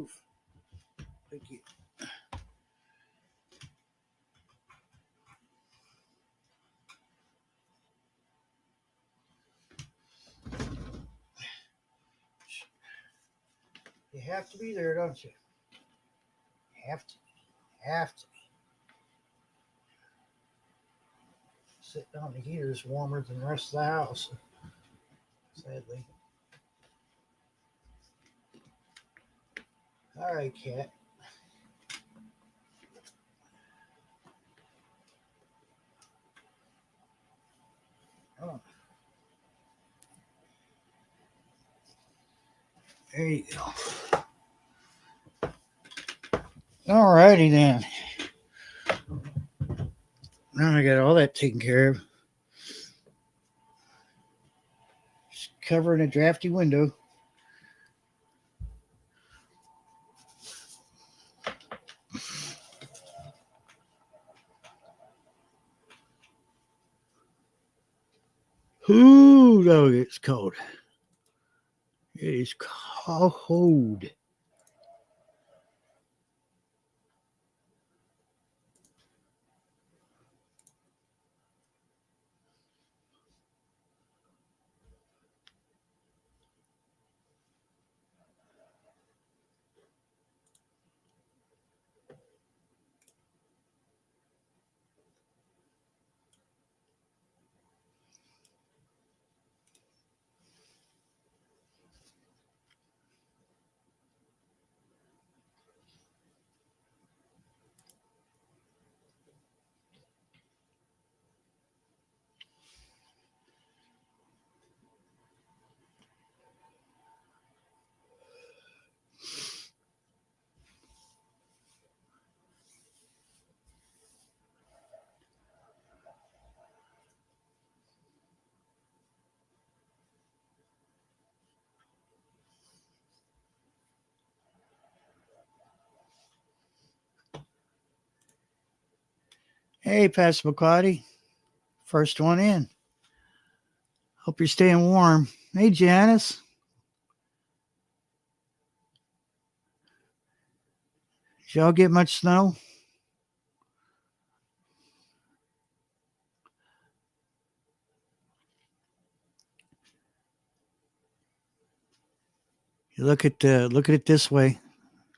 Move. Thank you. You have to be there, don't you? Have to. Have to. Sitting on the heater is warmer than the rest of the house, sadly. All right, cat. Oh. There you go. All righty then. Now I got all that taken care of. Just covering a drafty window. Ooh, no, it's cold. It is cold. Hey, Pastor McCarty. First one in. Hope you're staying warm. Hey, Janice. Did y'all get much snow? You look at it this way.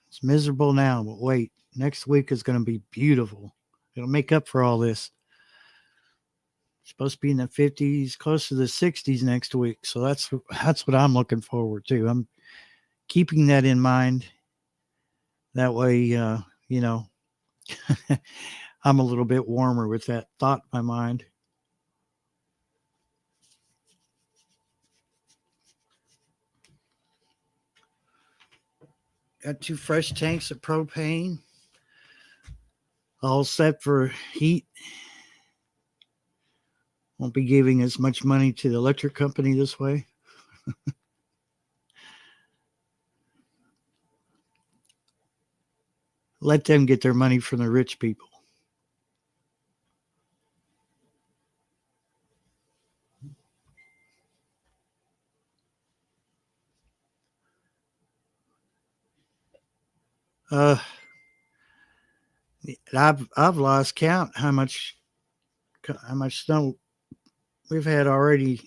It's miserable now, but wait, next week is going to be beautiful. It'll make up for all this. It's supposed to be in the 50s, close to the 60s next week. So that's what I'm looking forward to. I'm keeping that in mind. That way, I'm a little bit warmer with that thought in my mind. Got 2 fresh tanks of propane. All set for heat. Won't be giving as much money to the electric company this way. Let them get their money from the rich people. I've lost count how much snow we've had already.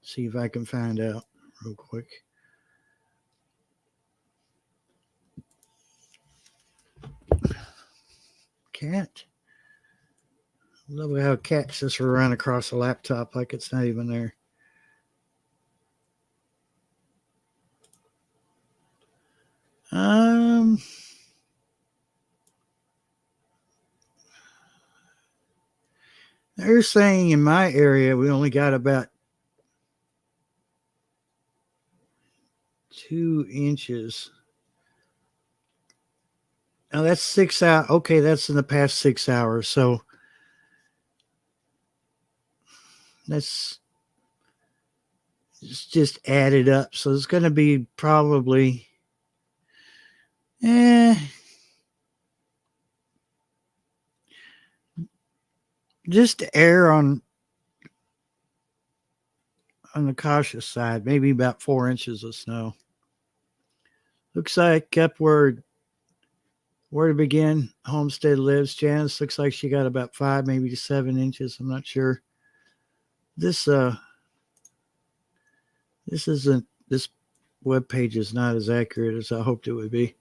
See if I can find out real quick. Cat. Love how cats just run across a laptop like it's not even there. They're saying in my area we only got about 2 inches. Now that's 6 hours. Okay, that's in the past 6 hours. So that's just added up. So it's going to be probably just err on on the cautious side, maybe about 4 inches of snow. Looks like up where to begin Homestead lives. Janice looks like she got about 5, maybe 7 inches. I'm not sure. This this web page is not as accurate as I hoped it would be.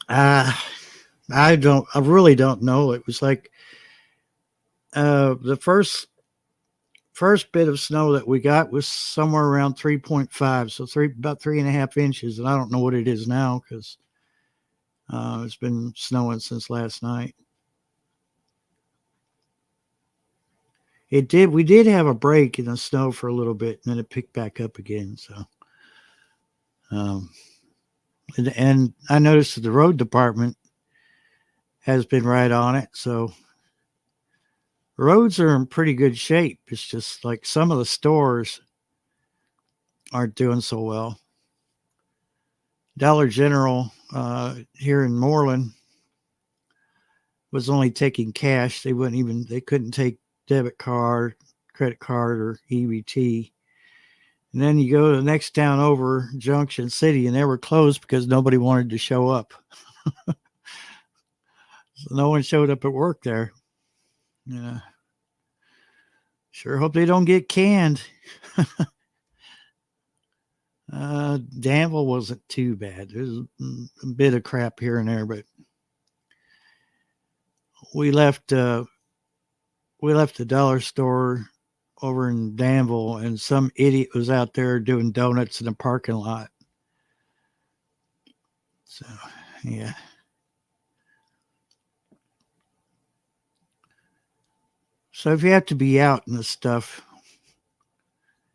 I really don't know. It was like the first bit of snow that we got was somewhere around 3.5, so about 3.5 inches, and I don't know what it is now because it's been snowing since last night. We did have a break in the snow for a little bit, and then it picked back up again. So, and I noticed that the road department has been right on it. So roads are in pretty good shape. It's just like some of the stores aren't doing so well. Dollar General here in Moreland was only taking cash. They couldn't take debit card, credit card, or EBT. And then you go to the next town over, Junction City, and they were closed because nobody wanted to show up. So no one showed up at work there. Yeah. Sure hope they don't get canned. Danville wasn't too bad. There's a bit of crap here and there, but we left the dollar store over in Danville, and some idiot was out there doing donuts in the parking lot. So, yeah. So if you have to be out in this stuff,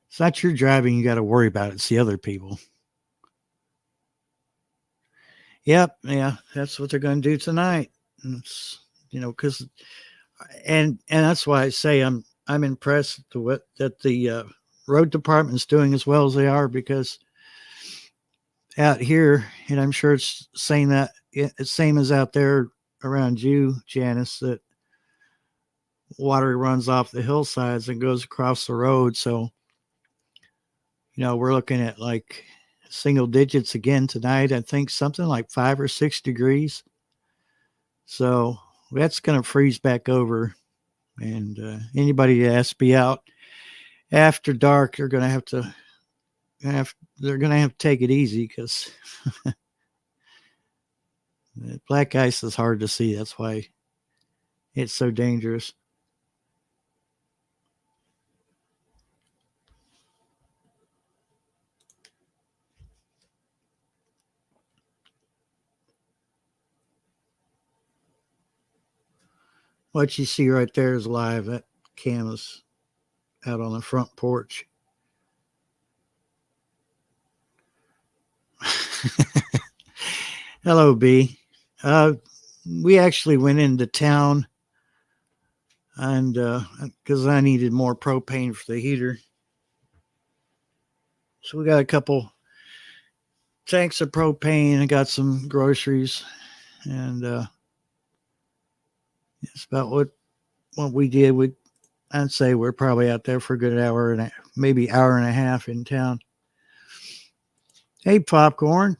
it's not your driving you got to worry about. It's the other people. Yep, yeah, that's what they're going to do tonight. It's, because, and that's why I say I'm impressed that the road department's doing as well as they are, because out here, and I'm sure it's saying that it's same as out there around you, Janice, that water runs off the hillsides and goes across the road. So, we're looking at like single digits again tonight. I think something like 5 or 6 degrees. So that's going to freeze back over. And anybody that has to be out after dark, they're going to have to take it easy, because black ice is hard to see. That's why it's so dangerous. What you see right there is live. That cam is out on the front porch. Hello, B. We actually went into town, and because I needed more propane for the heater. So we got a couple tanks of propane and got some groceries, and it's about what we did. I'd say we're probably out there for a good hour and maybe hour and a half in town. Hey, Popcorn.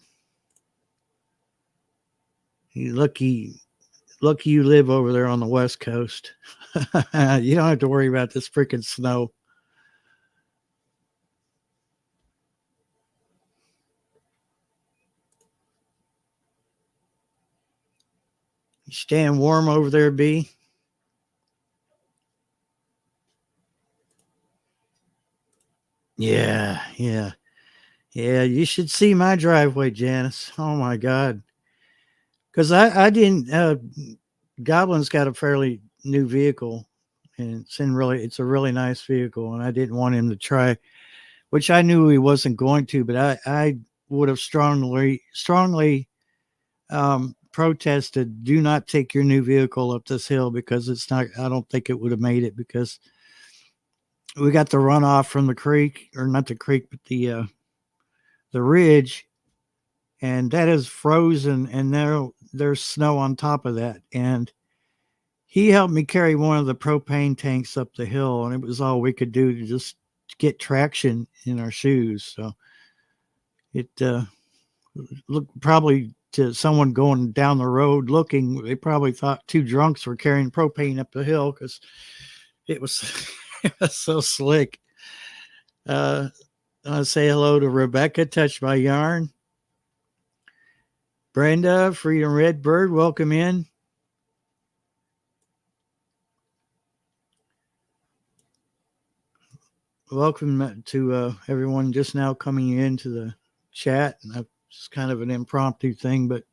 You lucky you live over there on the West Coast. You don't have to worry about this freaking snow. You staying warm over there, B? Yeah. You should see my driveway, Janice. Oh my God. Because I didn't. Goblin's got a fairly new vehicle, and it's a really nice vehicle, and I didn't want him to try, which I knew he wasn't going to, but I would have strongly protested, do not take your new vehicle up this hill, because I don't think it would have made it, because we got the runoff from the creek, or not the creek, but the ridge, and that is frozen, and there's snow on top of that. And he helped me carry one of the propane tanks up the hill, and it was all we could do to just get traction in our shoes. So it looked probably to someone going down the road looking, they probably thought two drunks were carrying propane up the hill because it was, it was so slick. I'll say hello to Rebecca, Touch My Yarn. Brenda, Freedom Redbird, welcome in. Welcome to everyone just now coming into the chat. It's kind of an impromptu thing, but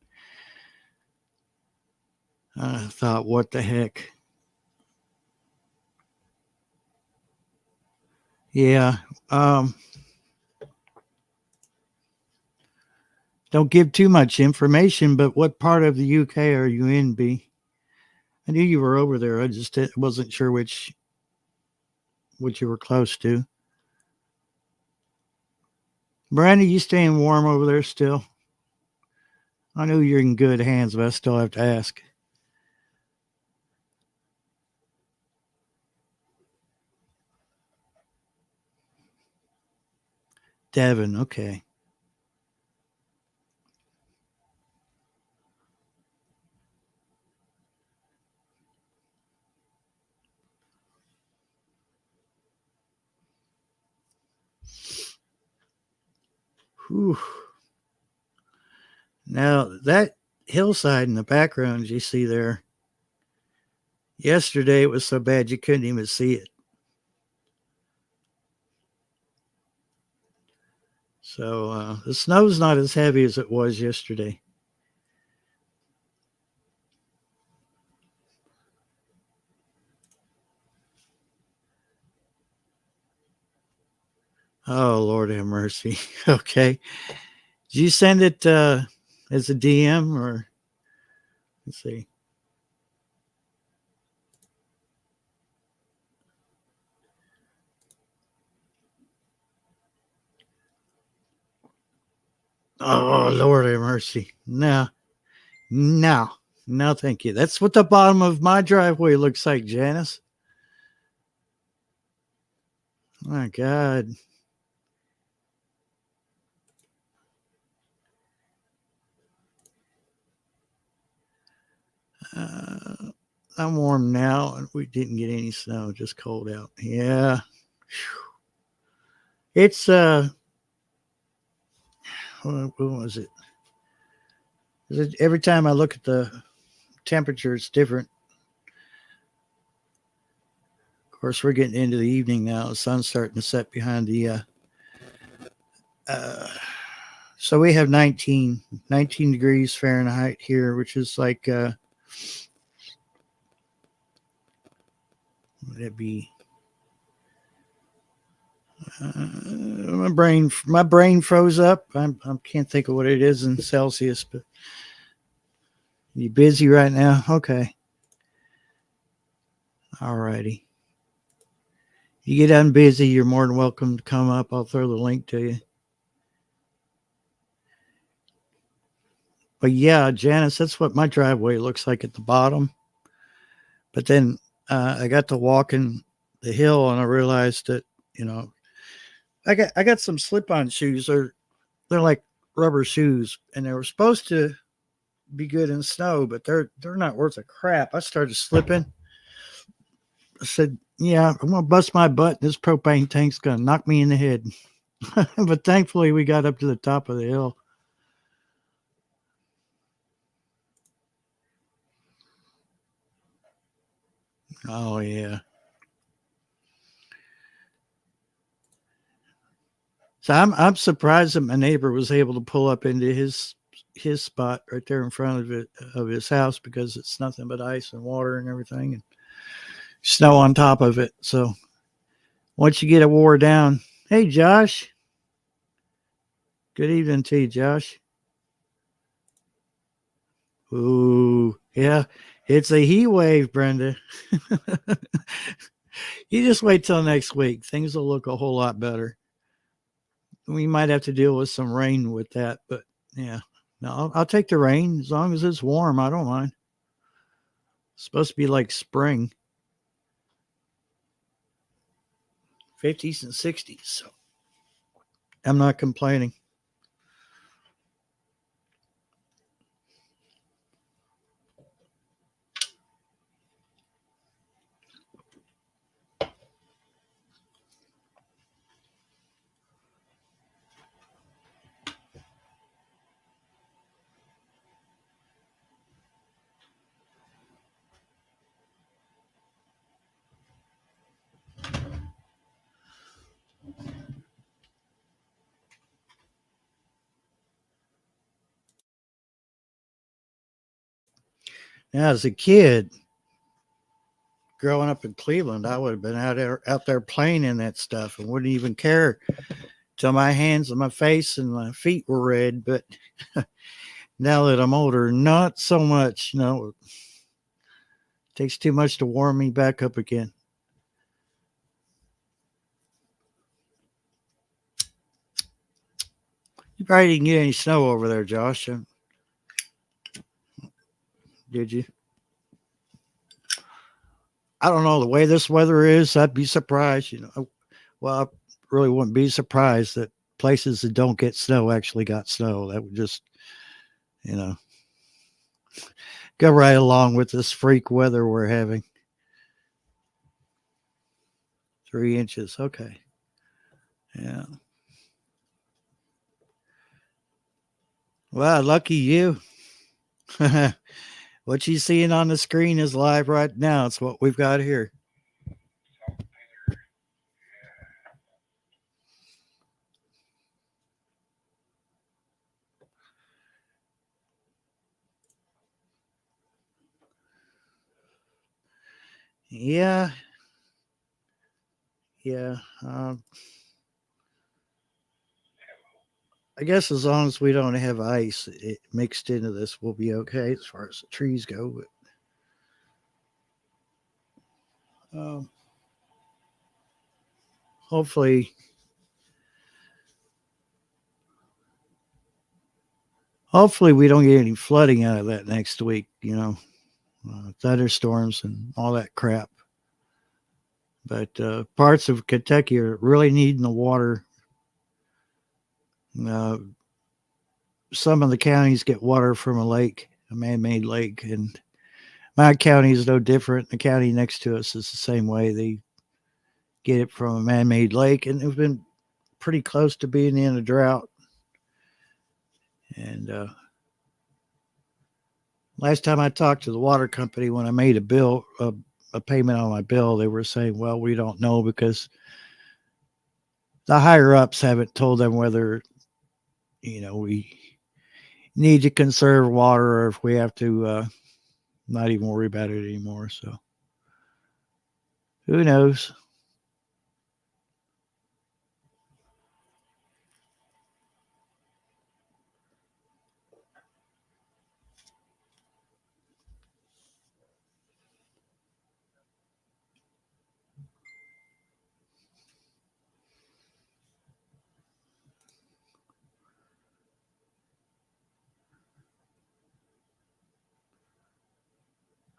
I thought, what the heck? Yeah. Don't give too much information, but what part of the UK are you in, B? I knew you were over there. I just wasn't sure which you were close to. Brandy, you staying warm over there still? I know you're in good hands, but I still have to ask. Devin, okay. Whew. Now, that hillside in the background you see there, yesterday it was so bad you couldn't even see it. So the snow's not as heavy as it was yesterday. Oh, Lord have mercy. Okay. Did you send it as a DM or let's see? Oh, Lord have mercy. No, thank you. That's what the bottom of my driveway looks like, Janice. My God. I'm warm now, and we didn't get any snow, just cold out. Yeah. It's what was it? Every time I look at the temperature, it's different. Of course, we're getting into the evening now. The sun's starting to set behind the. So we have 19 degrees Fahrenheit here, which is like. Would it be? My brain froze up. I can't think of what it is in Celsius, but you busy right now? Okay. All righty. You get done busy, you're more than welcome to come up. I'll throw the link to you. But yeah, Janice, that's what my driveway looks like at the bottom. But then I got to walking the hill and I realized that, I got some slip-on shoes. They're like rubber shoes, and they were supposed to be good in snow, but they're not worth a crap. I started slipping. I said, yeah, I'm gonna bust my butt. This propane tank's gonna knock me in the head. But thankfully we got up to the top of the hill. Oh yeah. So I'm surprised that my neighbor was able to pull up into his spot right there in front of his house, because it's nothing but ice and water and everything and snow on top of it. So once you get it wore down, hey Josh. Good evening to you, Josh. Ooh, yeah. It's a heat wave, Brenda. You just wait till next week. Things will look a whole lot better. We might have to deal with some rain with that, but yeah. No, I'll take the rain as long as it's warm. I don't mind. It's supposed to be like spring, 50s and 60s. So I'm not complaining. Now, as a kid, growing up in Cleveland, I would have been out there playing in that stuff and wouldn't even care till my hands and my face and my feet were red. But now that I'm older, not so much. It takes too much to warm me back up again. You probably didn't get any snow over there, Josh. Did you? I don't know the way this weather is. I'd be surprised. Well, I really wouldn't be surprised that places that don't get snow actually got snow. That would just, you know, go right along with this freak weather we're having. 3 inches. Okay. Yeah. Well, lucky you. What you seeing on the screen is live right now. It's what we've got here. Yeah. Yeah. I guess as long as we don't have ice mixed into this, we'll be okay as far as the trees go. But hopefully, we don't get any flooding out of that next week. Thunderstorms and all that crap. But parts of Kentucky are really needing the water. Uh, some of the counties get water from a lake, a man-made lake, and my county is no different. The county next to us is the same way. They get it from a man-made lake, and it's been pretty close to being in a drought. And last time I talked to the water company, when I made a payment on my bill, they were saying, well, we don't know because the higher ups haven't told them whether, we need to conserve water or if we have to not even worry about it anymore. So who knows?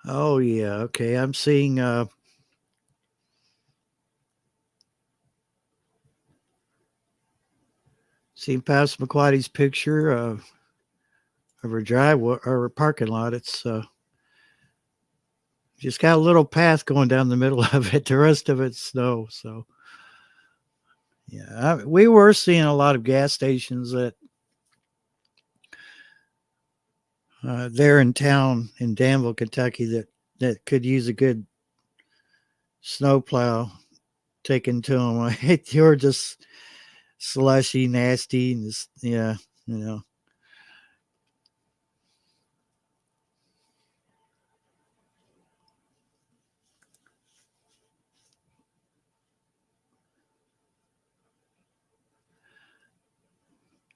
Oh yeah, okay. I'm seeing Passamaquoddy's picture of her driveway or her parking lot. It's just got a little path going down the middle of it. The rest of it's snow. So yeah, we were seeing a lot of gas stations that there in town in Danville, Kentucky, that could use a good snowplow taken to them. You're just slushy, nasty, and just, yeah, you know.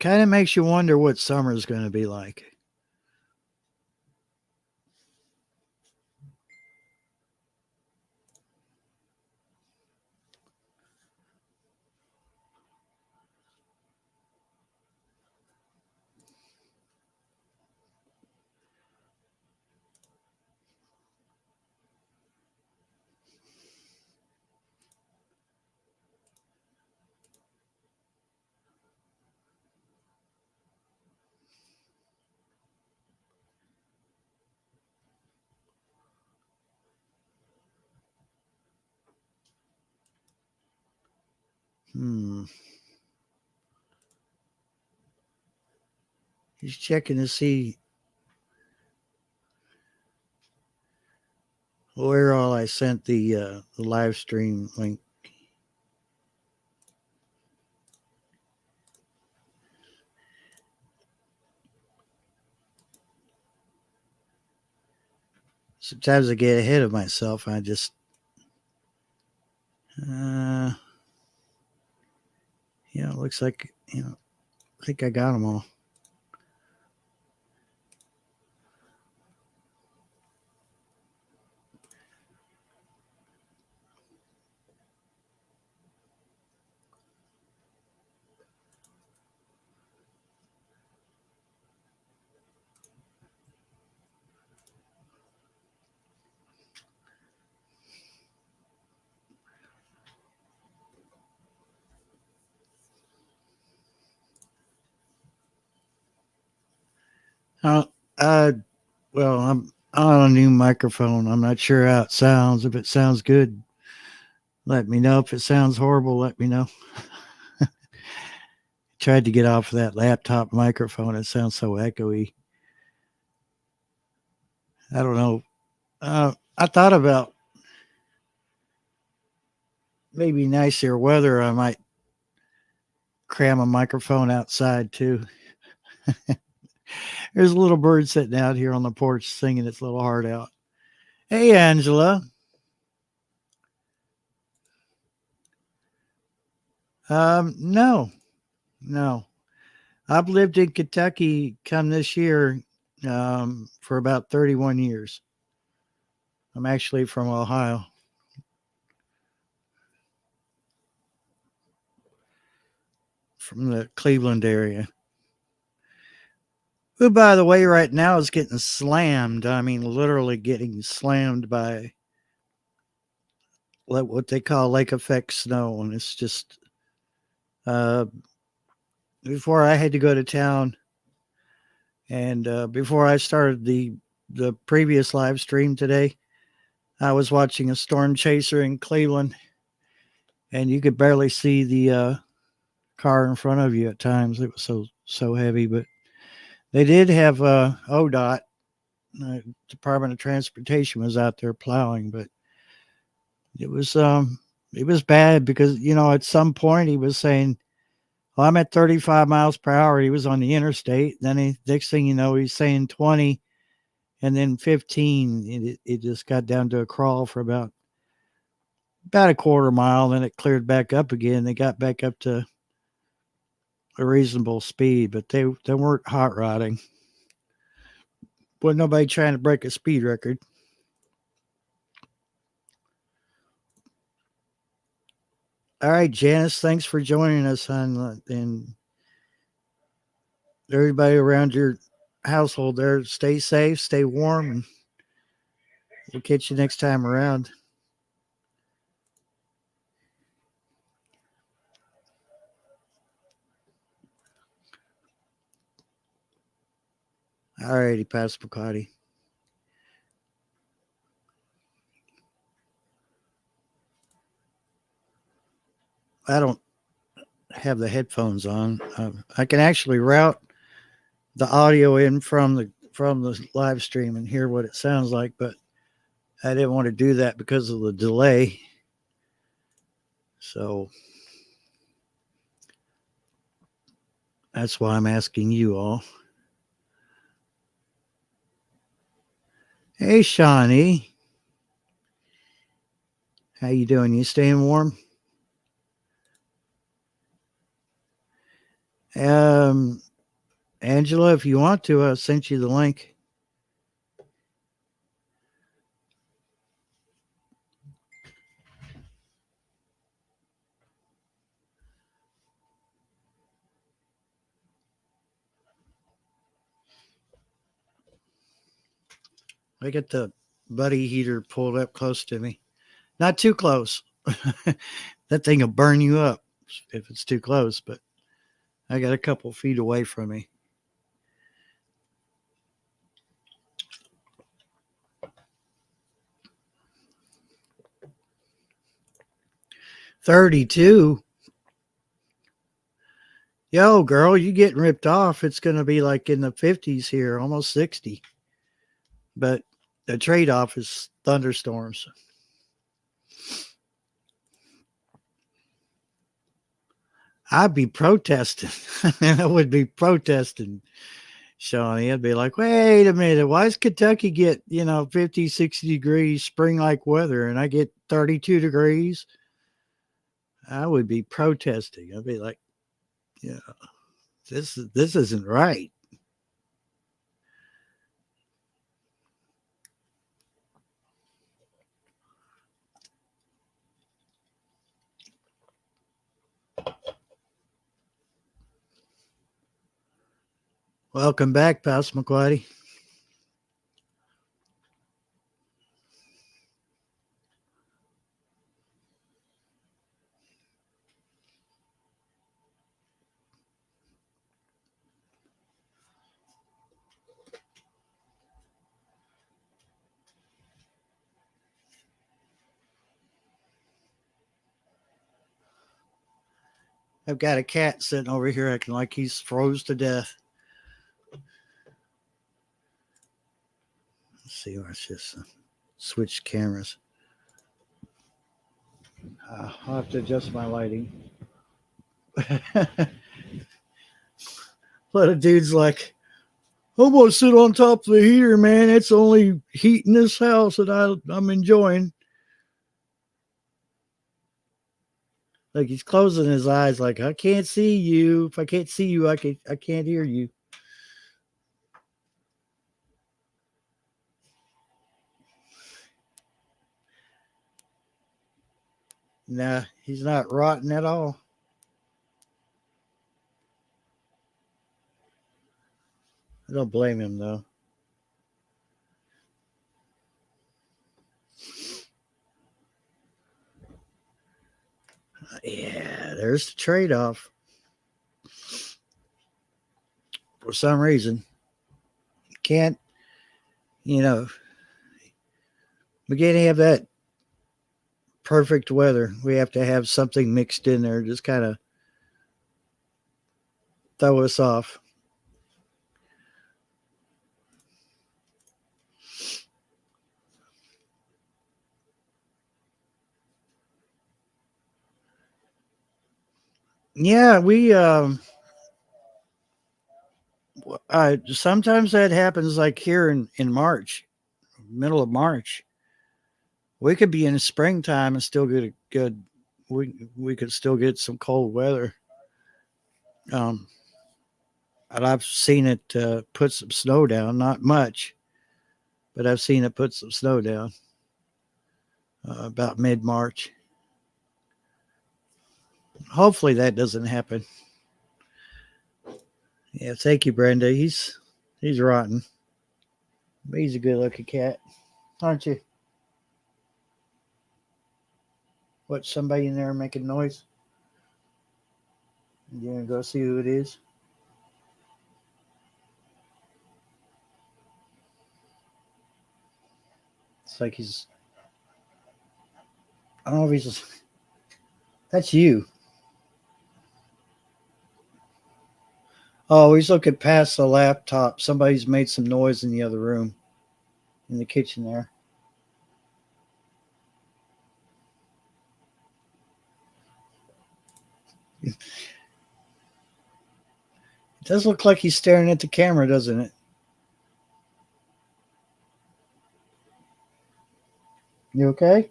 Kind of makes you wonder what summer is going to be like. Hmm. He's checking to see where all I sent the live stream link. Sometimes I get ahead of myself. I just, yeah, it looks like, I think I got them all. Uh, uh, well, I'm on a new microphone. I'm not sure how it sounds. If it sounds good, let me know. If it sounds horrible, let me know. Tried to get off of that laptop microphone. It sounds so echoey. I don't know. I thought about maybe nicer weather. I might cram a microphone outside too. There's a little bird sitting out here on the porch singing its little heart out. Hey, Angela. No, no. I've lived in Kentucky come this year for about 31 years. I'm actually from Ohio, from the Cleveland area. Who, by the way, right now is getting slammed. I mean, literally getting slammed by what they call lake effect snow. And it's just, uh, before I had to go to town and before I started the previous live stream today, I was watching a storm chaser in Cleveland and you could barely see the car in front of you at times. It was so heavy, but they did have ODOT, Department of Transportation, was out there plowing, but it was bad because at some point he was saying, "Well, I'm at 35 miles per hour." He was on the interstate. Then next thing you know, he's saying 20, and then 15. It just got down to a crawl for about a quarter mile. Then it cleared back up again. They got back up to a reasonable speed, but they weren't hot rodding. Wasn't nobody trying to break a speed record. All right, Janice, thanks for joining us, hon, and everybody around your household there. Stay safe, stay warm, and we'll catch you next time around. All righty, Pastor Picotti. I don't have the headphones on. I can actually route the audio in from the live stream and hear what it sounds like, but I didn't want to do that because of the delay. So that's why I'm asking you all. Hey, Shawnee. How you doing? You staying warm? Um, Angela, if you want to, I sent you the link. I got the buddy heater pulled up close to me. Not too close. That thing will burn you up if it's too close, but I got a couple feet away from me. $32. Yo, girl, you getting ripped off. It's going to be like in the 50s here, almost 60. But the trade off is thunderstorms. I'd be protesting. I would be protesting, Shawnee. I'd be like, wait a minute. Why does Kentucky get, 50, 60 degrees spring like weather and I get 32 degrees? I would be protesting. I'd be like, yeah, this isn't right. Welcome back, Pastor McQuaddy. I've got a cat sitting over here acting like he's froze to death. Let's see, let's just switch cameras. I'll have to adjust my lighting. But a dude's like, I'm gonna sit on top of the heater, man. It's only heat in this house that I'm enjoying. Like he's closing his eyes, like I can't see you. If I can't see you, I can't hear you. Nah, he's not rotten at all. I don't blame him though. Yeah, there's the trade-off. For some reason, you can't, we can't have that perfect weather. We have to have something mixed in there, just kind of throw us off. Yeah, we sometimes that happens like here in March, middle of March. We could be in the springtime and still get a good we could still get some cold weather. And I've seen it put some snow down, not much, but I've seen it put some snow down about mid-March. Hopefully that doesn't happen. Yeah, thank you, Brenda. He's rotten. But he's a good-looking cat, aren't you? What, somebody in there making noise? You gonna go see who it is? It's like he's. I don't know if he's just. That's you. Oh, he's looking past the laptop. Somebody's made some noise in the other room, in the kitchen there. It does look like he's staring at the camera, doesn't it? You okay?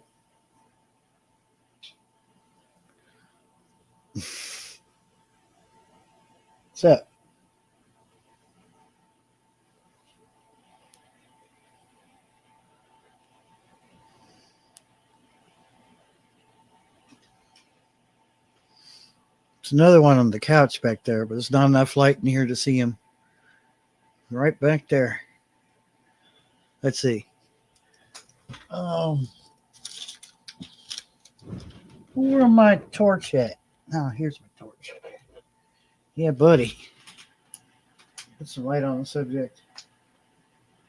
What's up? There's another one on the couch back there, but there's not enough light in here to see him. Right back there. Let's see. Where my torch at? Oh, here's my torch. Yeah, buddy. Put some light on the subject.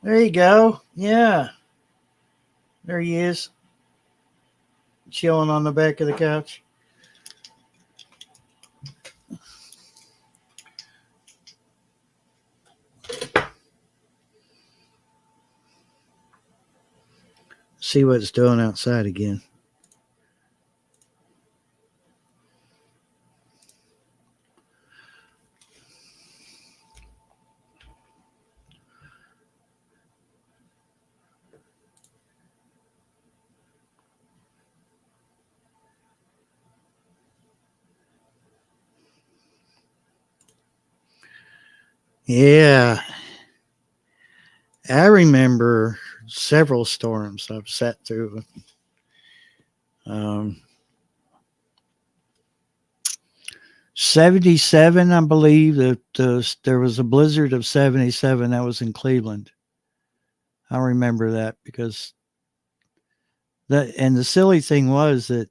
There you go. Yeah. There he is. Chilling on the back of the couch. see what it's doing outside again. Yeah, I remember several storms I've sat through. Um, 77, I believe that there was a blizzard of 77 that was in Cleveland. I remember that because that, and the silly thing was that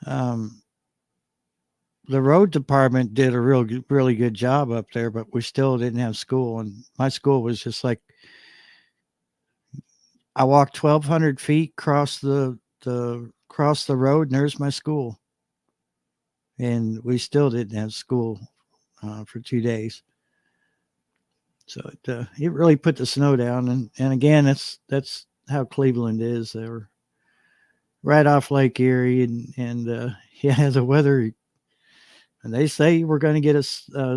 um, the road department did a really good job up there, but we still didn't have school. And my school was just like, I walked 1,200 feet across the road, and there's my school. And we still didn't have school for 2 days. So it really put the snow down, and again, that's how Cleveland is. They were right off Lake Erie, and yeah, the weather. And they say we're going to get a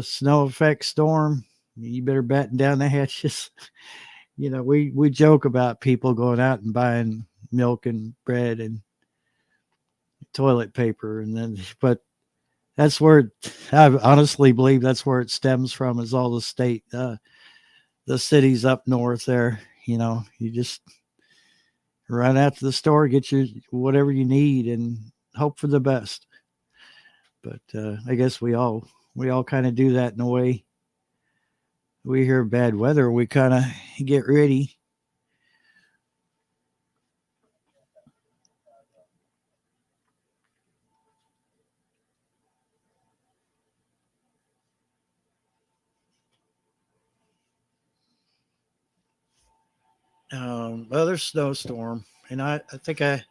snow effect storm. You better batten down the hatches. We joke about people going out and buying milk and bread and toilet paper, and then but that's where I honestly believe that's where it stems from. Is all the cities up north there. You just run out to the store, get you whatever you need, and hope for the best. But I guess we all kind of do that in a way. We hear bad weather, we kind of get ready. Other snowstorm, and I think I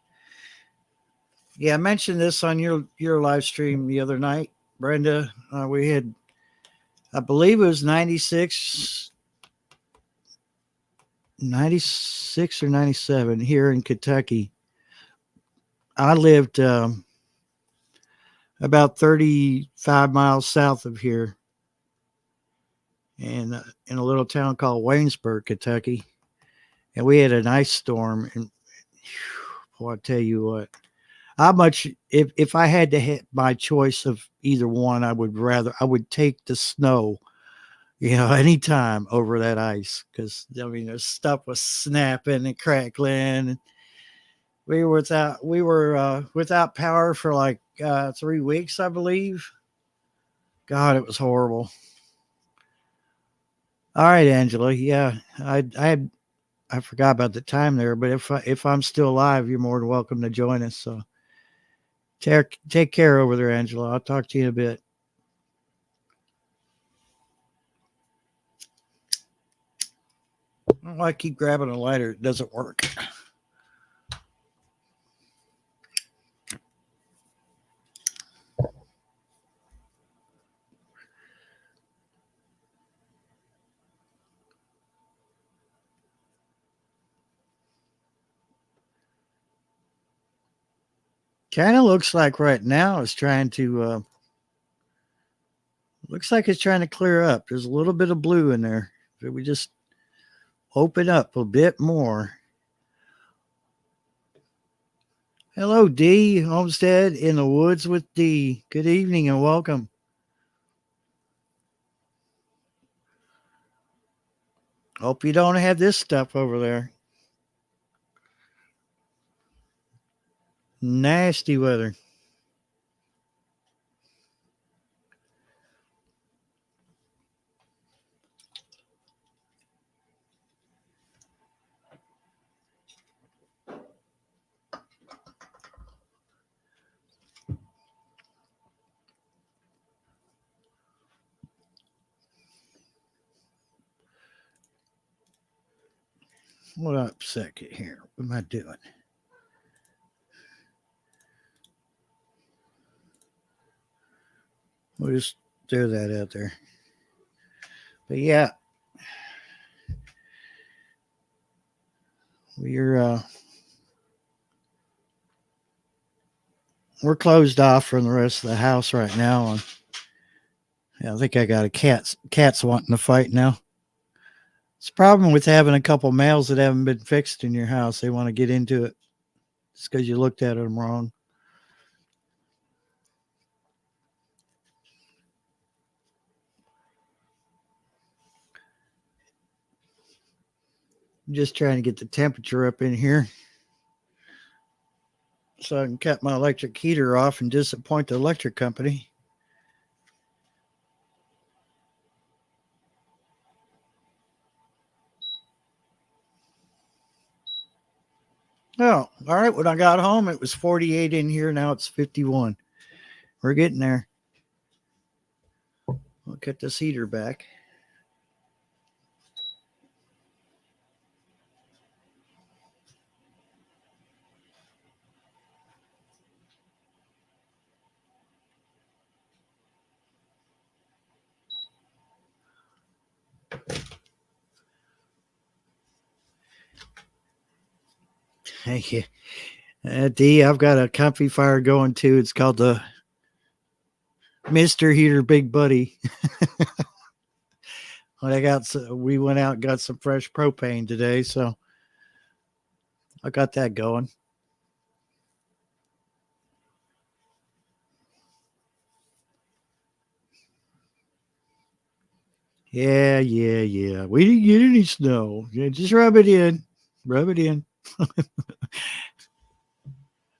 mentioned this on your live stream the other night, Brenda. We had, I believe it was 96 or 97 here in Kentucky. I lived about 35 miles south of here, and in a little town called Waynesburg, Kentucky. And we had an ice storm, and boy, I tell you what, how much if I had to hit my choice of either one, I would take the snow, anytime over that ice, because I mean the stuff was snapping and crackling. We were without power for like 3 weeks, I believe. God, it was horrible. All right, Angela. Yeah, I forgot about the time there, but if I'm still alive, you're more than welcome to join us. So take care over there, Angela. I'll talk to you in a bit. I don't know why I keep grabbing a lighter. It doesn't work. Kind of looks like right now it's trying to. Looks like it's trying to clear up. There's a little bit of blue in there. If we just open up a bit more. Hello, D. Homestead in the woods with D. Good evening and welcome. Hope you don't have this stuff over there. Nasty weather. Hold up a second here. What am I doing? We'll just throw that out there. But yeah, we're we're closed off from the rest of the house right now. And yeah, I think I got a cat's wanting to fight now. It's a problem with having a couple males that haven't been fixed in your house. They want to get into it just because you looked at them wrong. I'm just trying to get the temperature up in here so I can cut my electric heater off and disappoint the electric company. Oh, all right. When I got home, it was 48 in here. Now it's 51. We're getting there. I'll cut this heater back. Hey, D, I've got a comfy fire going too. It's called the Mr. Heater Big Buddy. We went out and got some fresh propane today, so I got that going. Yeah. We didn't get any snow. Yeah, just rub it in. Rub it in.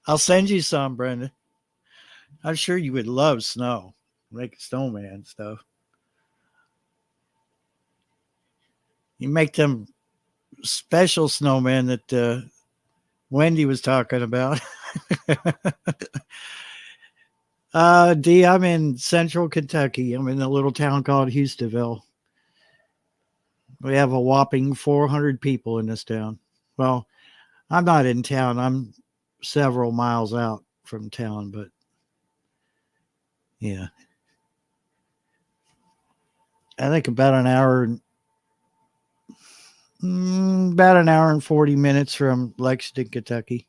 I'll send you some, Brenda. I'm sure you would love snow. Make a snowman stuff. You make them special snowmen that Wendy was talking about. D, I'm in central Kentucky. I'm in a little town called Houstonville. We have a whopping 400 people in this town. Well, I'm not in town. I'm several miles out from town, but yeah. I think about an hour and 40 minutes from Lexington, Kentucky.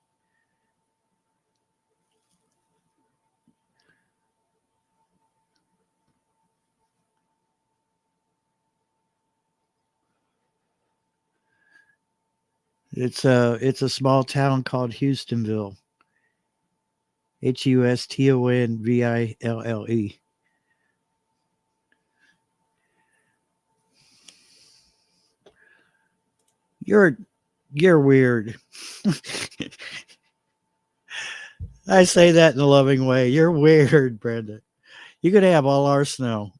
It's a small town called Houstonville. Hustonville. You're weird. I say that in a loving way. You're weird, Brenda. You could have all our snow.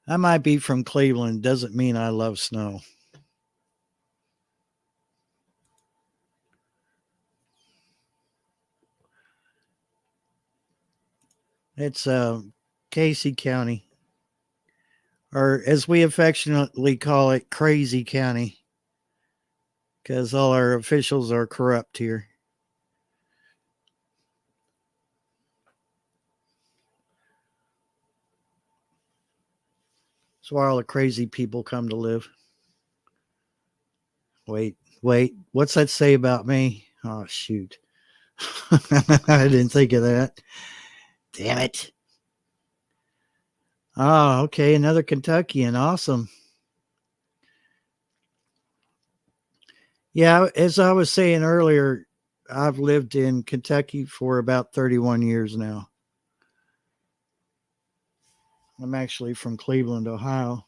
I might be from Cleveland. Doesn't mean I love snow. It's Casey County, or as we affectionately call it, Crazy County, because all our officials are corrupt here. That's where all the crazy people come to live. Wait. What's that say about me? Oh, shoot. I didn't think of that. Damn it. Oh, okay. Another Kentuckian. Awesome. Yeah, as I was saying earlier, I've lived in Kentucky for about 31 years now. I'm actually from Cleveland, Ohio.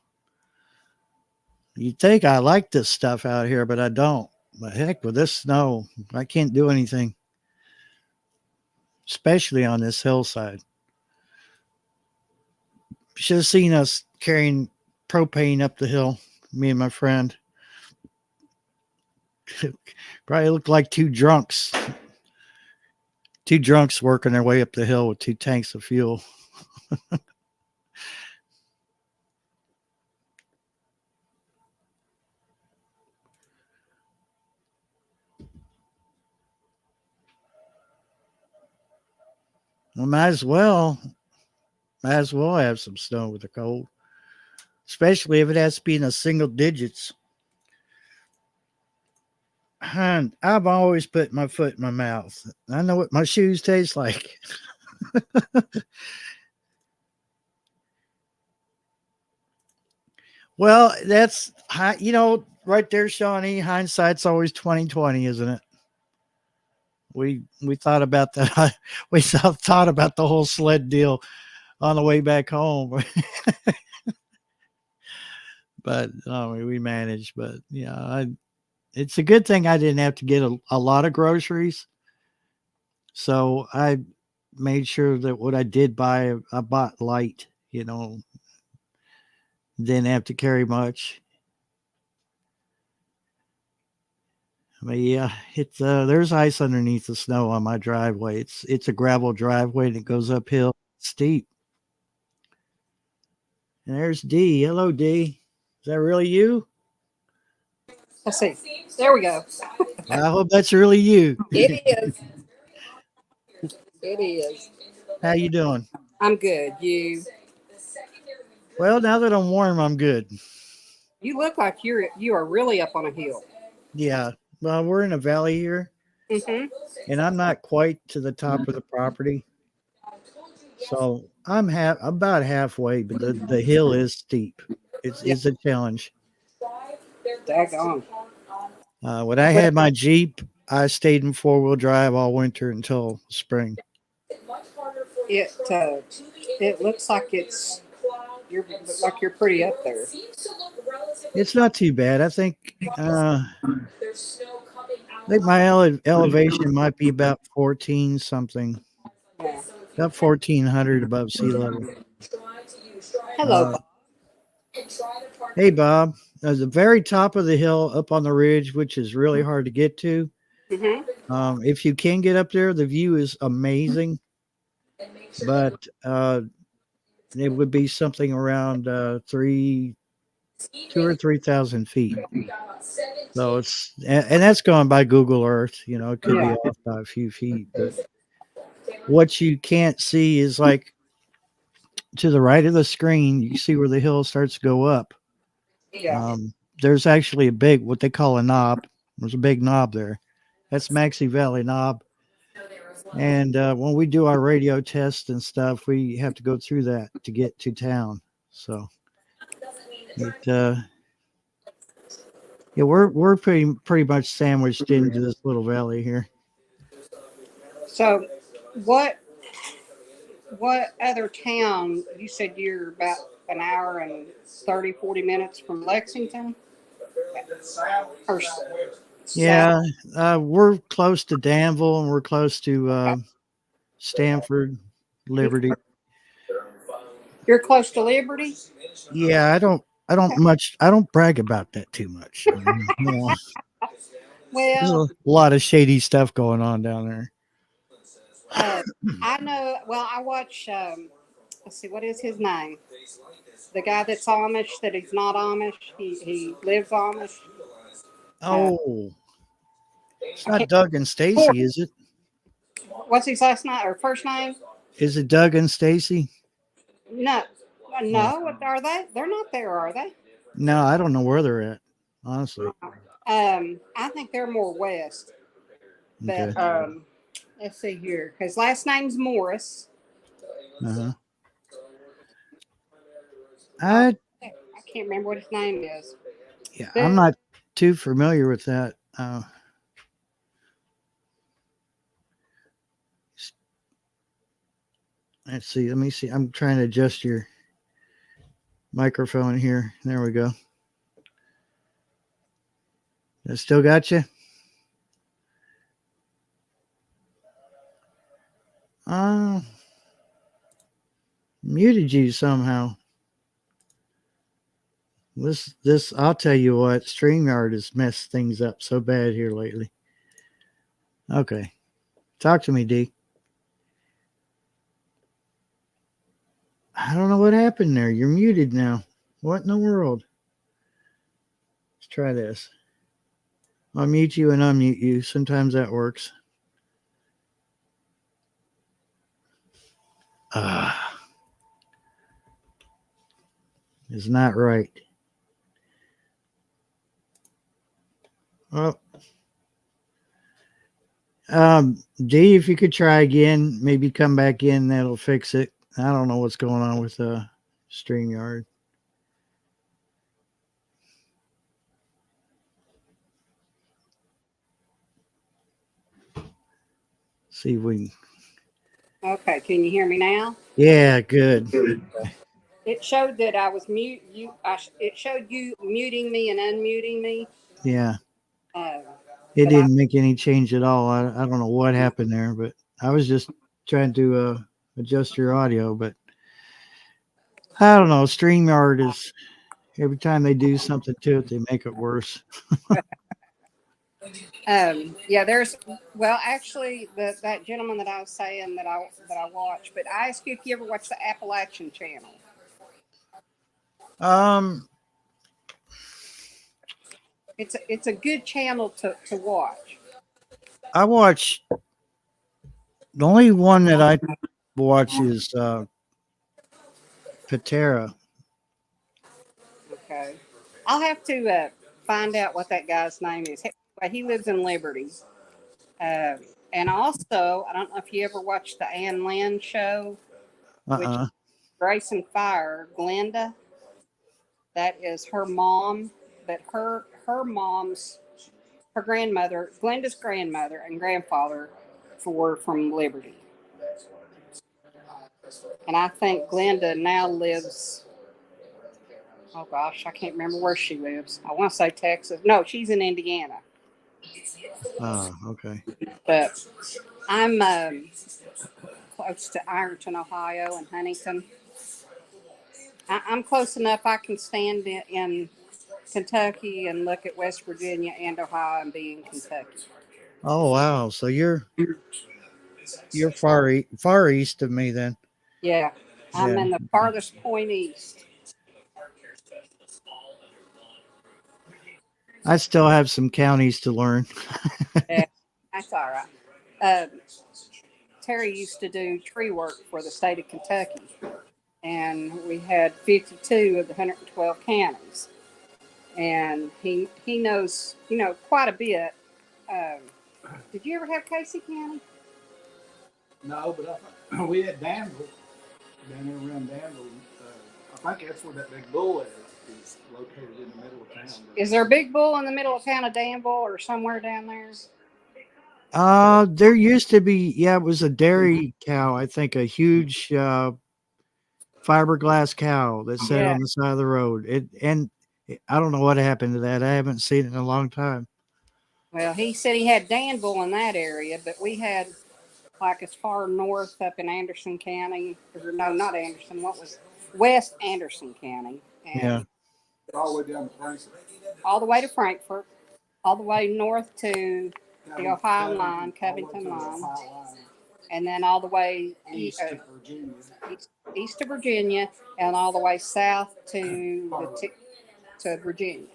You'd think I like this stuff out here, but I don't. But heck with this snow, I can't do anything, especially on this hillside. Should have seen us carrying propane up the hill, me and my friend. Probably looked like two drunks. Two drunks working their way up the hill with two tanks of fuel. Well, might as well have some snow with the cold. especially if it has to be in the single digits. Hun, I've always put my foot in my mouth. I know what my shoes taste like. Well, that's right there, Shawnee. Hindsight's always 2020, isn't it? We thought about that. We thought about the whole sled deal on the way back home, but we managed. But yeah, it's a good thing I didn't have to get a lot of groceries. So I made sure that what I did buy, I bought light. Didn't have to carry much. But yeah, it's there's ice underneath the snow on my driveway. It's a gravel driveway and it goes uphill steep. And there's D. Hello, D. Is that really you? Let's see. There we go. I hope that's really you. It is. It is. How you doing? I'm good. Well, now that I'm warm, I'm good. You look like you are really up on a hill. Yeah. Well, we're in a valley here, Mm-hmm. and I'm not quite to the top of the property. So I'm about halfway, but the hill is steep. It's a challenge. Daggone. When I But had my Jeep, I stayed in 4-wheel drive all winter until spring. it looks like you're pretty up there. It's not too bad. I think my elevation might be about 14 something, Yeah. about 1400 above sea level. Hello, Uh, Bob. hey, Bob. At the very top of the hill up on the ridge, which is really hard to get to. Mm-hmm. If you can get up there, the view is amazing, but it would be something around 2 or 3,000 feet. So and that's going by Google Earth. It could be Yeah. off by a few feet, but what you can't see is like to the right of the screen. You see where the hill starts to go up. Yeah. There's actually what they call a knob. There's a big knob there. That's Maxey Valley Knob. And when we do our radio tests and stuff, we have to go through that to get to town. So yeah, we're pretty much sandwiched into this little valley here. So, what what other town? You said you're about an hour and 30, 40 minutes from Lexington, or south? Yeah, we're close to Danville and we're close to Okay. Stanford, Liberty. You're close to Liberty. Yeah, Okay. I don't brag about that too much. There's Well, a lot of shady stuff going on down there. uh, I know. Well, I watch. Let's see, what is his name? The guy that's Amish, that he's not Amish. He lives Amish. Uh, Oh, it's I not can't. Doug and Stacy, is it? What's his last name or first name? Is it Doug and Stacy? No, Oh, no. Are they? They're not there, are they? no, I don't know where they're at, honestly. I think they're more west. Okay. But let's see here. His last name's Morris. Uh-huh. I I I can't remember what his name is. Yeah, I'm But not too familiar with that. Let's see. Let me see. I'm trying to adjust your microphone here. There we go. I still got you. Uh, Muted you somehow. This. I'll tell you what. StreamYard has messed things up so bad here lately. Okay, talk to me, D. I don't know what happened there. You're muted now. What in the world? Let's try this. I'll mute you and unmute you. Sometimes that works. Uh, is not right. Well, D, if you could try again, maybe come back in, that'll fix it. I don't know what's going on with StreamYard. See if we can. Okay, can you hear me now? Yeah, good. It showed that I was mute. It showed you muting me and unmuting me. Yeah, Uh, it but didn't make any change at all. I don't know what happened there, but I was just trying to adjust your audio, but I don't know. StreamYard is every time they do something to it, they make it worse. yeah, well, actually, that gentleman that I was saying that I watch. But I asked you if you ever watch the Appalachian Channel. Um, It's a good channel to watch. I watch the only one that I watch is Patera. Okay, I'll have to find out what that guy's name is. He lives in Liberty. Uh, and also, I don't know if you ever watched the Ann Lynn show, which is Uh-uh. Grace and Fire. Glenda, that is her mom, but her grandmother, Glenda's grandmother and grandfather, were from Liberty. And I think Glenda now lives. Oh gosh, I can't remember where she lives. I want to say Texas. No, she's in Indiana. Oh, okay. But I'm close to Ironton, Ohio, and Huntington. I'm close enough. I can stand in Kentucky and look at West Virginia and Ohio and be in Kentucky. Oh wow. So you're far east of me then. Yeah, I'm Yeah. in the farthest point east. I still have some counties to learn. Yeah, that's all right. Uh, Terry used to do tree work for the state of Kentucky, and we had 52 of the 112 counties. And he knows quite a bit. Um, did you ever have Casey County? No, but we had Danville down there around Danville. I think that's where that big bull is located in the middle of town. Is there a big bull in the middle of town of Danville or somewhere down there? There used to be, yeah, it was a dairy cow, I think a huge fiberglass cow that sat Yeah. on the side of the road. I don't know what happened to that. I haven't seen it in a long time. Well, he said he had Danville in that area, but we had like as far north up in Anderson County, or no, not Anderson. What was West Anderson County, Yeah. and All the way down to Frankfurt. all the way to Frankfurt, all the way north to the Ohio line, Covington line, and then all the way East to Virginia. east to Virginia, and all the way south to to Virginia.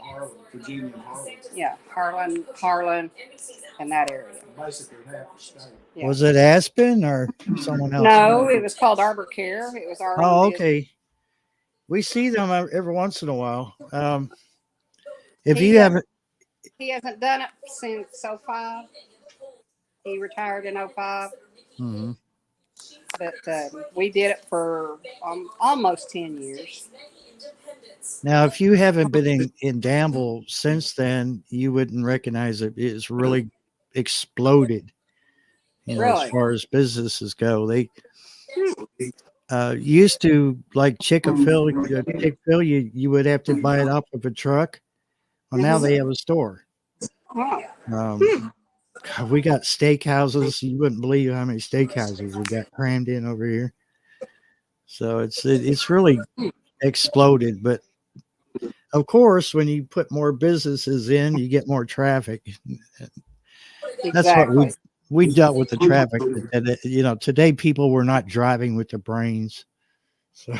Harlan, Virginia and Harlan. Yeah, Harlan, and that area. Basically half the state. Yeah. Was it Aspen or someone else? No, it was called Arbor Care. It was our Oh, own business. okay. We see them every once in a while. If He, you haven't, He hasn't done it since '05. He retired in '05, Mhm. but we did it for almost 10 years. Now, if you haven't been in Danville since then, you wouldn't recognize it. It's really exploded. As Really? far as businesses go, they used to like Chick-fil-A. Chick-fil-A, you would have to buy it off of a truck. Well, now they have a store. Wow. God, we got steakhouses. You wouldn't believe how many steakhouses we got crammed in over here. So it's really exploded. But of course, when you put more businesses in, you get more traffic. That's what Exactly. we dealt with the traffic. Today people were not driving with their brains. So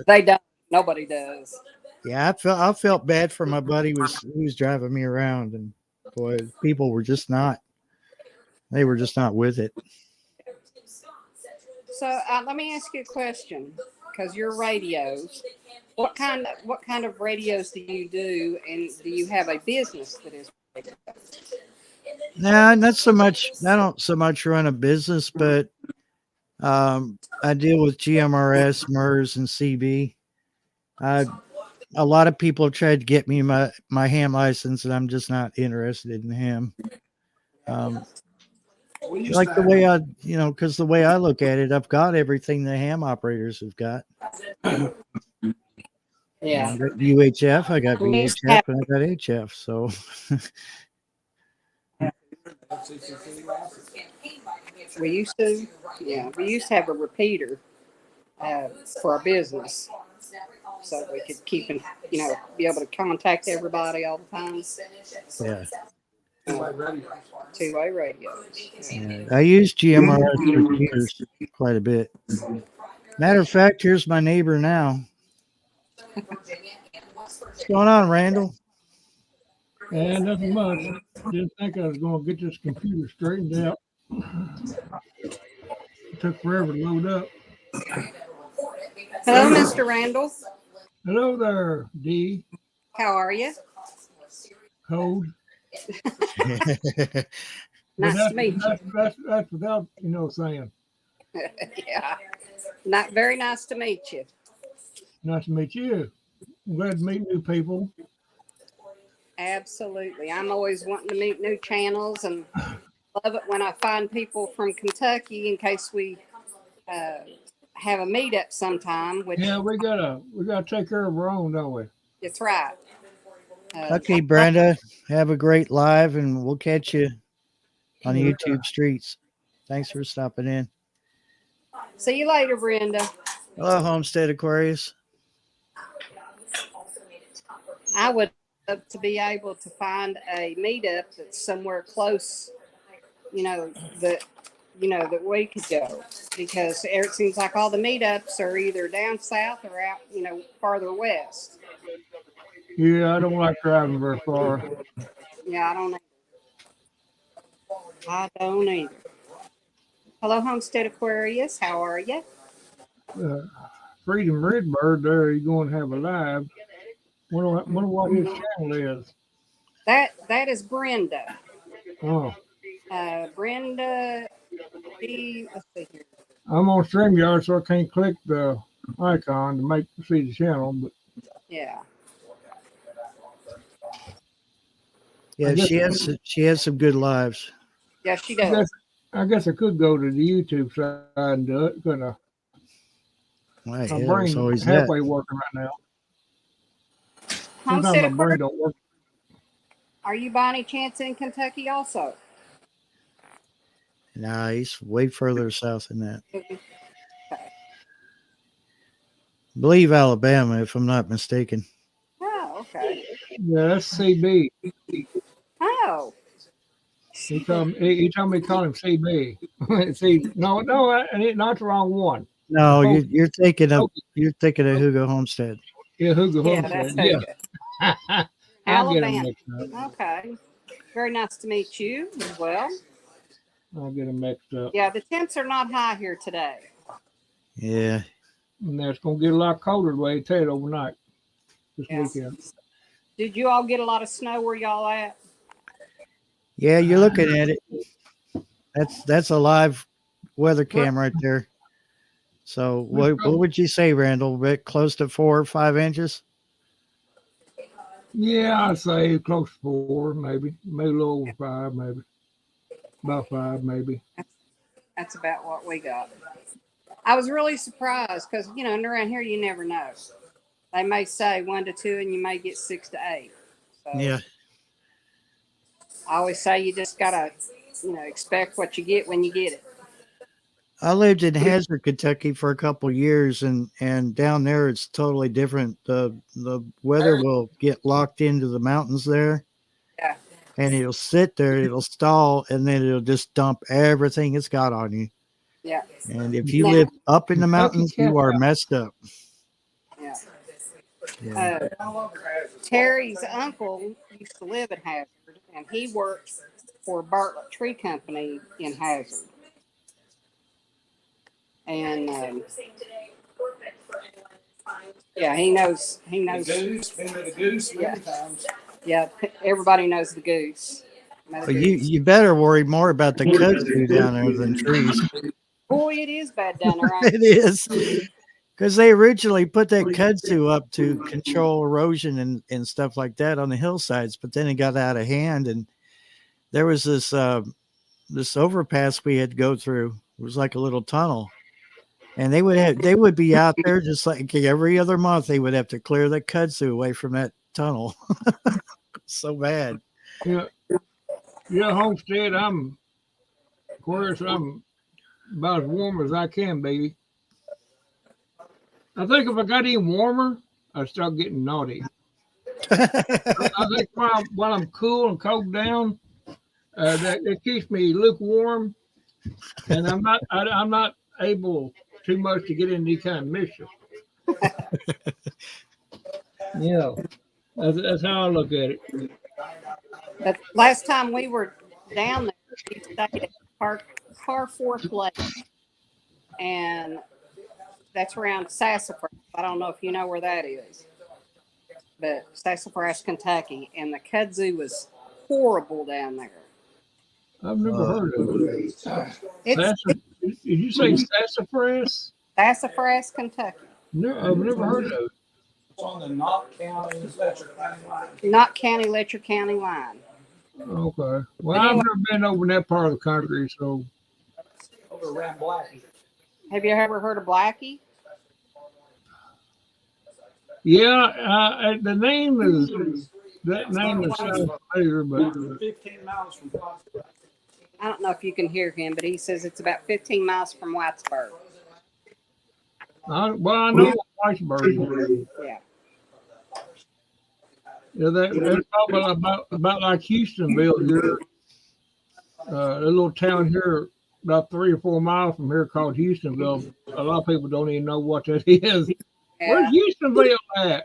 They don't. Nobody does. yeah, I felt bad for my buddy who was driving me around, and boy, people were just not. They were just not with it. So let me ask you a question, because your radios. What kind of radios do you do, and do you have a business that is? Nah, not so much. I don't so much run a business, but I deal with GMRS, MERS, and CB. A lot of people tried to get me my ham license, and I'm just not interested in ham. We used Like to the have, way because the way I look at it, I've got everything the ham operators have got. Yeah. I got UHF, I got We used to VHF, have, and I got HF. So we used to, yeah, we used to have a repeater for our business, so we could keep and be able to contact everybody all the time. yeah, like radio. Two-way radios. yeah. I use GMRS repeaters quite a bit. Matter of fact, here's my neighbor now. What's going on, Randall? And nothing much. Didn't think I was going to get this computer straightened out. It took forever to load up. Hello, Mr. Randall. Hello there, D. How are you? Code. Nice But to meet you. that's without saying. Yeah, not very nice to meet you. Nice to meet you. I'm glad to meet new people. Absolutely. I'm always wanting to meet new channels and love it when I find people from Kentucky in case we have a meetup sometime, which Yeah, we gotta take care of our own, don't we? it's right. Okay, Brenda, have a great live, and we'll catch you on the YouTube streets. Thanks for stopping in. See you later, Brenda. Hello, Homestead Aquarius. I would love to be able to find a meetup that's somewhere close, that we could go, because it seems like all the meetups are either down south or out, farther west. Yeah, I don't like driving very far. Yeah, I don't either. Hello, Homestead Aquarius. How are you? Freedom Redbird there, he's going to have a live. Wonder what his channel is. That is Brenda. Oh, Brenda, let's see here. I'm on StreamYard, so I can't click the icon to see the channel. But Yeah. Yeah, she has some good lives. Yeah, she does. I guess I could go to the YouTube side and do it. Couldn't Well, my yeah, there's brain always that. halfway working right now. Sometimes Homestead my brain Aquarius, don't work. are you by any chance in Kentucky also? Nah, he's way further south than that. Okay. I believe Alabama, if I'm not mistaken. Oh, okay. Yeah, that's CB. Oh, He told me to call him CB. See, no, not the wrong one. No, Oh, you're thinking of Hugo Homestead. Yeah, Hugo yeah, Homestead. that's Yeah, Hugo. I'll get him Alabama. mixed up. Okay. Very nice to meet you as well. I'll get him mixed up. Yeah, the temps are not high here today. Yeah. And that's going to get a lot colder the way they tell it overnight this Yeah. weekend. Did you all get a lot of snow where y'all at? Yeah, you're looking at it. That's a live weather cam right there. So what would you say, Randall? Bit close to 4 or 5 inches? Yeah, I'd say close to 4, maybe a little over 5, maybe about 5, maybe. That's about what we got. I was really surprised because, around here you never know. They may say 1 to 2 and you may get 6 to 8. So Yeah. I always say you just got to, expect what you get when you get it. I lived in Hazard, Kentucky for a couple years, and down there it's totally different. The weather will get locked into the mountains there. Yeah. And it'll sit there, it'll stall, and then it'll just dump everything it's got on you. Yeah. And if you Now- live up in the mountains, you are messed up. Yeah. Yeah. Terry's uncle used to live in Hazard, and he worked for Bartlett Tree Company in Hazard. And Yeah, he knows. He The knows. goose, been to the goose Yeah. many times. Yeah, everybody knows the goose. Know the But you goose. you better worry more about the kudzu down there than trees. Boy, it is bad down there. It is. Because they originally put that kudzu up to control erosion and stuff like that on the hillsides, but then it got out of hand, and there was this overpass we had to go through. It was like a little tunnel, and they would be out there just like every other month. They would have to clear the kudzu away from that tunnel. So bad. Yeah, yeah, Homestead. Of course, I'm about as warm as I can be. I think if I got any warmer, I'd start getting naughty. I think while I'm cool and cold down, that keeps me lukewarm, and I'm not able too much to get into any kind of mischief. Yeah, that's how I look at it. But last time we were down there, we stayed at Carforth Lake, and that's around Sassafras. I don't know if you know where that is, but Sassafras, Kentucky, and the kudzu was horrible down there. I've never heard of it. It's Did you say sassafras? Sassafras, Kentucky. No, I've never heard of it. It's on the Knott County, Letcher County line. Knott County, Letcher County line. Okay. Well, I've never been over in that part of the country, so Over around Blackie. Have you ever heard of Blackie? yeah. The name is that name is sounds familiar, but 15 miles from Plattsburgh. I don't know if you can hear him, but he says it's about 15 miles from Whitesburg. I know what Whitesburg is. Yeah. Yeah, that's probably about like Houstonville here. A little town here about 3 or 4 miles from here called Houstonville. A lot of people don't even know what that is. Where's Houstonville at?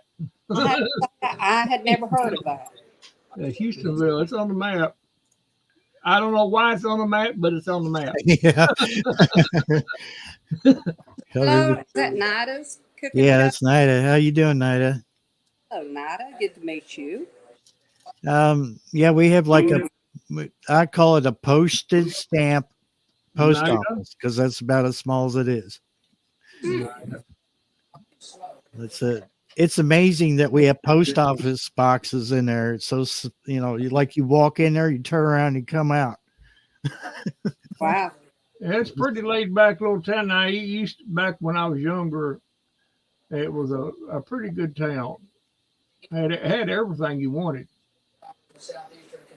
I had never heard of that. Yeah, Houstonville. It's on the map. I don't know why it's on the map, but it's on the map. Yeah. Hello, is that Nida's cooking? Yeah, show? that's Nida. How you doing, Nida? Hello, Nida. Good to meet you. Yeah, we have like I call it a postage stamp post Nida? office because that's about as small as it is. It's amazing that we have post office boxes in there. It's so, you walk in there, you turn around, and come out. Wow. Yeah, it's pretty laid back little town. Now, back when I was younger, it was a pretty good town. It had everything you wanted.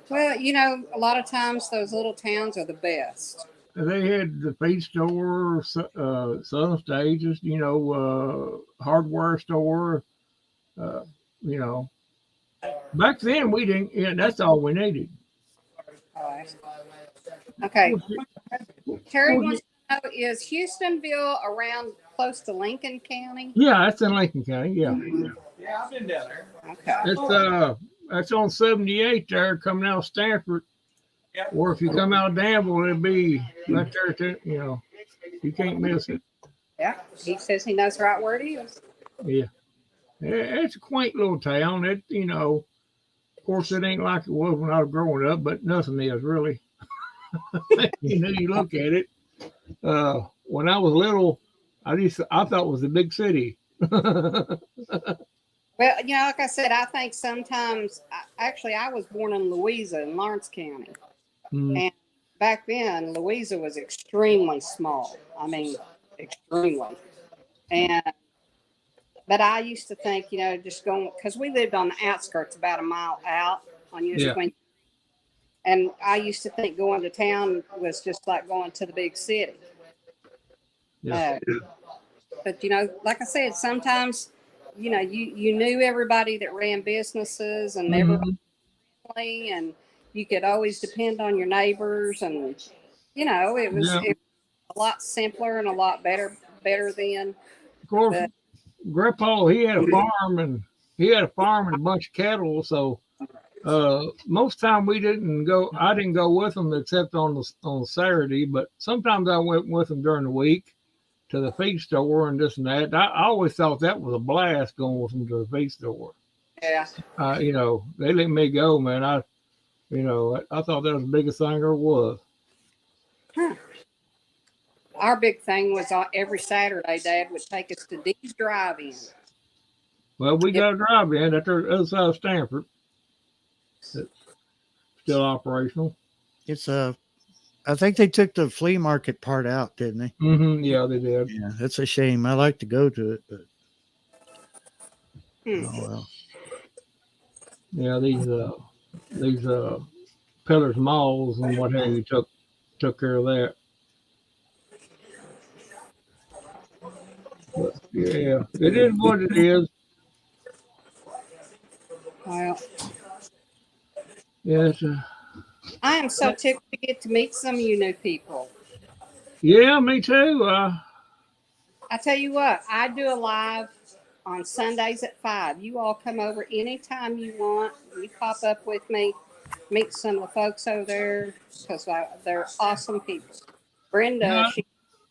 Well, a lot of times those little towns are the best. They had the feed store, Southern Stages, hardware store. Back then we didn't. Yeah, that's all we needed. Oh, okay. Terry wants to know: is Houstonville around close to Lincoln County? Yeah, that's in Lincoln County. Yeah, Yeah, I've been down there. Okay. That's on 78 there, coming out of Stanford. Yep. Or if you come out of Danville, it'd be right there. You can't miss it. Yeah. He says he knows right where it is. Yeah. It's a quaint little town. Of course, it ain't like it was when I was growing up, but nothing is really. You look at it. When I was little, I thought it was a big city. Well, like I said, I think sometimes, I was born in Louisa in Lawrence County. And back then, Louisa was extremely small. I mean, extremely. But I used to think, just going, because we lived on the outskirts about a mile out on US 20. And I used to think going to town was just like going to the big city. Yeah. But, like I said, sometimes, you knew everybody that ran businesses and everybody, and you could always depend on your neighbors. And, it was a lot simpler and a lot better then. Of course, Grandpa, he had a farm and a bunch of cattle. So most time I didn't go with them except on Saturday, but sometimes I went with them during the week. to the feed store and this and that. I always thought that was a blast going with them to the feed store. Yeah. You know, they let me go, man. I thought that was the biggest thing there was. Our big thing was every Saturday, Dad would take us to Dee's Drive-In. Well, we got a drive-in at the other side of Stanford. It's still operational. It's I think they took the flea market part out, didn't they? Mm-hmm. Yeah, they did. Yeah, that's a shame. I like to go to it, but Hmm. oh well. Yeah, these Pillars Malls and what have you took care of that. But yeah, it is what it is. Well, Yeah, I am so tickled to get to meet some of you new people. yeah, me too. I tell you what, I do a live on Sundays at 5. You all come over anytime you want. You pop up with me, meet some of the folks over there because they're awesome people. Brenda, Yeah.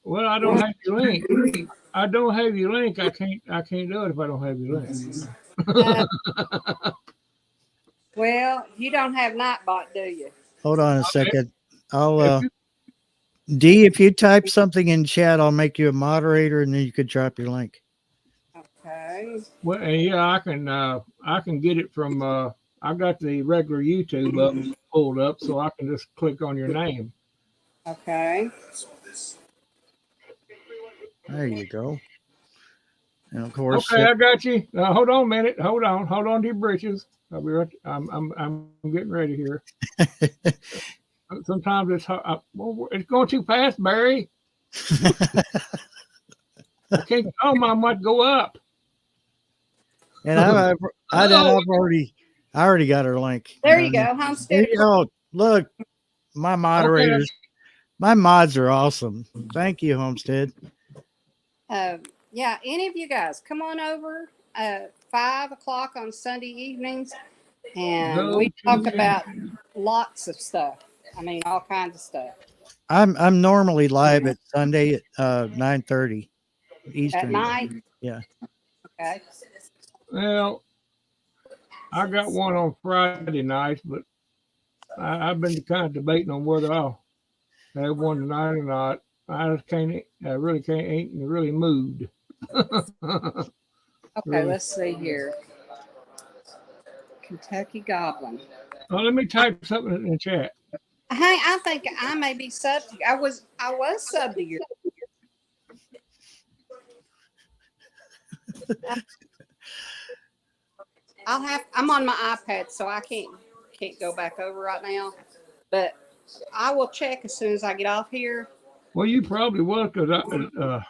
Well, I don't have your link. I don't have your link. I can't do it if I don't have your link. well, you don't have Nightbot, do you? Hold on a Okay. second. I'll D, if you type something in chat, I'll make you a moderator, and then you could drop your link. Okay. Well, and yeah, I can get it from I got the regular YouTube up pulled up, so I can just click on your name. Okay. There you go. And of course, Okay, I got you. Hold on a minute. Hold on to your britches. I'll be right. I'm getting ready here. Sometimes it's going too fast, Barry. I can't. Oh, I might go up. and I already got her link. There you go. Homestead. There you go. Look, my moderators, my mods are awesome. Thank you, Homestead. Yeah, any of you guys, come on over 5 o'clock on Sunday evenings, and we talk about lots of stuff. I mean, all kinds of stuff. I'm normally live at Sunday at 9:30 Eastern. At night? Yeah. Okay. Well, I got one on Friday nights, but I've been kind of debating on whether I'll have one tonight or not. I just can't. I really can't. Ain't really moved. Okay, Really? let's see here. Kentucky Goblin. Well, let me type something in the chat. Hey, I think I may be sub. I was sub to you. I'm on my iPad, so I can't go back over right now. But I will check as soon as I get off here. Well, you probably will, because I don't know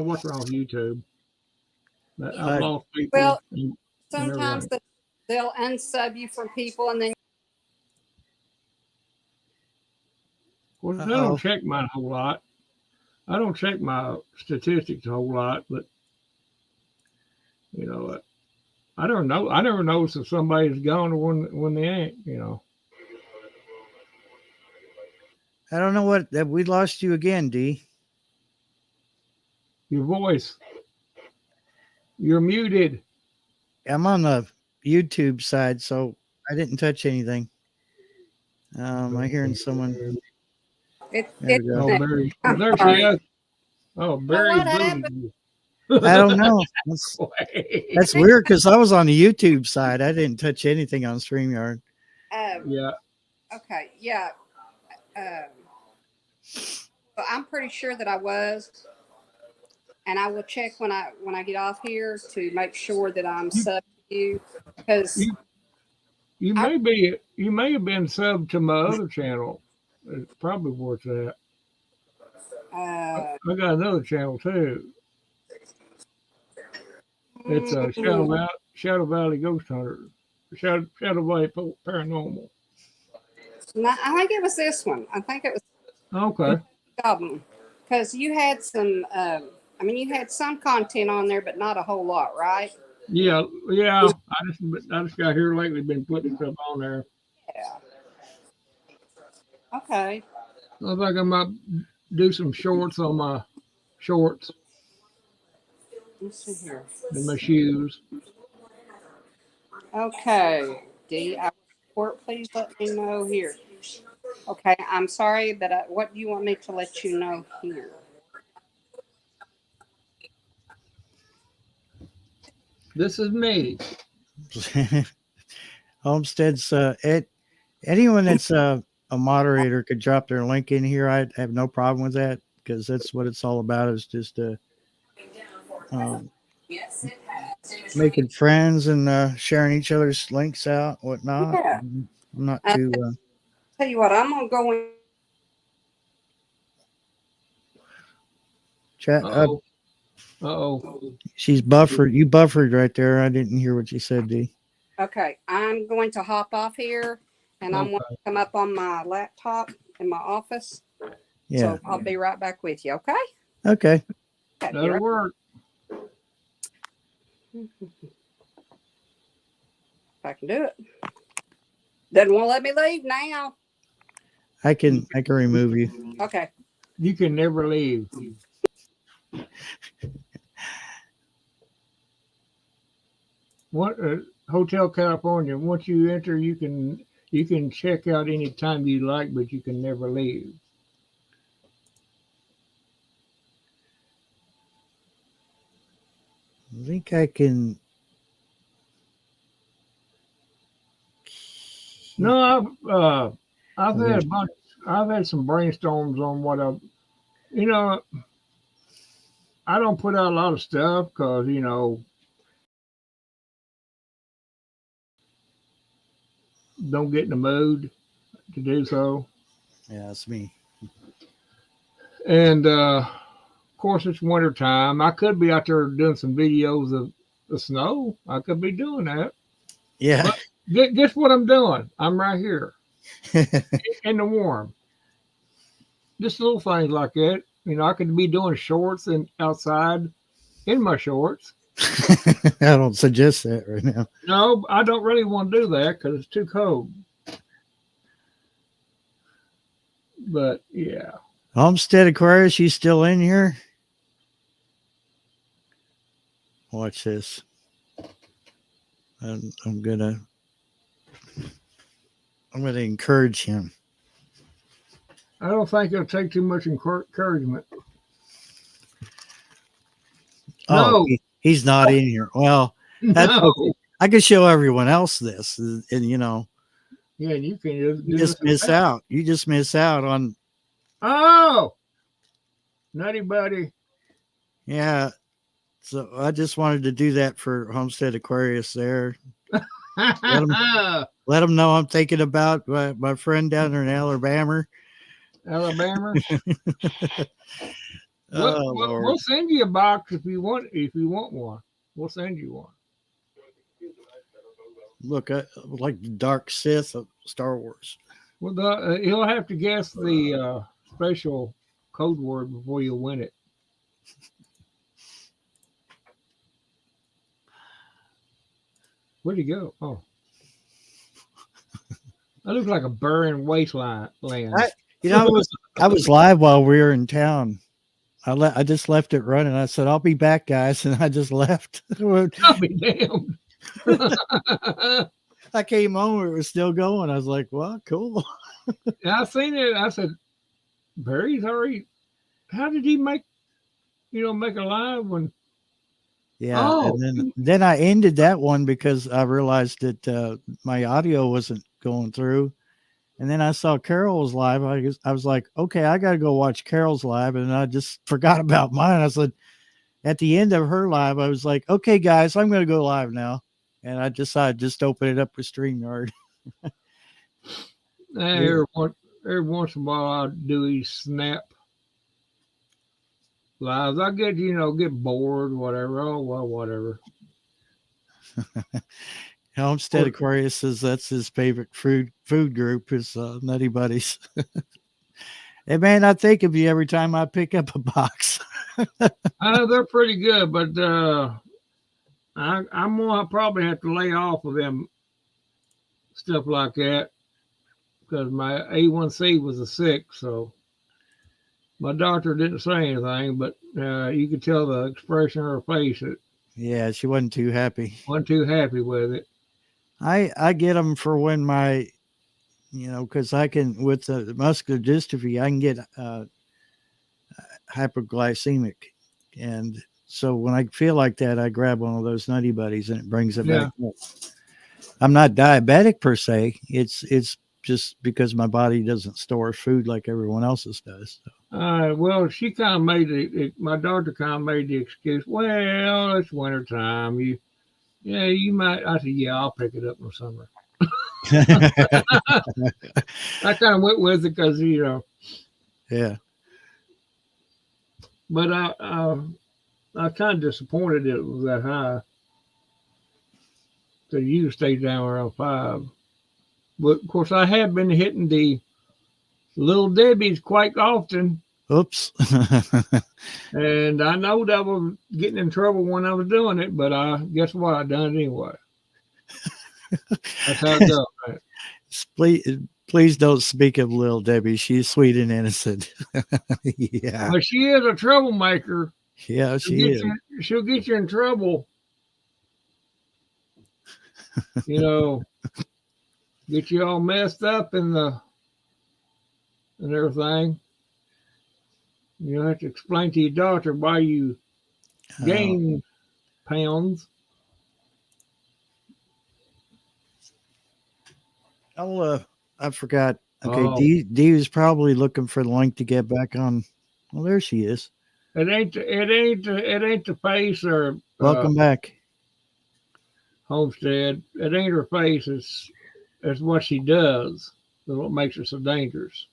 what's wrong with YouTube. I've lost people. Well, and sometimes they'll unsub you from people, and then. Well, I don't check mine a whole lot. I don't check my statistics a whole lot, but you know, I don't know. I never notice if somebody's gone or when they ain't. You know. I don't know what that we lost you again, D. Your voice. You're muted. I'm on the YouTube side, so I didn't touch anything. I'm hearing someone. There we go. Oh, Barry. There she is. Oh, Barry. What happened? I don't know. That's weird because I was on the YouTube side. I didn't touch anything on StreamYard. Yeah. Okay. Yeah. But I'm pretty sure that I was, and I will check when I get off here to make sure that I'm sub to you, because you may have been subbed to my other channel. It's probably worth that. I got another channel too. It's Shadow Valley Ghost Hunter, Shadow Valley Paranormal. No, I think it was this one. I think it was Okay. Goblin, because you had some. You had some content on there, but not a whole lot, right? Yeah. I just got here lately. Been putting stuff on there. Yeah. Okay. I think I might do some shorts on my shorts Let's see here. and my shoes. Okay, D, I report, please let me know here. Okay, I'm sorry, but what do you want me to let you know here? This is me. Homestead's anyone that's a moderator could drop their link in here. I have no problem with that because that's what it's all about. Is just um, making friends and sharing each other's links out, whatnot. Yeah. I'm not I too tell you what, I'm gonna go in. chat. Uh-oh. Uh-oh. She's buffered. You buffered right there. I didn't hear what you said, D. Okay, I'm going to hop off here, and I'm going Okay. to come up on my laptop in my office. Yeah. So I'll be right back with you. Okay. Okay. Okay. be That'll right- work. If I can do it. Doesn't want to let me leave now. I can remove you. Okay. You can never leave. What Hotel California? Once you enter, you can check out any time you like, but you can never leave. I think I can. No, I've Okay. had a bunch. I've had some brainstorms on what I, you know, I don't put out a lot of stuff because don't get in the mood to do so. Yeah, that's me. And of course, it's winter time. I could be out there doing some videos of the snow. I could be doing that. Yeah. Guess what I'm doing? I'm right here in the warm. Just little things like that. I could be doing shorts and outside in my shorts. I don't suggest that right now. No, I don't really want to do that because it's too cold. But yeah. Homestead Aquarius, you still in here? Watch this. I'm gonna encourage him. I don't think it'll take too much encouragement. Oh, No. he's not in here. Well, that's No. okay. I could show everyone else this, and Yeah, you can you just miss out. You just miss out on. Oh, Nutty Buddy. Yeah. So I just wanted to do that for Homestead Aquarius there. Let them know I'm thinking about my friend down there in Alabama. Alabama. Lord. We'll send you a box if you want one. We'll send you one. Look, I like the Dark Sith of Star Wars. Well, he'll have to guess the special code word before you win it. Where'd he go? Oh, that looks like a barren wasteland. I was live while we were in town. I just left it running. I said, I'll be back, guys. And I just left. I'll be damned. I came home, it was still going. I was like, well, cool. I seen it. I said, Barry's already, how did he make a live when? Yeah. Oh. And then I ended that one because I realized that my audio wasn't going through. And then I saw Carol was live. I was like, okay, I got to go watch Carol's live. And I just forgot about mine. I said, at the end of her live, I was like, okay, guys, I'm going to go live now. And I decided just open it up with StreamYard. Every once in a while, I'll do these snap lives. I get bored, whatever. Oh, well, whatever. Homestead Aquarius says that's his favorite food group is Nutty Buddies. They may not think of you every time I pick up a box. I know they're pretty good, but I'm gonna probably have to lay off of them stuff like that because my A1C was a 6. So My doctor didn't say anything, but you could tell the expression on her face that Yeah, she wasn't too happy. wasn't too happy with it. I get them for when my, because I can, with the muscular dystrophy, I can get hyperglycemic. And so when I feel like that, I grab one of those Nutty Buddies and it brings it Yeah. back up. I'm not diabetic per se. It's just because my body doesn't store food like everyone else's does. So. Well, she kind of made it. My doctor kind of made the excuse. Well, it's winter time. You might. I said, yeah, I'll pick it up in the summer. I kind of went with it because Yeah. But I kind of disappointed it was that high. So you stayed down around 5. But of course, I have been hitting the Little Debbie's quite often. Oops. And I know that I was getting in trouble when I was doing it, but guess what? I done it anyway. That's how it goes. Right? Please don't speak of Little Debbie. She's sweet and innocent. Yeah. But she is a troublemaker. Yeah, she is. She'll get you in trouble. Get you all messed up and everything. You have to explain to your doctor why you gain pounds. I forgot. Okay, Dee was probably looking for the link to get back on. Well, there she is. It ain't the face or welcome back, Homestead. It ain't her face. It's what she does. That's what makes her so dangerous.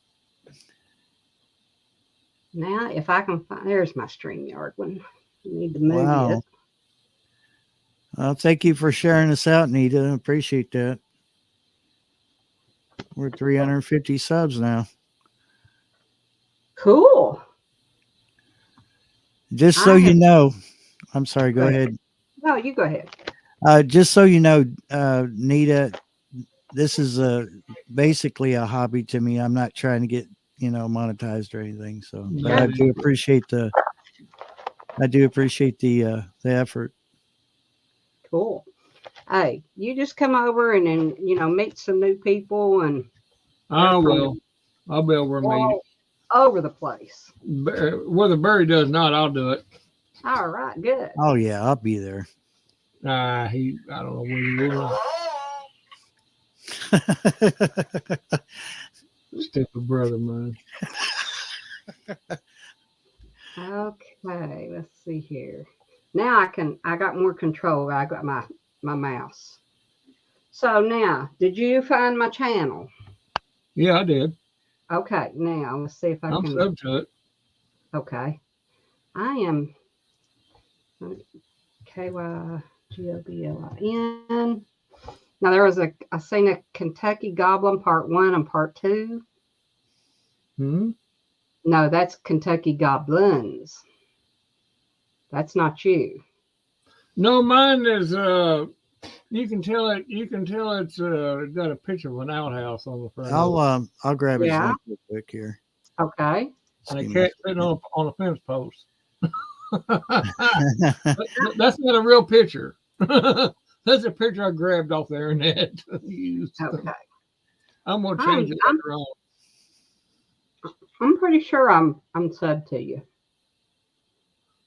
Now, if I can find, there's my StreamYard one. You need to move it. Well, thank you for sharing this out, Nita. I appreciate that. We're 350 subs now. Cool. Just so you know, I'm sorry, go ahead. No, you go ahead. Just so you know, Nita, this is basically a hobby to me. I'm not trying to get, monetized or anything. So but I do appreciate the effort. Cool. Hey, you just come over and then, meet some new people and I will. I'll be over and meet over the place. Whether Barry does not, I'll do it. All right, good. Oh yeah, I'll be there. I don't know where he will. Stupid brother, man. Okay, let's see here. Now I got more control. I got my mouse. So now, did you find my channel? Yeah, I did. Okay, now let's see if I'm can. sub to it. Okay, I am KYGOBLIN. Now there was I seen a Kentucky Goblin Part 1 and Part 2. Hmm. No, that's Kentucky Goblins. That's not you. No, mine is you can tell it's got a picture of an outhouse on the front. I'll grab his link real quick here. Okay. And a cat sitting on a fence post. That's not a real picture. That's a picture I grabbed off the internet. Okay. I'm gonna change it later on. I'm pretty sure I'm sub to you.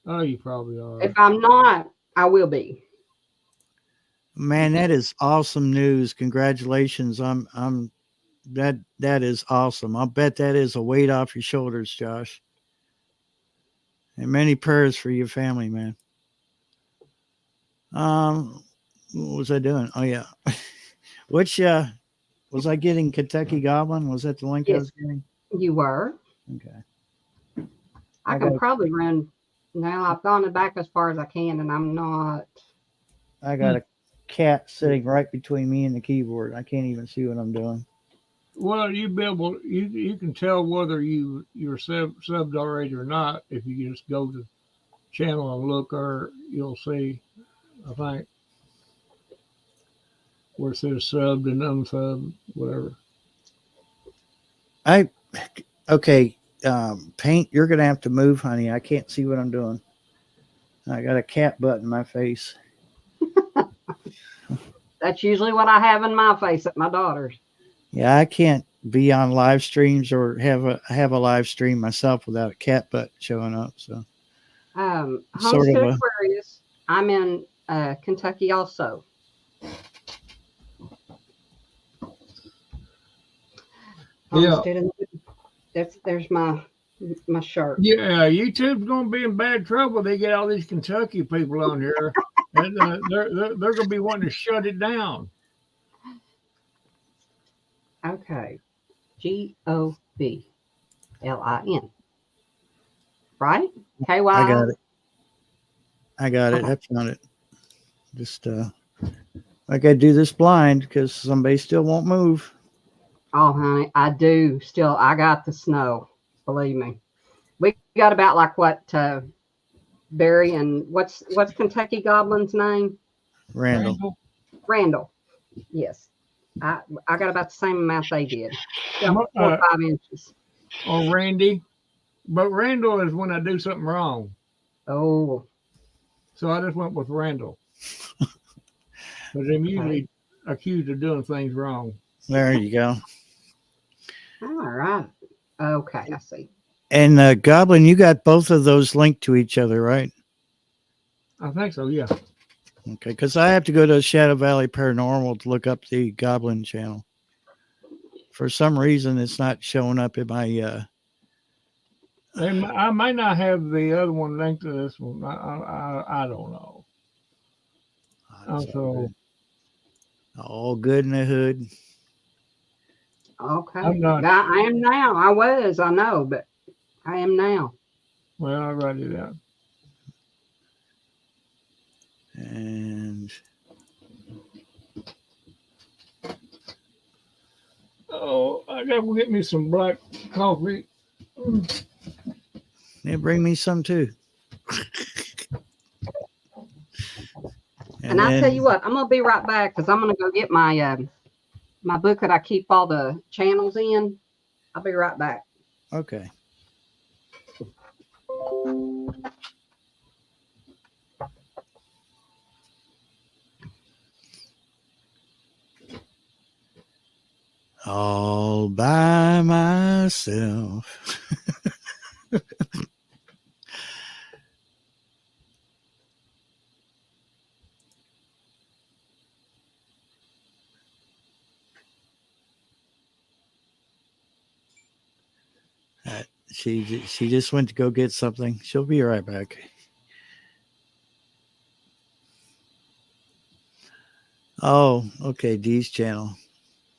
Oh, you probably are. If I'm not, I will be. Man, that is awesome news. Congratulations. That is awesome. I'll bet that is a weight off your shoulders, Josh. And many prayers for your family, man. What was I doing? Oh yeah. Which was I getting Kentucky Goblin? Was that the link I was getting? You were. Okay. I can probably run now. I've gone back as far as I can, and I'm not. I got a cat sitting right between me and the keyboard. I can't even see what I'm doing. Well, you can tell whether you're subbed already or not if you just go to the channel and look, or you'll see, I think, where it says subbed and unsubbed, whatever. Okay. Paint, you're going to have to move, honey. I can't see what I'm doing. I got a cat butt in my face. That's usually what I have in my face at my daughter's. Yeah, I can't be on live streams or have a live stream myself without a cat butt showing up. So sort of Homestead a Aquarius. I'm in Kentucky also. Yeah. Homestead in there's my shirt. Yeah, YouTube's gonna be in bad trouble. They get all these Kentucky people on here, and they're gonna be wanting to shut it down. Okay. GOBLIN. Right? KY. I got it. I got it. I found it. Just I got to do this blind because somebody still won't move. Oh, honey, I do still. I got the snow. Believe me. We got about like what Barry and what's Kentucky Goblin's name? Randall. Randall. Yes. I got about the same amount they did. Yeah, 4 or 5 inches. Or Randy, but Randall is when I do something wrong. Oh. So I just went with Randall. But I'm usually accused of doing things wrong. There you go. All right. Okay, I see. And Goblin, you got both of those linked to each other, right? I think so, yeah. Okay, because I have to go to Shadow Valley Paranormal to look up the Goblin channel. For some reason, it's not showing up in my. I might not have the other one linked to this one. I don't know. So all good in the hood. Okay. I'm not I am now. I was, I know, but I am now. Well, I'll write it out. And oh, I gotta go get me some black coffee. they bring me some too. And I'll tell you what, I'm gonna be right back because I'm gonna go get my my book that I keep all the channels in. I'll be right back. Okay. All by myself. She just went to go get something. She'll be right back. Oh, okay. Dee's channel.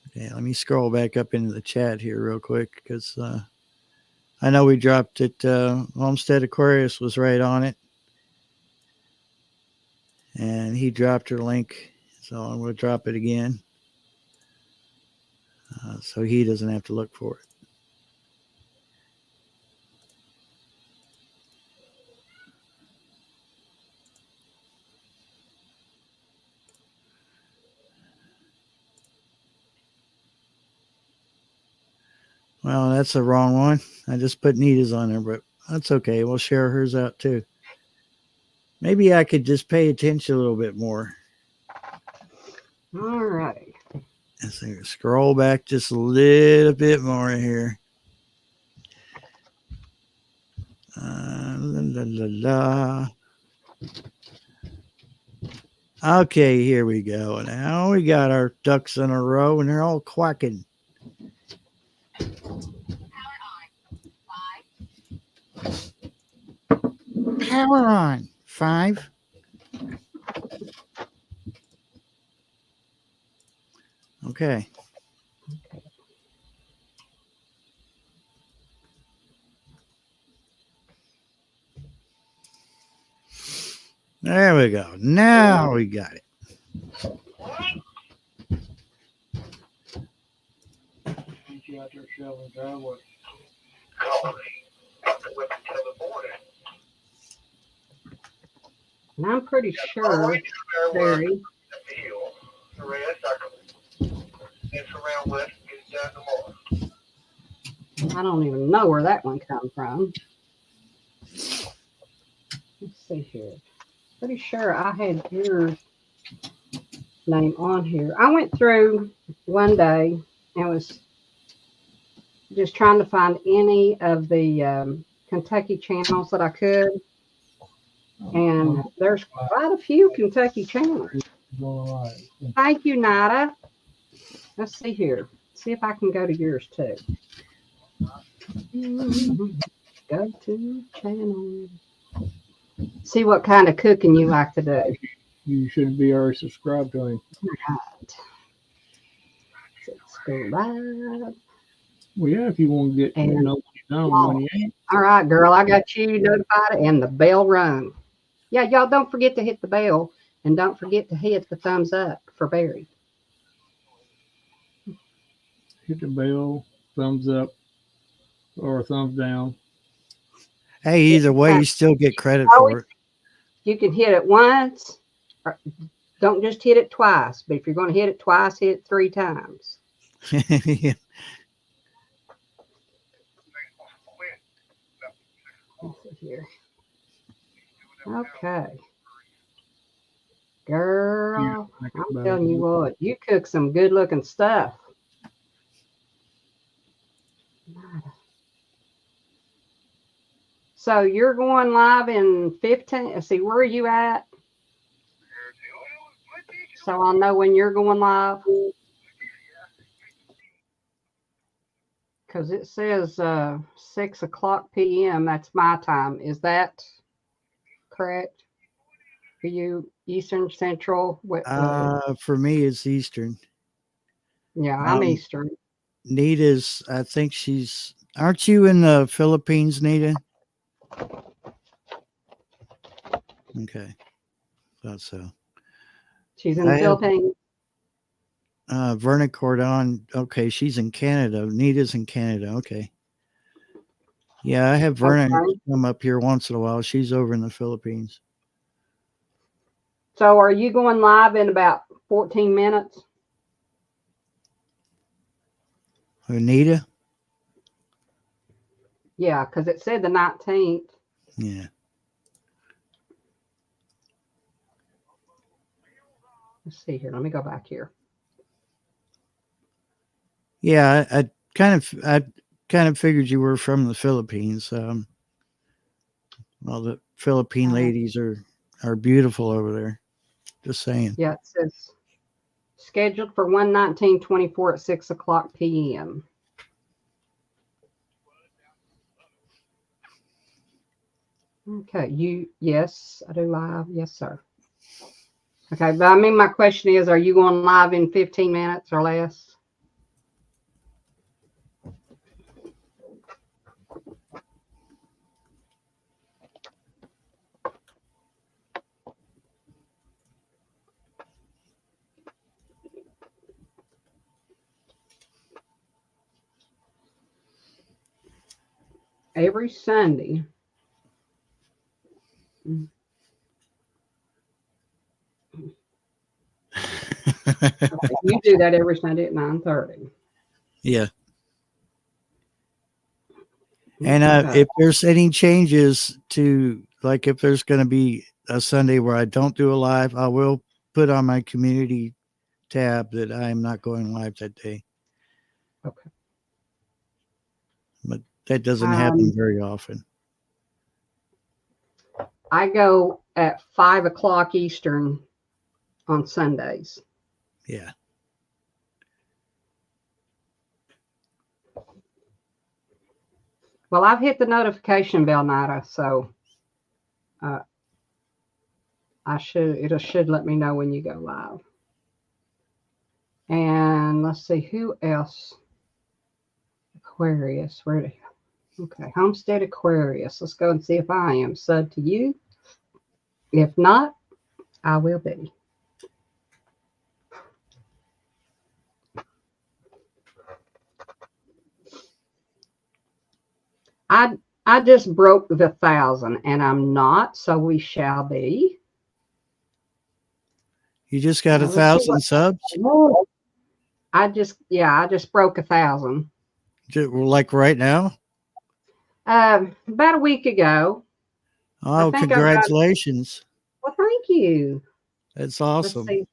Okay, let me scroll back up into the chat here real quick because I know we dropped it. Homestead Aquarius was right on it. And he dropped her link. So I'm going to drop it again. So he doesn't have to look for it. Well, that's the wrong one. I just put Nita's on there, but that's okay. We'll share hers out too. Maybe I could just pay attention a little bit more. All right. So scroll back just a little bit more here. Okay, here we go. Now we got our ducks in a row and they're all quacking. Power on. 5. Okay. There we go. Now we got it. You out there shoveling driveway. And I'm pretty sure, Barry, I don't even know where that one come from. Let's see here. Pretty sure I had your name on here. I went through one day and was just trying to find any of the Kentucky channels that I could. And there's quite a few Kentucky channels. Thank you, Nada. Let's see here. See if I can go to yours too. Go to channel. See what kind of cooking you like to do. You should be already subscribed to him. Right. Subscribe. Well, yeah, if you want to get And know when you're done, when you ain't. all right, girl, I got you notified and the bell rung. Yeah, y'all don't forget to hit the bell and don't forget to hit the thumbs up for Barry. Hit the bell, thumbs up, or thumbs down. Hey, either way, you still get credit for it. You can hit it once. Or don't just hit it twice. But if you're going to hit it twice, hit it 3 times. Yeah. Let's see here. Okay. Girl, I'm telling you what, you cook some good looking stuff. So you're going live in 15. Let's see, where are you at? So I'll know when you're going live. Because it says 6 o'clock p.m. That's my time. Is that correct? For you, Eastern, Central? For me, it's Eastern. Yeah, I'm Eastern. Nita's, I think aren't you in the Philippines, Nita? Okay. Thought so. She's in the Philippines. Verna Cordon. Okay, she's in Canada. Nita's in Canada. Okay. Yeah, I have Verna come up here once in a while. She's over in the Philippines. So are you going live in about 14 minutes? Nita? Yeah, because it said the 19th. Yeah. Let's see here. Let me go back here. Yeah, I kind of figured you were from the Philippines. Well, the Philippine ladies are beautiful over there. Just saying. Yeah, it says scheduled for 1/19/24 at 6 o'clock p.m. Okay, yes, I do live. Yes, sir. Okay, but I mean, my question is, are you going live in 15 minutes or less? Every Sunday. You do that every Sunday at 9:30. Yeah. And if there's any changes to, like, if there's going to be a Sunday where I don't do a live, I will put on my community tab that I am not going live that day. Okay. But that doesn't happen very often. I go at 5 o'clock Eastern on Sundays. Yeah. Well, I've hit the notification bell, Nada, so it should let me know when you go live. And let's see, who else? Aquarius, okay, Homestead Aquarius. Let's go and see if I am sub to you. If not, I will be. I just broke the 1,000 and I'm not, so we shall be. You just got 1,000 subs? I just broke 1,000. Like right now? About a week ago. I Oh, think I've got. congratulations. Well, thank you. That's Let's awesome. see.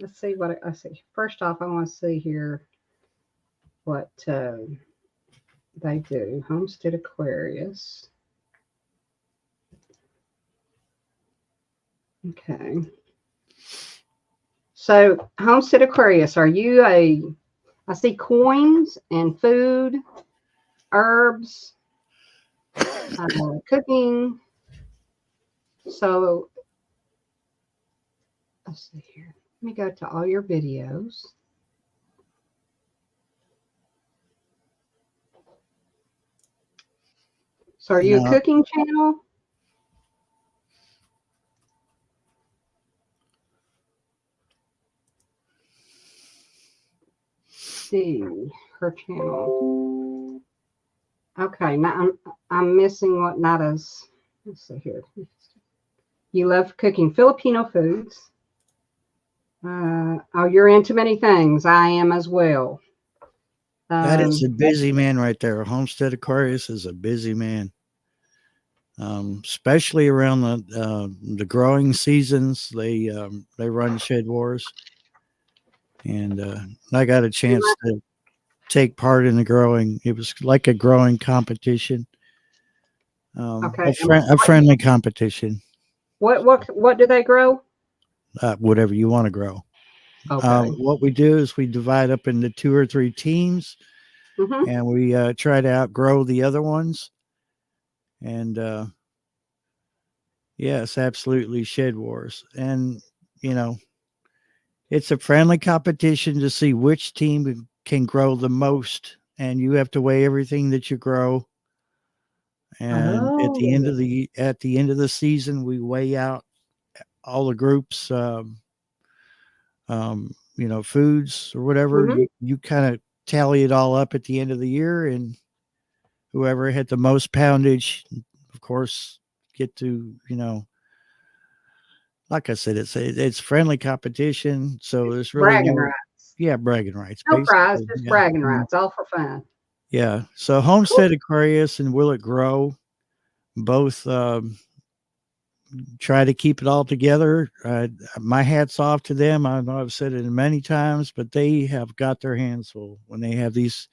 Let's see what I see. First off, I want to see here what they do. Homestead Aquarius. Okay. So, Homestead Aquarius, are you I see coins and food, herbs, cooking. So, let's see here. Let me go to all your videos. So, are you a No, cooking channel? See her channel. Okay, now I'm missing what Nada's. Let's see here. You love cooking Filipino foods. Oh, you're into many things. I am as well. that is a busy man right there. Homestead Aquarius is a busy man. Especially around the growing seasons, they run shed wars, and I got a chance to take part in the growing. It was like a growing competition, Okay. a friendly competition. What do they grow? Whatever you want to grow. Okay. What we do is we divide up into 2 or 3 teams, Mm-hmm. and we try to outgrow the other ones. And yes, absolutely, shed wars. And you know, it's a friendly competition to see which team can grow the most, and you have to weigh everything that you grow. And at the end of the season, we weigh out all the groups, foods or whatever. Mm-hmm. You kind of tally it all up at the end of the year, and whoever had the most poundage, of course, get to like I said, it's friendly competition, so there's really Bragging no rights. bragging rights No prize, basically. just Yeah. bragging rights, all for fun. Yeah. So Cool. Homestead Aquarius and Will It Grow both try to keep it all together. My hat's off to them. I know I've said it many times, but they have got their hands full when they have these.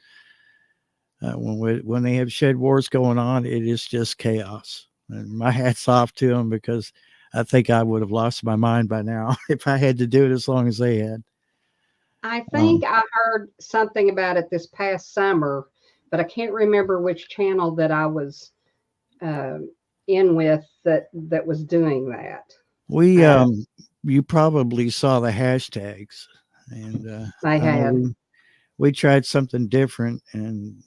When they have shed wars going on, it is just chaos. And my hat's off to them because I think I would have lost my mind by now if I had to do it as long as they had. I think I heard something about it this past summer, but I can't remember which channel that I was in with that was doing that. You probably saw the hashtags, and I had. we tried something different, and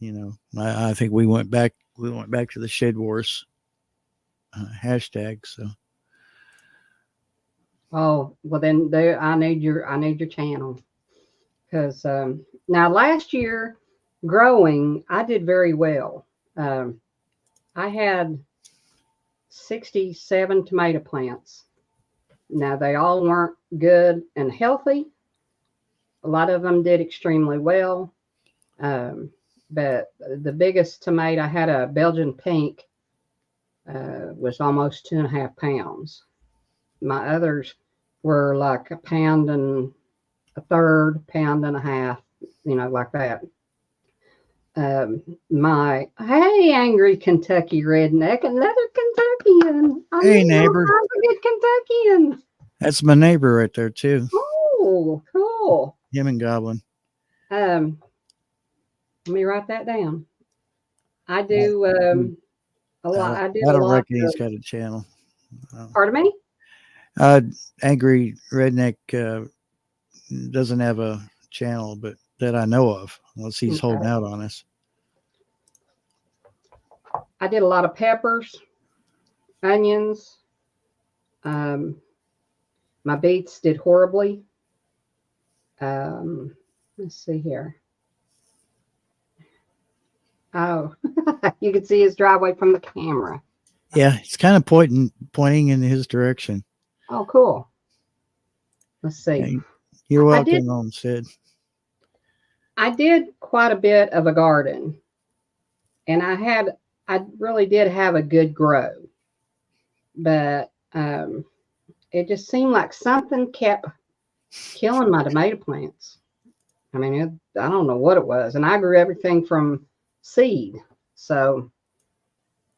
I think we went back to the shed wars hashtag. So Oh well, then I need your channel because now last year growing I did very well. I had 67 tomato plants. Now they all weren't good and healthy. A lot of them did extremely well. But the biggest tomato, I had a Belgian pink, was almost 2.5 pounds. My others were like a pound and a third, pound and a half, like that. Hey, angry Kentucky redneck, another Kentuckian. Hey, neighbor. I'm a good Kentuckian. That's my neighbor right there too. Oh, cool. Him and Goblin. Let me write that down. I do a lot. I don't reckon he's got a channel. Pardon me? Angry redneck doesn't have a channel, but that I know of, unless he's holding out on us. I did a lot of peppers, onions. My beets did horribly. Let's see here. Oh, you can see his driveway from the camera. Yeah, it's kind of pointing in his direction. Oh, cool. Let's see. Hey, you're welcome, Sid. I did quite a bit of a garden. and I really did have a good grow, but it just seemed like something kept killing my tomato plants. I mean, I don't know what it was, and I grew everything from seed, so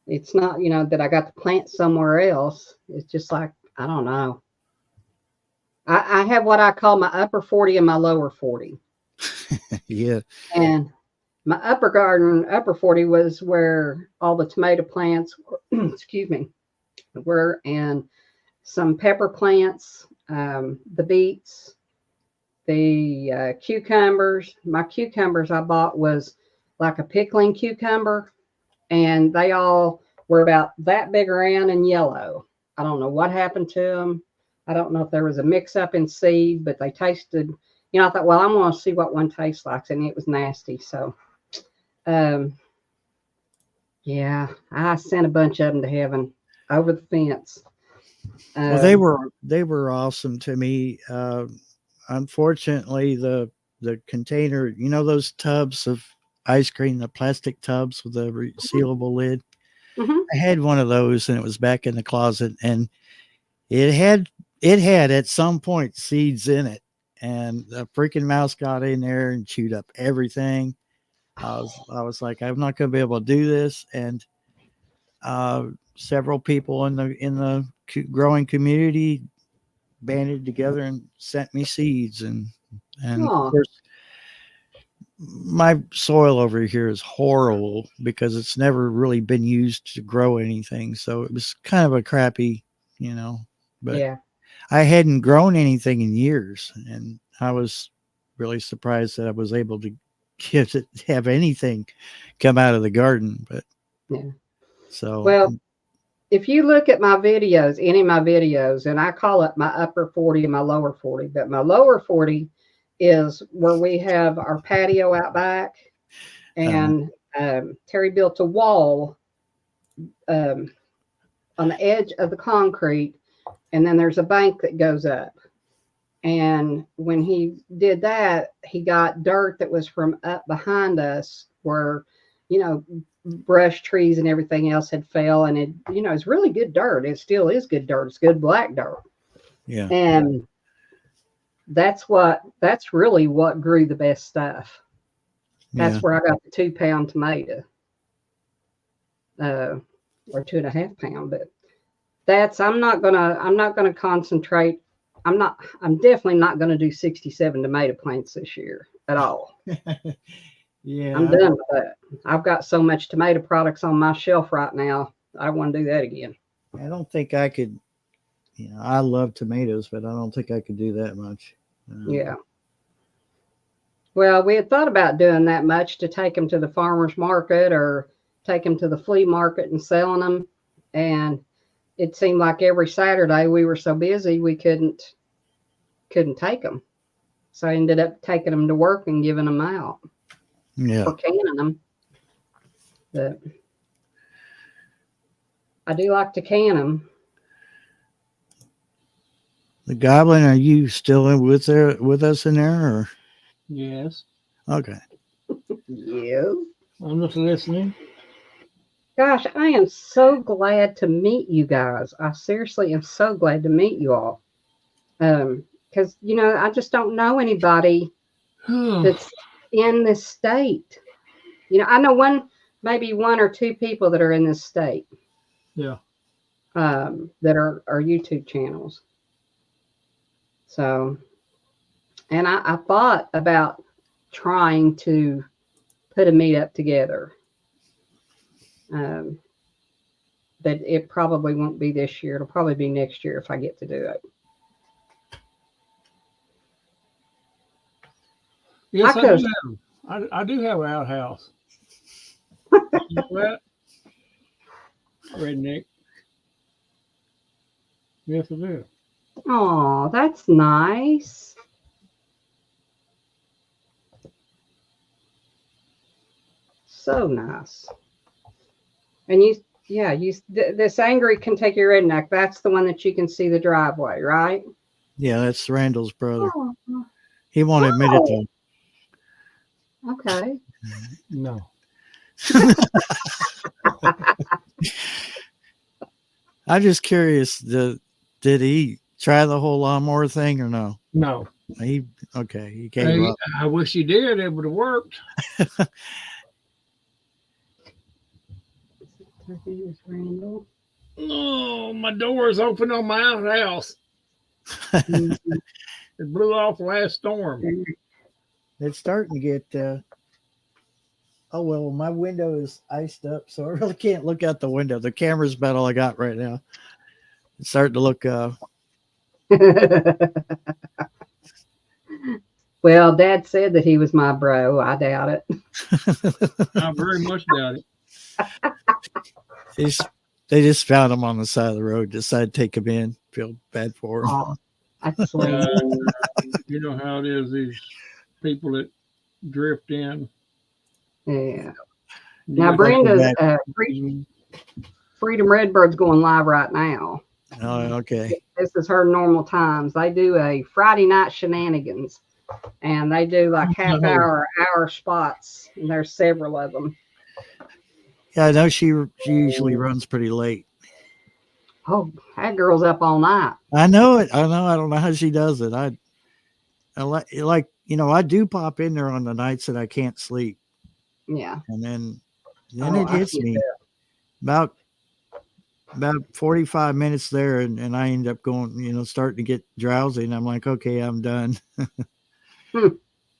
it's not, that I got the plant somewhere else. It's just like, I don't know. I have what I call my upper 40 and my lower 40. Yeah. And my upper 40 was where all the tomato plants, excuse me, were, and some pepper plants, the beets, the cucumbers. My cucumbers I bought was like a pickling cucumber, and they all were about that big around and yellow. I don't know what happened to them. I don't know if there was a mix up in seed, but they tasted, I thought, well, I'm going to see what one tastes like, and it was nasty. So, yeah, I sent a bunch of them to heaven over the fence. Well, they were awesome to me. Unfortunately, the container, those tubs of ice cream, the plastic tubs with the sealable lid. Mm-hmm. I had one of those, and it was back in the closet, and it had at some point seeds in it, and the freaking mouse got in there and chewed up everything. I was like, I'm not going to be able to do this, and several people in the growing community banded together and sent me seeds, and of course my soil over here is horrible because it's never really been used to grow anything, so it was kind of a crappy, but yeah. I hadn't grown anything in years, and I was really surprised that I was able to have anything come out of the garden. But Yeah. So Well, if you look at my videos, any of my videos, and I call it my upper 40 and my lower 40, but my lower 40 is where we have our patio out back, and Terry built a wall on the edge of the concrete, and then there's a bank that goes up. And when he did that, he got dirt that was from up behind us where, brush trees and everything else had fell, and it's really good dirt. It still is good dirt. It's good black dirt. Yeah. And that's really what grew the best stuff. That's where I got the 2 pound tomato, or 2.5 pound. But I'm not gonna concentrate. I'm definitely not gonna do 67 tomato plants this year at all. Yeah. I'm done with that. I've got so much tomato products on my shelf right now. I don't want to do that again. I don't think I could. I love tomatoes, but I don't think I could do that much. Yeah. Well, we had thought about doing that much to take them to the farmer's market or take them to the flea market and selling them. And it seemed like every Saturday we were so busy we couldn't take them. So I ended up taking them to work and giving them out. Yeah. Or canning them. But I do like to can them. The Goblin, are you still with us in there, or? Yes. Okay. Yeah. I'm just listening. Gosh, I am so glad to meet you guys. I seriously am so glad to meet you all. Because, I just don't know anybody that's in this state. I know maybe one or two people that are in this state. Yeah. That are YouTube channels. So, and I thought about trying to put a meetup together. But it probably won't be this year. It'll probably be next year if I get to do it. Yes, I do have an outhouse. You know that? Redneck. Yes, I do. Oh, that's nice. So nice. And this angry Kentucky redneck, that's the one that you can see the driveway, right? Yeah, that's Randall's brother. Oh. He won't admit it though. Okay. No. I'm just curious. Did he try the whole lawnmower thing or no? No. He okay. He gave up. I wish he did. It would have worked. Here's Randall. Oh, my door is open on my outhouse. Mhm. It blew off last storm. It's starting to get. Oh well, my window is iced up, so I really can't look out the window. The camera's about all I got right now. It's starting to look. Well, Dad said that he was my bro. I doubt it. I very much doubt it. They just found him on the side of the road. Decided to take him in. Feel bad for him. Oh, that's sweet. You know how it is. These people that drift in. Yeah. You Now, got- Brenda's Mhm. Freedom Redbird's going live right now. Oh, okay. This is her normal times. They do a Friday night shenanigans, and they do like half hour spots, and there's several of them. Yeah, I know she usually runs pretty late. Oh, that girl's up all night. I know it. I know. I don't know how she does it. I like I do pop in there on the nights that I can't sleep, Yeah. and then Oh, it I hits get me about 45 minutes there, and I end up going, starting to get drowsy, and I'm like, okay, I'm done. Hmm.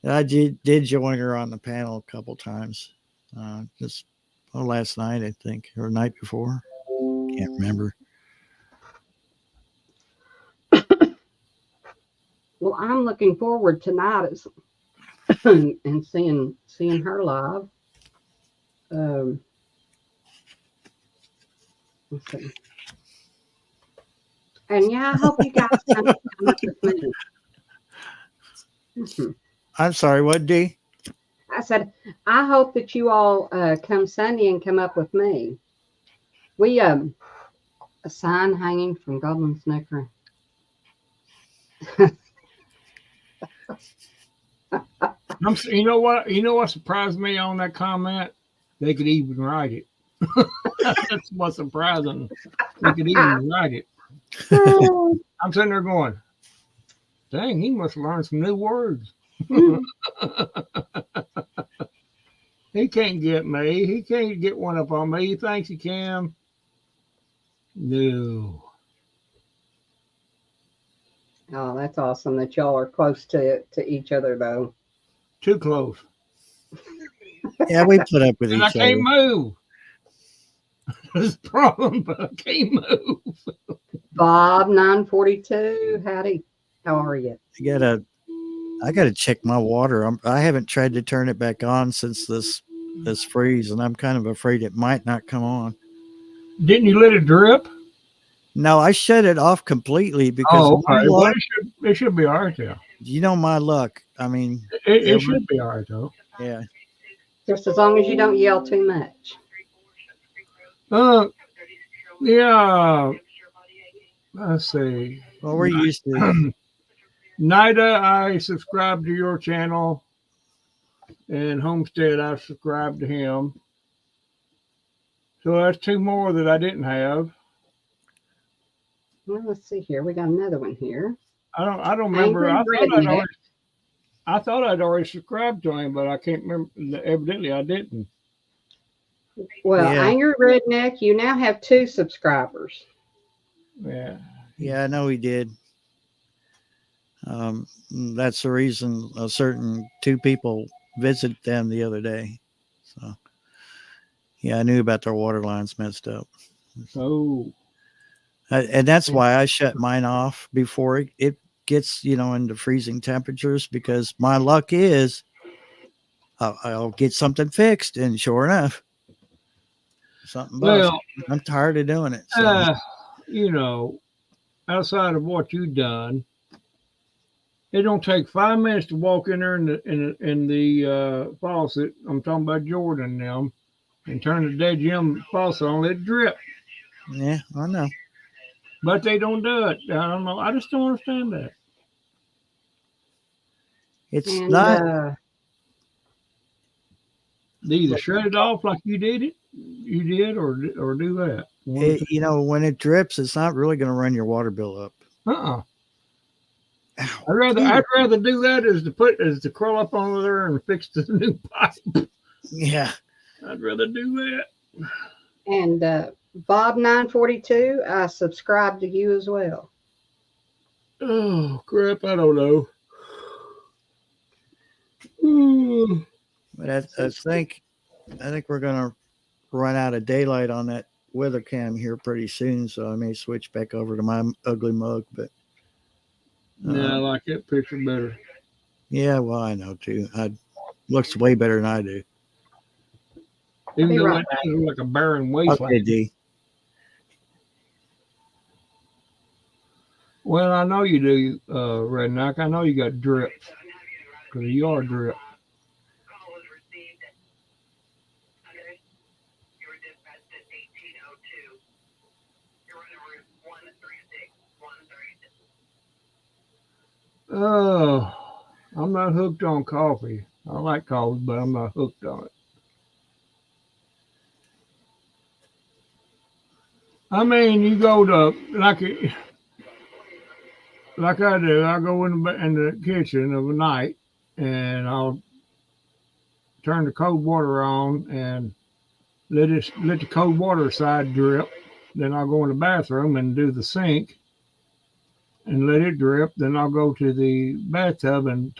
I did join her on the panel a couple times, just last night I think, or night before, can't remember. Well, I'm looking forward tonight and seeing her live. Let's see. And yeah, I hope you guys come up with me. Mhm. I'm sorry, what, D? I said, I hope that you all come Sunday and come up with me. We a sign hanging from Goblin Snooker. You know what surprised me on that comment? They could even write it. That's what's surprising. They could even write it. I'm sitting there going, dang, he must learn some new words. He can't get me. He can't get one up on me. He thinks he can. No. Oh, that's awesome that y'all are close to each other, though. Too close. Yeah, we put up with And I each can't other. move. That's the problem, but I can't move. Bob 942, howdy. How are you? I gotta check my water. I haven't tried to turn it back on since this freeze, and I'm kind of afraid it might not come on. Didn't you let it drip? No, I shut it off completely because my okay. Well, luck, it should be all right, though. my luck. I mean, It should be all right, though. yeah. Just as long as you don't yell too much. Yeah. Let's see. Well, we're used to. Nida, I subscribed to your channel, and Homestead, I subscribed to him. So that's two more that I didn't have. Well, let's see here. We got another one here. I don't remember. Angry Redneck. I thought I'd already subscribed to him, but I can't remember. Evidently, I didn't. Well, Yeah. Angry Redneck, you now have 2 subscribers. Yeah. Yeah, I know he did. That's the reason a certain 2 people visited them the other day. So, yeah, I knew about their water lines messed up. Oh. And that's why I shut mine off before it gets, into freezing temperatures, because my luck is I'll get something fixed. And sure enough, something busts. Well, I'm tired of doing it. So. Outside of what you've done, it don't take 5 minutes to walk in there in the faucet. I'm talking about Jordan and them, and turn the dead gym faucet on, let it drip. Yeah, I know. But they don't do it. I don't know. I just don't understand that. It's And not. either shut it off like you did, or do that. You know, when it drips, it's not really going to run your water bill up. Uh-uh. Ow, I'd dude. rather do that as to crawl up on there and fix the new pipe. Yeah. I'd rather do that. And Bob 942, I subscribe to you as well. Oh crap! I don't know. Ooh. But I think we're going to run out of daylight on that weather cam here pretty soon, so I may switch back over to my ugly mug. But Yeah, I like that picture better. yeah, well, I know too. Looks way better than I do. Even though right it does look like a barren wasteland. Okay, D. Well, I know you do, Redneck. I know you got drip. Because you are drip. Oh, I'm not hooked on coffee. I like coffee, but I'm not hooked on it. I mean, you go to like I do. I go in the kitchen of a night, and I'll turn the cold water on and let the cold water side drip. Then I'll go in the bathroom and do the sink and let it drip. Then I'll go to the bathtub and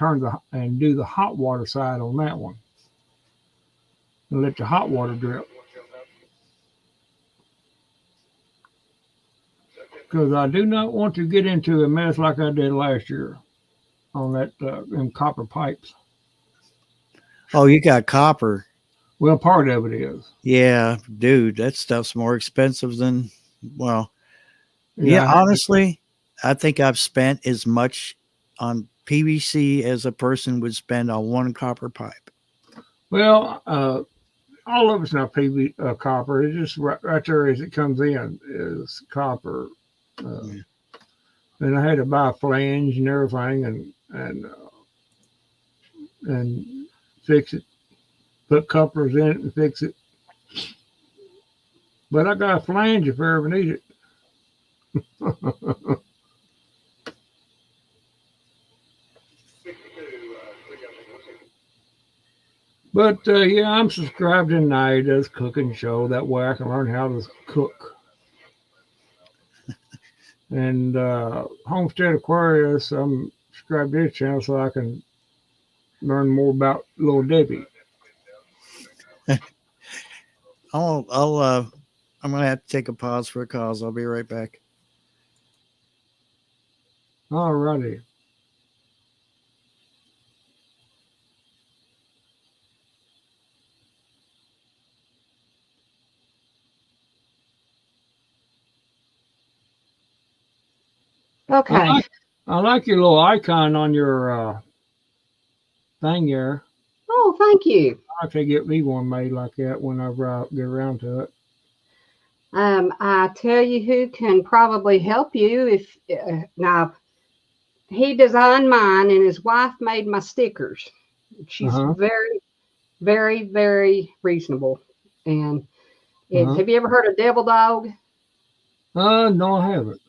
do the hot water side on that one and let the hot water drip. Because I do not want to get into a mess like I did last year on that them copper pipes. Oh, you got copper. Well, part of it is. Yeah, dude, that stuff's more expensive than, well, yeah, honestly, I think I've spent as much on PVC as a person would spend on one copper pipe. Well, all of it's not copper. It's just right there as it comes in is copper. Yeah. And I had to buy a flange and everything and fix it. Put couplers in it and fix it. But I got a flange if I ever need it. But yeah, I'm subscribed to Naida's cooking show. That way I can learn how to cook. And Homestead Aquarius, I'm subscribed to his channel so I can learn more about Little Debbie. I'm gonna have to take a pause for a cause. I'll be right back. All righty. Okay. I like your little icon on your thing there. Oh, thank you. I'll have to get me one made like that whenever I get around to it. I tell you who can probably help you if now he designed mine and his wife made my stickers. She's very, very, very reasonable. And have you ever heard of Devil Dog? No, I haven't.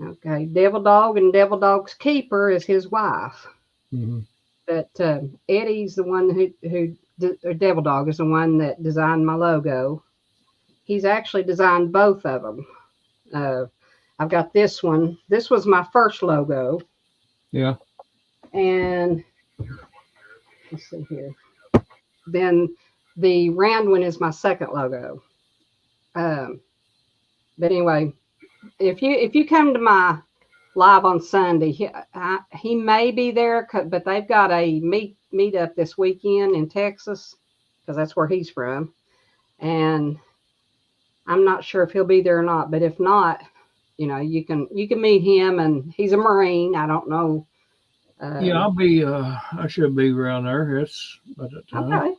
Okay, Devil Dog and Devil Dog's keeper is his wife. Mm-hmm. But Eddie's the one or Devil Dog is the one that designed my logo. He's actually designed both of them. I've got this one. This was my first logo. Yeah. And let's see here. Then the round one is my second logo. But anyway, if you come to my live on Sunday, he may be there, but they've got a meet up this weekend in Texas because that's where he's from, and I'm not sure if he'll be there or not. But if not, you can meet him, and he's a Marine. I don't know. Yeah, I'll be. I should be around there. It's about that time. Okay.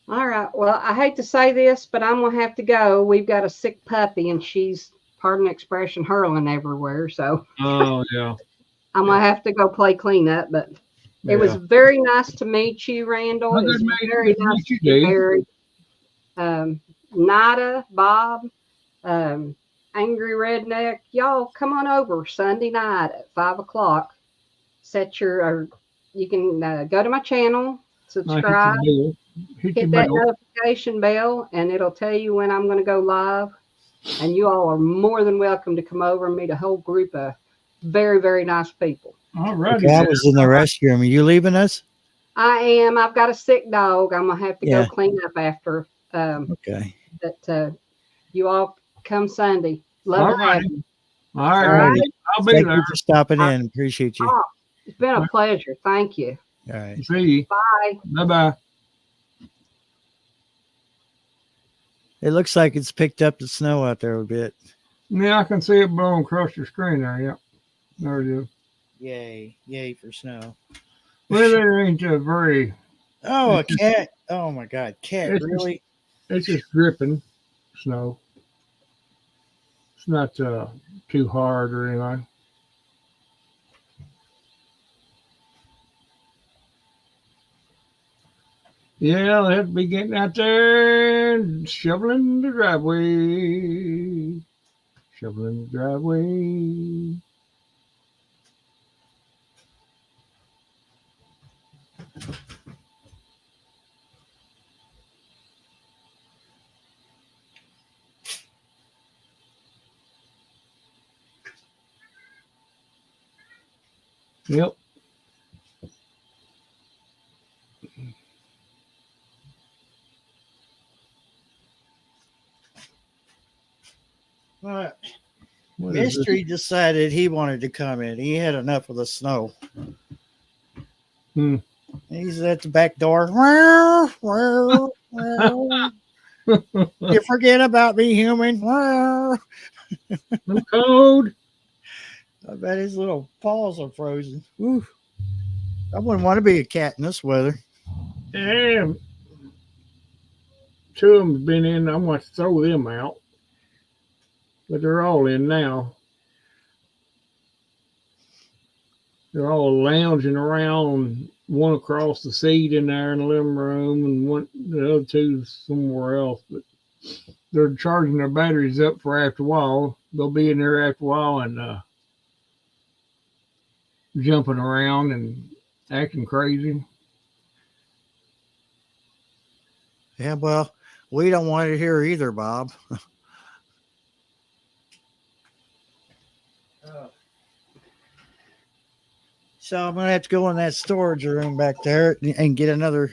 All right. Well, I hate to say this, but I'm going to have to go. We've got a sick puppy, and she's, pardon the expression, hurling everywhere. So oh, yeah. I'm going to have to go play cleanup. But It was Yeah. very nice to meet you, Randall. Well, It was good to very meet nice you, to be Dee. married. Nida, Bob, Angry Redneck, y'all come on over Sunday night at 5 o'clock. Set your, or you can go to my channel, I hit subscribe, your bell. Hit your hit that bell. notification bell, and it'll tell you when I'm going to go live. And you all are more than welcome to come over and meet a whole group of very, very nice people. All righty. Okay, I was in the restroom. Are you leaving us? I am. I've got a sick dog. I'm going to have to Yeah. go clean up after. Okay. But you all come Sunday. Love All to have righty. you. All right. All right. I'll be Thank there. you for stopping in. Appreciate you. Oh, it's been a pleasure. Thank you. All right. See you. Bye. Bye-bye. It looks like it's picked up the snow out there a bit. Yeah, I can see it blowing across your screen there. Yep. There it is. Yay. Yay for snow. Well, it ain't very. Oh, a It's just- cat. Oh my God. Cat, It's really? It's just dripping snow. It's not too hard or anything. Yeah, they'll have to be getting out there and shoveling the driveway. Shoveling the driveway. Yep. What? What is this? Mystery decided he wanted to come in. He had enough of the snow. Hmm. He's at the back door. Wow, wow, wow. You forget about me, human. Wow. I'm cold. I bet his little paws are frozen. Ooh. I wouldn't want to be a cat in this weather. Yeah. Two of them have been in. I want to throw them out. But they're all in now. They're all lounging around, one across the seat in there in the living room, and the other two somewhere else. But they're charging their batteries up for after a while. They'll be in there after a while and jumping around and acting crazy. Yeah, well, we don't want it here either, Bob. So I'm gonna have to go in that storage room back there and get another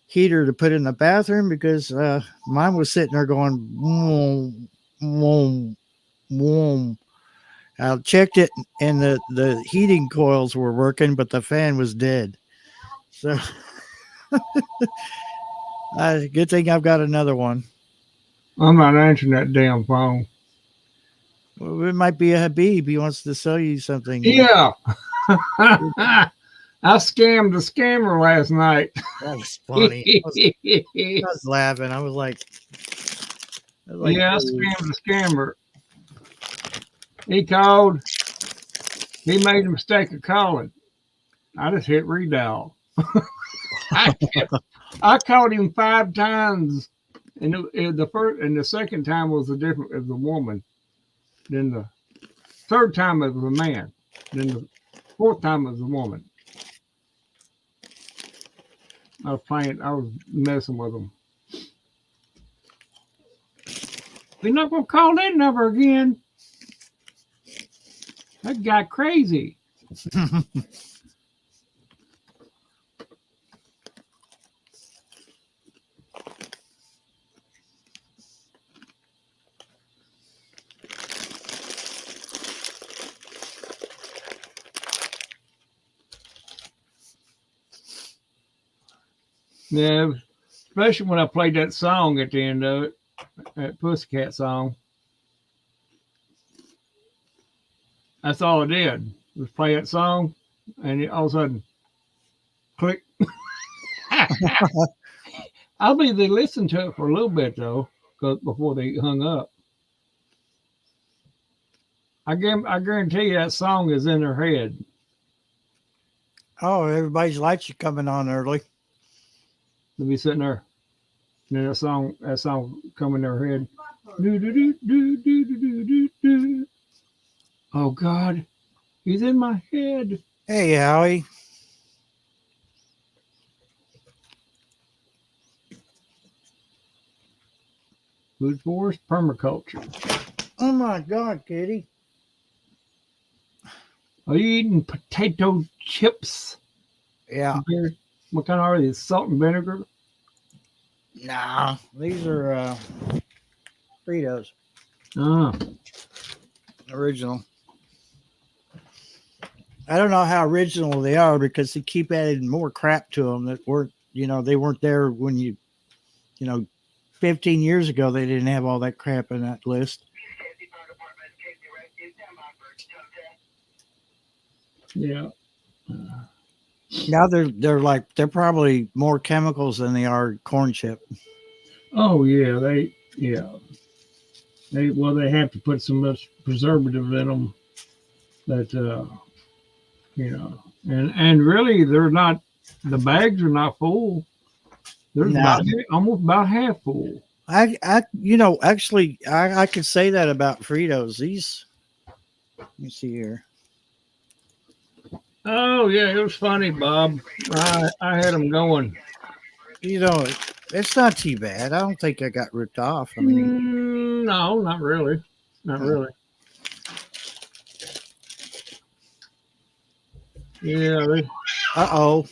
heater to put in the bathroom because mine was sitting there going boom, boom, boom. I checked it and the heating coils were working, but the fan was dead. So good thing I've got another one. I'm not answering that damn phone. Well, it might be a Habib. He wants to sell you something. Yeah. I scammed the scammer last night. That was funny. I was laughing. I was like, Yeah, I scammed the scammer. He called. He made the mistake of calling. I just hit redial. I called him 5 times, and the first and the second time was a different as a woman. Then the third time it was a man. Then the fourth time it was a woman. I was messing with him. We're not gonna call that number again. That guy crazy. Yeah, especially when I played that song at the end of it, that Pussycat song. That's all I did was play that song, and all of a sudden, click. I believe they listened to it for a little bit though, before they hung up. I guarantee you that song is in their head. Oh, everybody's lights are coming on early. They'll be sitting there. And then that song come in their head. Do, do, do, do, do, do, do, do. Oh God, he's in my head. Hey, Howie. Food forest permaculture. Oh my God, Kitty. Are you eating potato chips? Yeah. What kind are these? Salt and vinegar? Nah, these are Fritos, Ah, original. I don't know how original they are because they keep adding more crap to them that weren't, they weren't there when 15 years ago, they didn't have all that crap in that list. yeah. Now they're probably more chemicals than they are corn chip. Oh yeah, they have to put so much preservative in them that and really they're not, the bags are not full. There's No. almost about half full. Actually, I could say that about Fritos. These, let me see here. Oh yeah, it was funny, Bob. I had them going. It's not too bad. I don't think I got ripped off. I mean, No, not really, not really. Yeah. Uh-oh.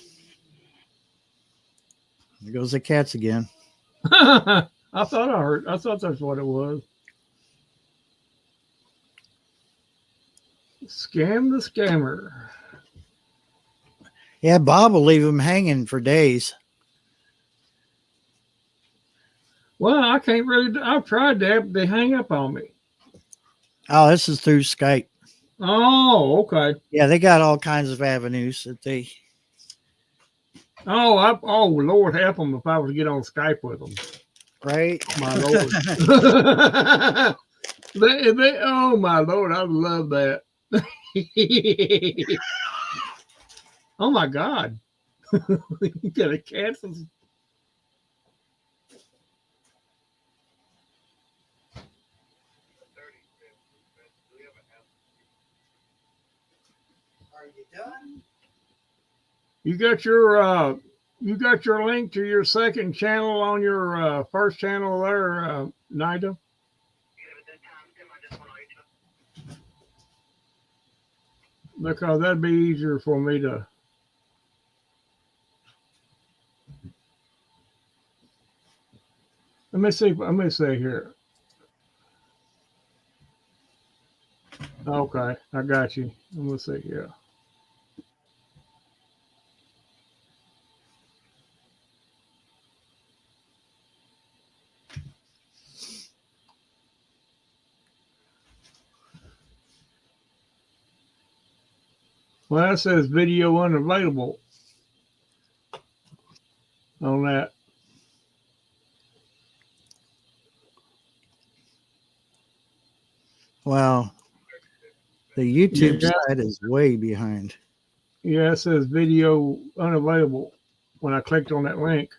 There goes the cats again. I thought that's what it was. Scam the scammer. Yeah, Bob will leave them hanging for days. Well, I can't really. I've tried that, but they hang up on me. Oh, this is through Skype. Oh, okay. Yeah, they got all kinds of avenues that they. Oh, Lord help them if I was to get on Skype with them. Right. My Lord. Oh my Lord, I love that. Oh my God. You gotta cancel. Are you done? You got your link to your second channel on your first channel there, Nida? Because that'd be easier for me to. Let me see here. Okay, I got you. Let me see here. Well, that says video unavailable on that. Well, the YouTube side is way behind. Yeah, it says video unavailable when I clicked on that link.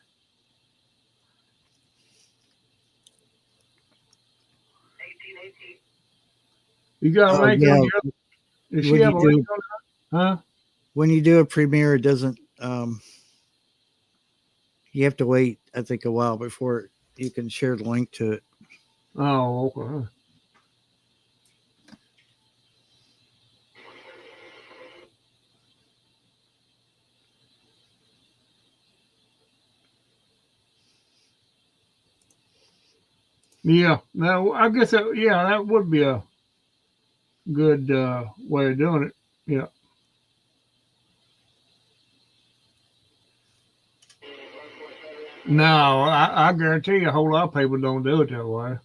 You got a link on your other? Does she have a link on that? Huh? When you do a premiere, it doesn't. You have to wait, I think, a while before you can share the link to it. Oh, okay. Yeah. Now, I guess that would be a good way of doing it. Yeah. No, I guarantee you a whole lot of people don't do it that way.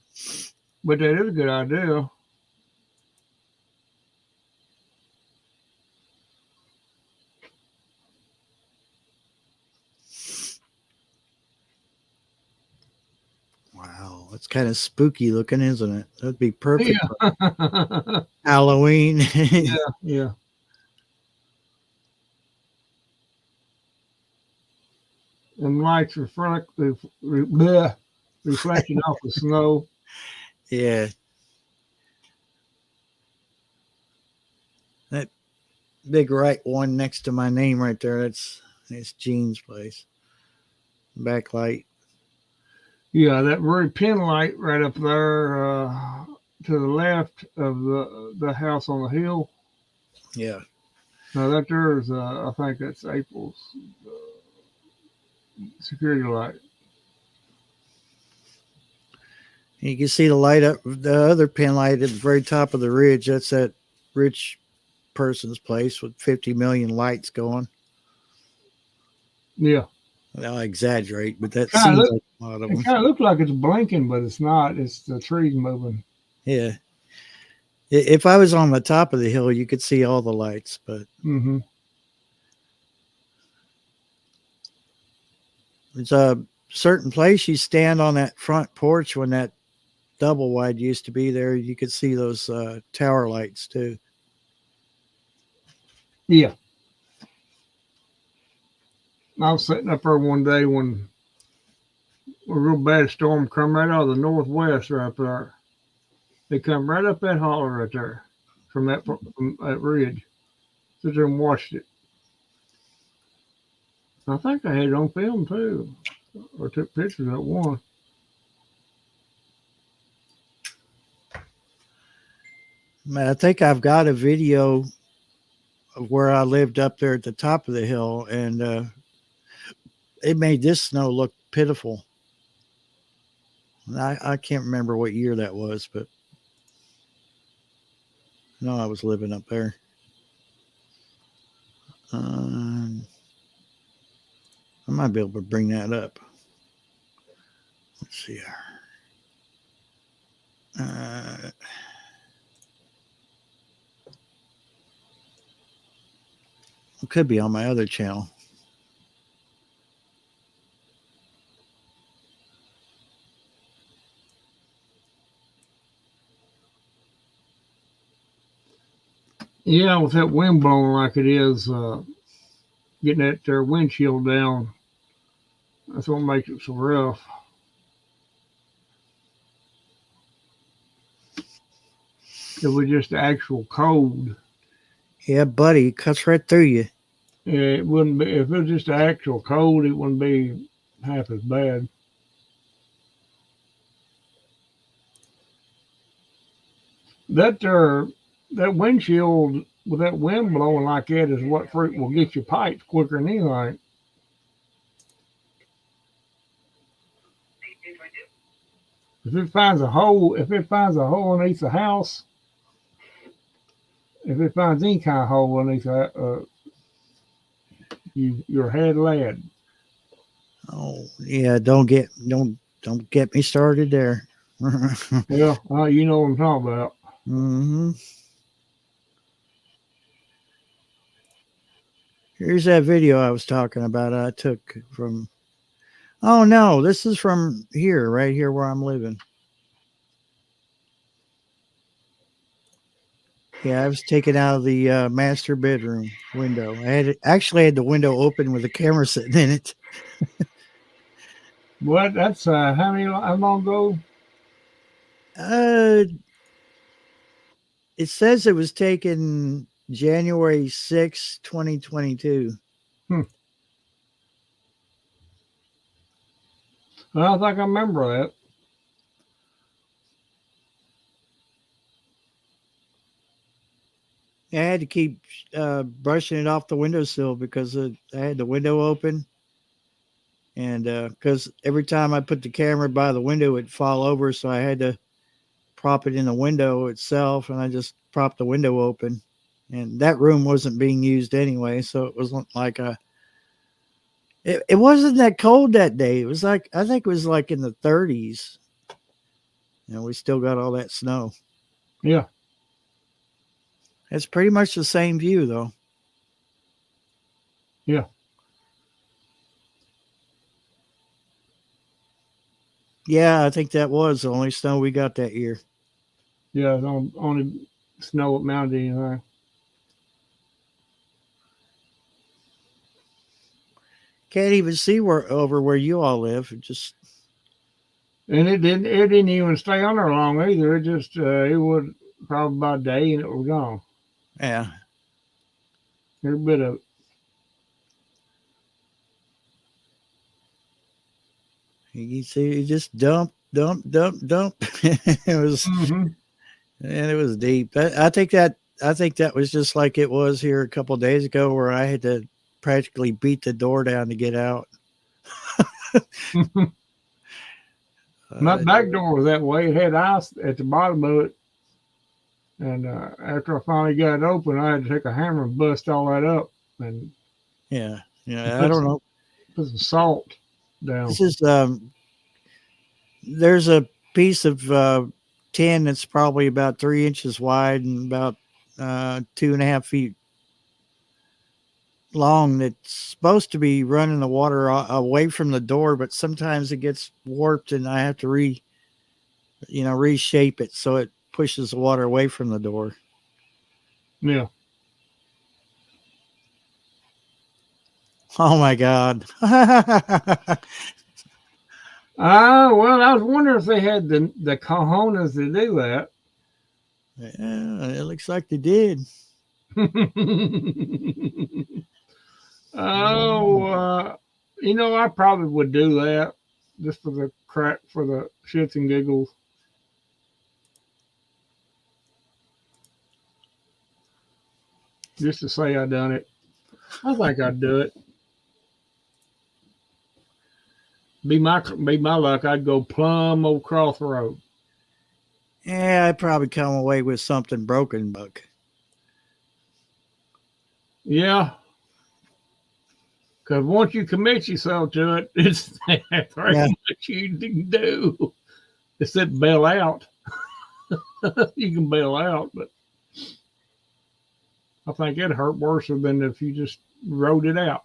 But that is a good idea. Wow, it's kind of spooky looking, isn't it? That'd be perfect Yeah. for Halloween. Yeah. and lights reflecting off the snow. Yeah. That big right one next to my name right there, that's Gene's place. Backlight. Yeah, that very pin light right up there to the left of the house on the hill. Yeah. Now that there is, I think that's April's security light. You can see the light up, the other pin light at the very top of the ridge. That's that rich person's place with 50 million lights going. Yeah, I'll exaggerate, but that kind of seems look. like a lot of It them. kind of looks like it's blinking, but it's not. It's the trees moving. Yeah. If I was on the top of the hill, you could see all the lights, but Mm-hmm. there's a certain place you stand on that front porch when that double wide used to be there. You could see those tower lights too. Yeah, I was sitting up there one day when a real bad storm come right out of the northwest right up there. They come right up that holler right there from that ridge. Sit there and watched it. I think I had it on film too, or took pictures of one. Man, I think I've got a video of where I lived up there at the top of the hill, and it made this snow look pitiful. I can't remember what year that was, but no, I was living up there. I might be able to bring that up. Let's see here. It could be on my other channel. Yeah, with that wind blowing like it is, getting that their windshield down. That's what makes it so rough. It was just the actual cold. Yeah, buddy, it cuts right through you. It wouldn't be if it was just the actual cold. It wouldn't be half as bad. That windshield with that wind blowing like that is what fruit will get your pipes quicker than anything. If it finds a hole underneath the house, if it finds any kind of hole underneath that, you're had lad. Oh yeah, don't get me started there. Well, you know what I'm talking about. Mm-hmm. Here's that video I was talking about. I took from. Oh no, this is from here, right here where I'm living. Yeah, I was taken out of the master bedroom window. I actually had the window open with the camera sitting in it. What? That's how long ago? It says it was taken January 6, 2022. I don't think I remember that. I had to keep brushing it off the windowsill because I had the window open. And because every time I put the camera by the window, it'd fall over. So I had to prop it in the window itself. And I just propped the window open. And that room wasn't being used anyway. So it wasn't like it wasn't that cold that day. It was like, I think it was like in the 30s. And we still got all that snow. Yeah. It's pretty much the same view, though. Yeah. Yeah, I think that was the only snow we got that year. Yeah, only snow at Mount anything. Can't even see over where you all live. It just And it didn't even stay on there long either. It just it was probably about a day and it was gone. yeah. Every bit of it. You see, you just dump. It was Mm-hmm. and it was deep. I think that was just like it was here a couple of days ago, where I had to practically beat the door down to get out. My Uh, back door was that way. It had ice at the bottom of it. And after I finally got it open, I had to take a hammer and bust all that up and yeah. I put don't some, know. put some salt down. This is there's a piece of tin that's probably about 3 inches wide and about 2.5 feet long, that's supposed to be running the water away from the door, but sometimes it gets warped and I have to reshape it so it pushes the water away from the door. Yeah. Oh my God. Well, I was wondering if they had the cojones to do that. Yeah, it looks like they did. Oh, I probably would do that just for the crack, for the shits and giggles. Just to say I done it. I think I'd do it. Be my luck. I'd go plumb across the road. Yeah, I'd probably come away with something broken, Buck. Yeah, because once you commit yourself to it, it's very Yeah. much you can do. Except bail out. You can bail out, but I think it'd hurt worse than if you just rode it out.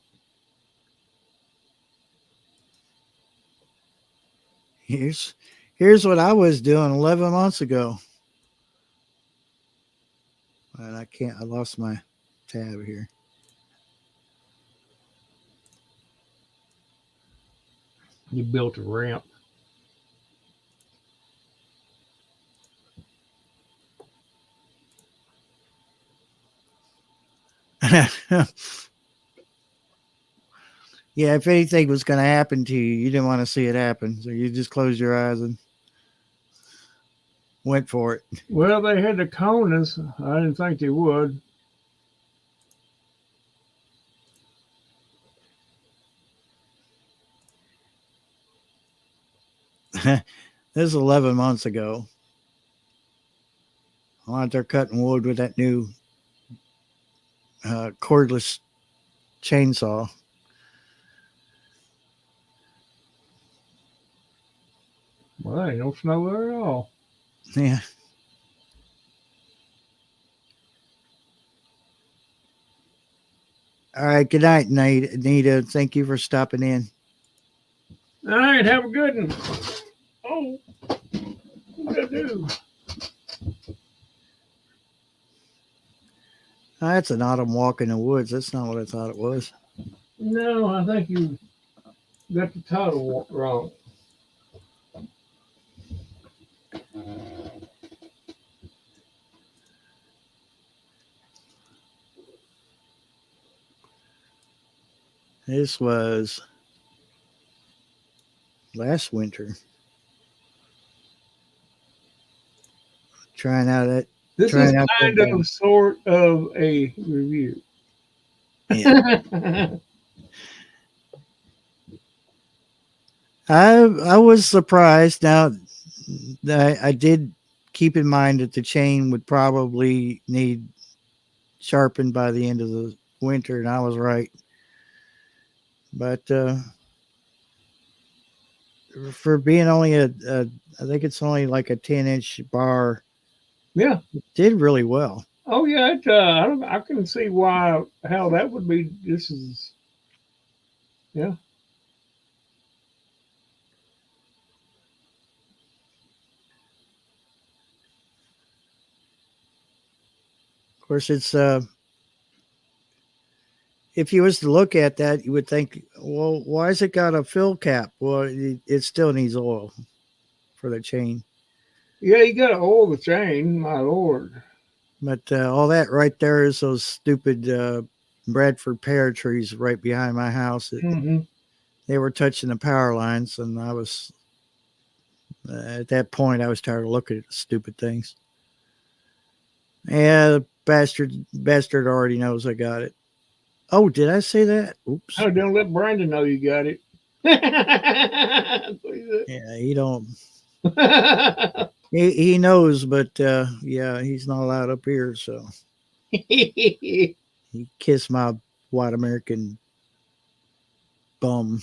Here's what I was doing 11 months ago. And I lost my tab here. You built a ramp. Yeah, if anything was going to happen to you, you didn't want to see it happen. So you just closed your eyes and went for it. Well, they had the Conas. I didn't think they would. This is 11 months ago. I'm out there cutting wood with that new cordless chainsaw. Well, there ain't no snow there at all. Yeah. All right. Good night, Nita. Thank you for stopping in. All right, have a good one. Oh, what did I do? That's an autumn walk in the woods. That's not what I thought it was. No, I think you got the title wrong. This was last winter. Trying out that. This is Trying out kind that, of sort of a review. Yeah. I was surprised. Now, I did keep in mind that the chain would probably need sharpened by the end of the winter, and I was right. But for being only I think it's only like a 10-inch bar, Yeah. it did really well. Oh yeah. I can see how that would be. This is. Yeah. Of course, it's if you was to look at that, you would think, well, why has it got a fill cap? Well, it still needs oil for the chain. Yeah, you got to oil the chain, my lord. But all that right there is those stupid Bradford pear trees right behind my house. Mm-hmm. They were touching the power lines, and I was at that point I was tired of looking at the stupid things. Yeah, the bastard already knows I got it. Oh, did I say that? Oops. Oh, don't let Brandon know you got it. Yeah, he don't. He knows, but yeah, he's not allowed up here, so he kissed my white American bum.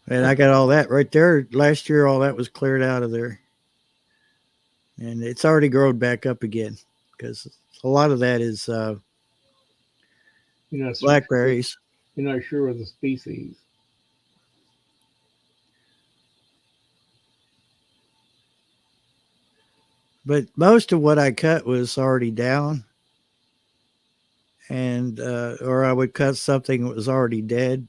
And I got all that right there. Last year, all that was cleared out of there. And it's already grown back up again because a lot of that is You're not blackberries. You're not sure of the species. But most of what I cut was already down. And or I would cut something that was already dead.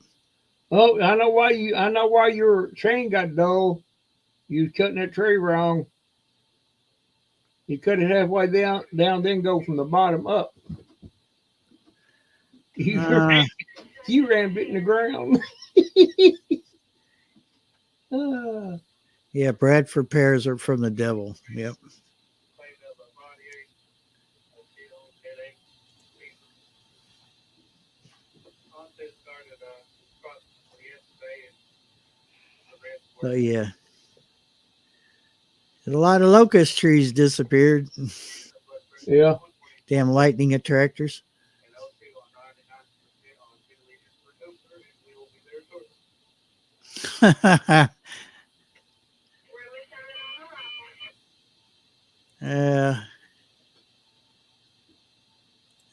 Oh, I know why your chain got dull. You was cutting that tree wrong. You cut it halfway down, then go from the bottom up. You ran bit in the ground. Yeah, Bradford pears are from the devil. Yep. So yeah. A lot of locust trees disappeared. Yeah. Damn lightning attractors. Yeah,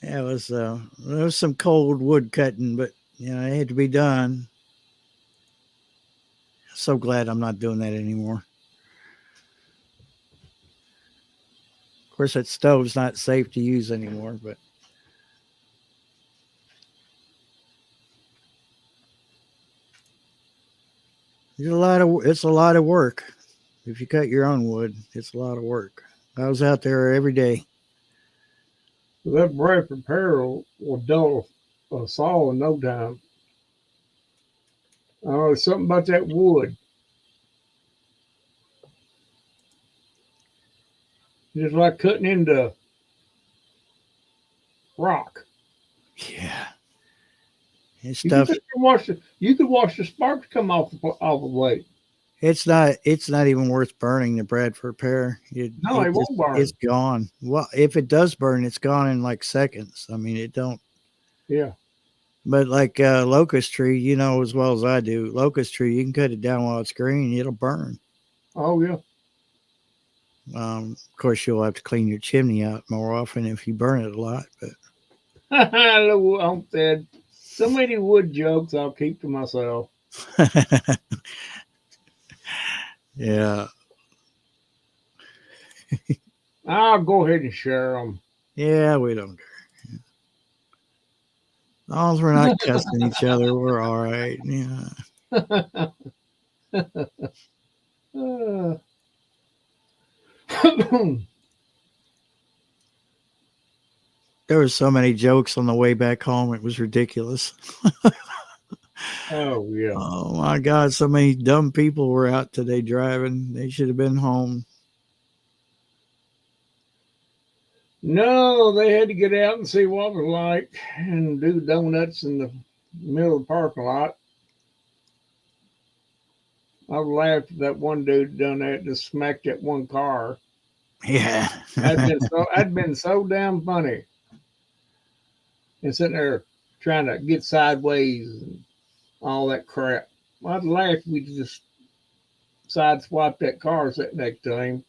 it was there was some cold wood cutting, but you know, it had to be done. So glad I'm not doing that anymore. Of course, that stove's not safe to use anymore, but it's a lot of work. If you cut your own wood, it's a lot of work. I was out there every day. That Bradford pear will dull a saw in no time. Oh, it's something about that wood. Just like cutting into rock. Yeah. And You stuff. could watch the sparks come off the blade. It's not even worth burning the Bradford pear. No, it won't burn. It's gone. Well, if it does burn, it's gone in like seconds. I mean, it don't. Yeah. But like locust tree, you know as well as I do, locust tree, you can cut it down while it's green, it'll burn. Oh yeah. Of course, you'll have to clean your chimney out more often if you burn it a lot. But I'm dead. So many wood jokes I'll keep to myself. yeah, I'll go ahead and share them. yeah, we don't care. As long as we're not cussing each other, we're all right. Yeah. There were so many jokes on the way back home; it was ridiculous. Oh yeah. Oh my God, so many dumb people were out today driving. They should have been home. No, they had to get out and see what it was like and do donuts in the middle of the parking lot. I laughed at that one dude done that, just smacked that one car. Yeah. I'd been so damn funny. And sitting there trying to get sideways and all that crap. I'd laugh if we just sideswiped that car sitting next to him.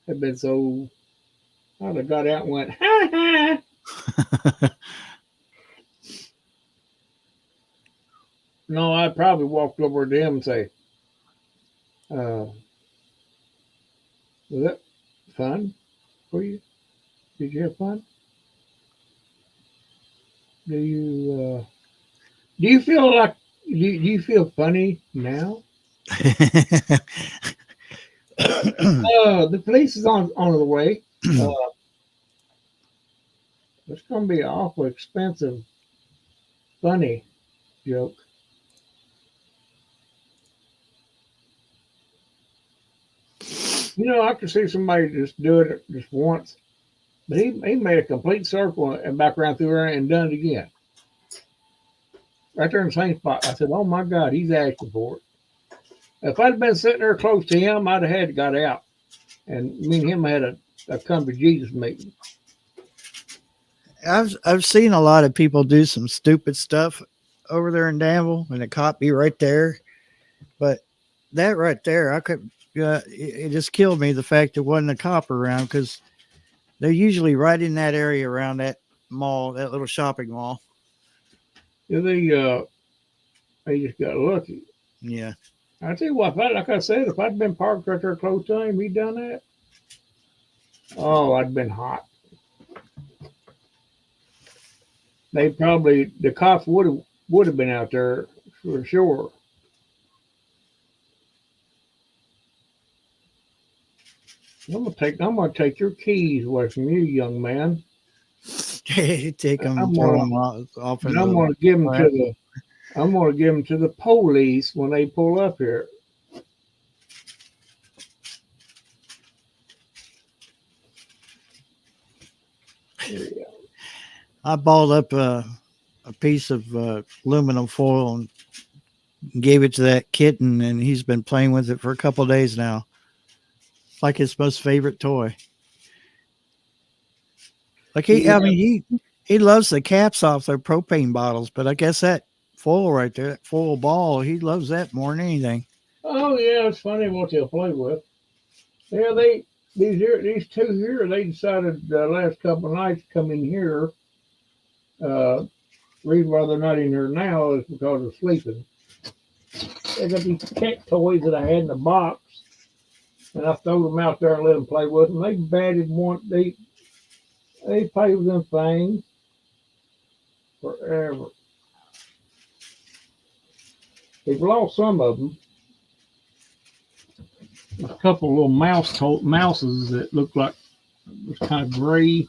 Had been so I'd have got out and went, ha ha. No, I'd probably walked over to him and say, was that fun for you? Did you have fun? Do you feel like do you feel funny now? The police is on the way. Uh, it's going to be an awful expensive, funny joke. You know, I could see somebody just do it just once, but he made a complete circle and back around through there and done it again. Right there in the same spot. I said, "Oh my God, he's asking for it." If I'd been sitting there close to him, I'd have had to got out, and me and him had a come to Jesus meeting. I've seen a lot of people do some stupid stuff over there in Danville, and the cop be right there. But that right there, I could. It just killed me the fact there wasn't a cop around, because they're usually right in that area around that mall, that little shopping mall. Yeah, they just got lucky. Yeah. I tell you what, like I said, if I'd been parked right there close to him, he'd done that. Oh, I'd been hot. The cops would have been out there for sure. I'm gonna take your keys away from you, young man. Take them I'm and throw gonna, them off in and I'm the. gonna give them to the police when they pull up here. I balled up a piece of aluminum foil and gave it to that kitten, and he's been playing with it for a couple of days now. It's like his most favorite toy. Like he loves the caps off their propane bottles, but I guess that foil right there, that foil ball, he loves that more than anything. Oh yeah, it's funny what they'll play with. Yeah, these two here, they decided the last couple of nights to come in here. Reason why they're not in here now is because of sleeping. They got these cat toys that I had in the box, and I threw them out there and let them play with them. They batted one. They play with them things forever. They've lost some of them. There's a couple of little mouses that looked like it was kind of gray,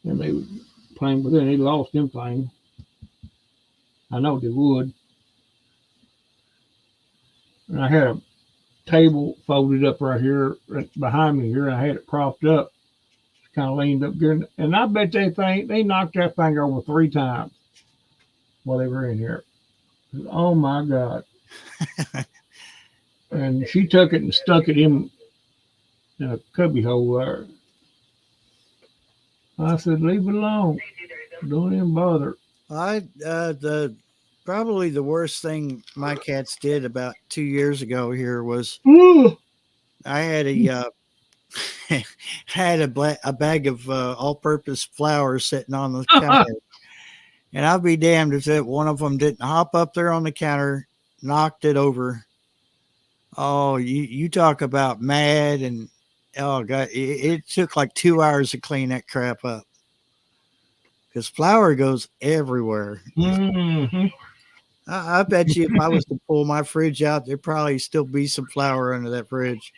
and they were playing with it. And they lost them things. I know they would. And I had a table folded up right here, right behind me here. And I had it propped up, kind of leaned up here, and I bet they knocked that thing over 3 times while they were in here. Oh my God. And she took it and stuck it in a cubby hole there. I said, leave it alone. Don't even bother. Probably the worst thing my cats did about 2 years ago here was I had a bag of all-purpose flour sitting on the counter, and I'll be damned if that one of them didn't hop up there on the counter, knocked it over. Oh, you talk about mad, and oh God, it took like 2 hours to clean that crap up, because flour goes everywhere. Mm-hmm. I bet you if I was to pull my fridge out, there'd probably still be some flour under that fridge.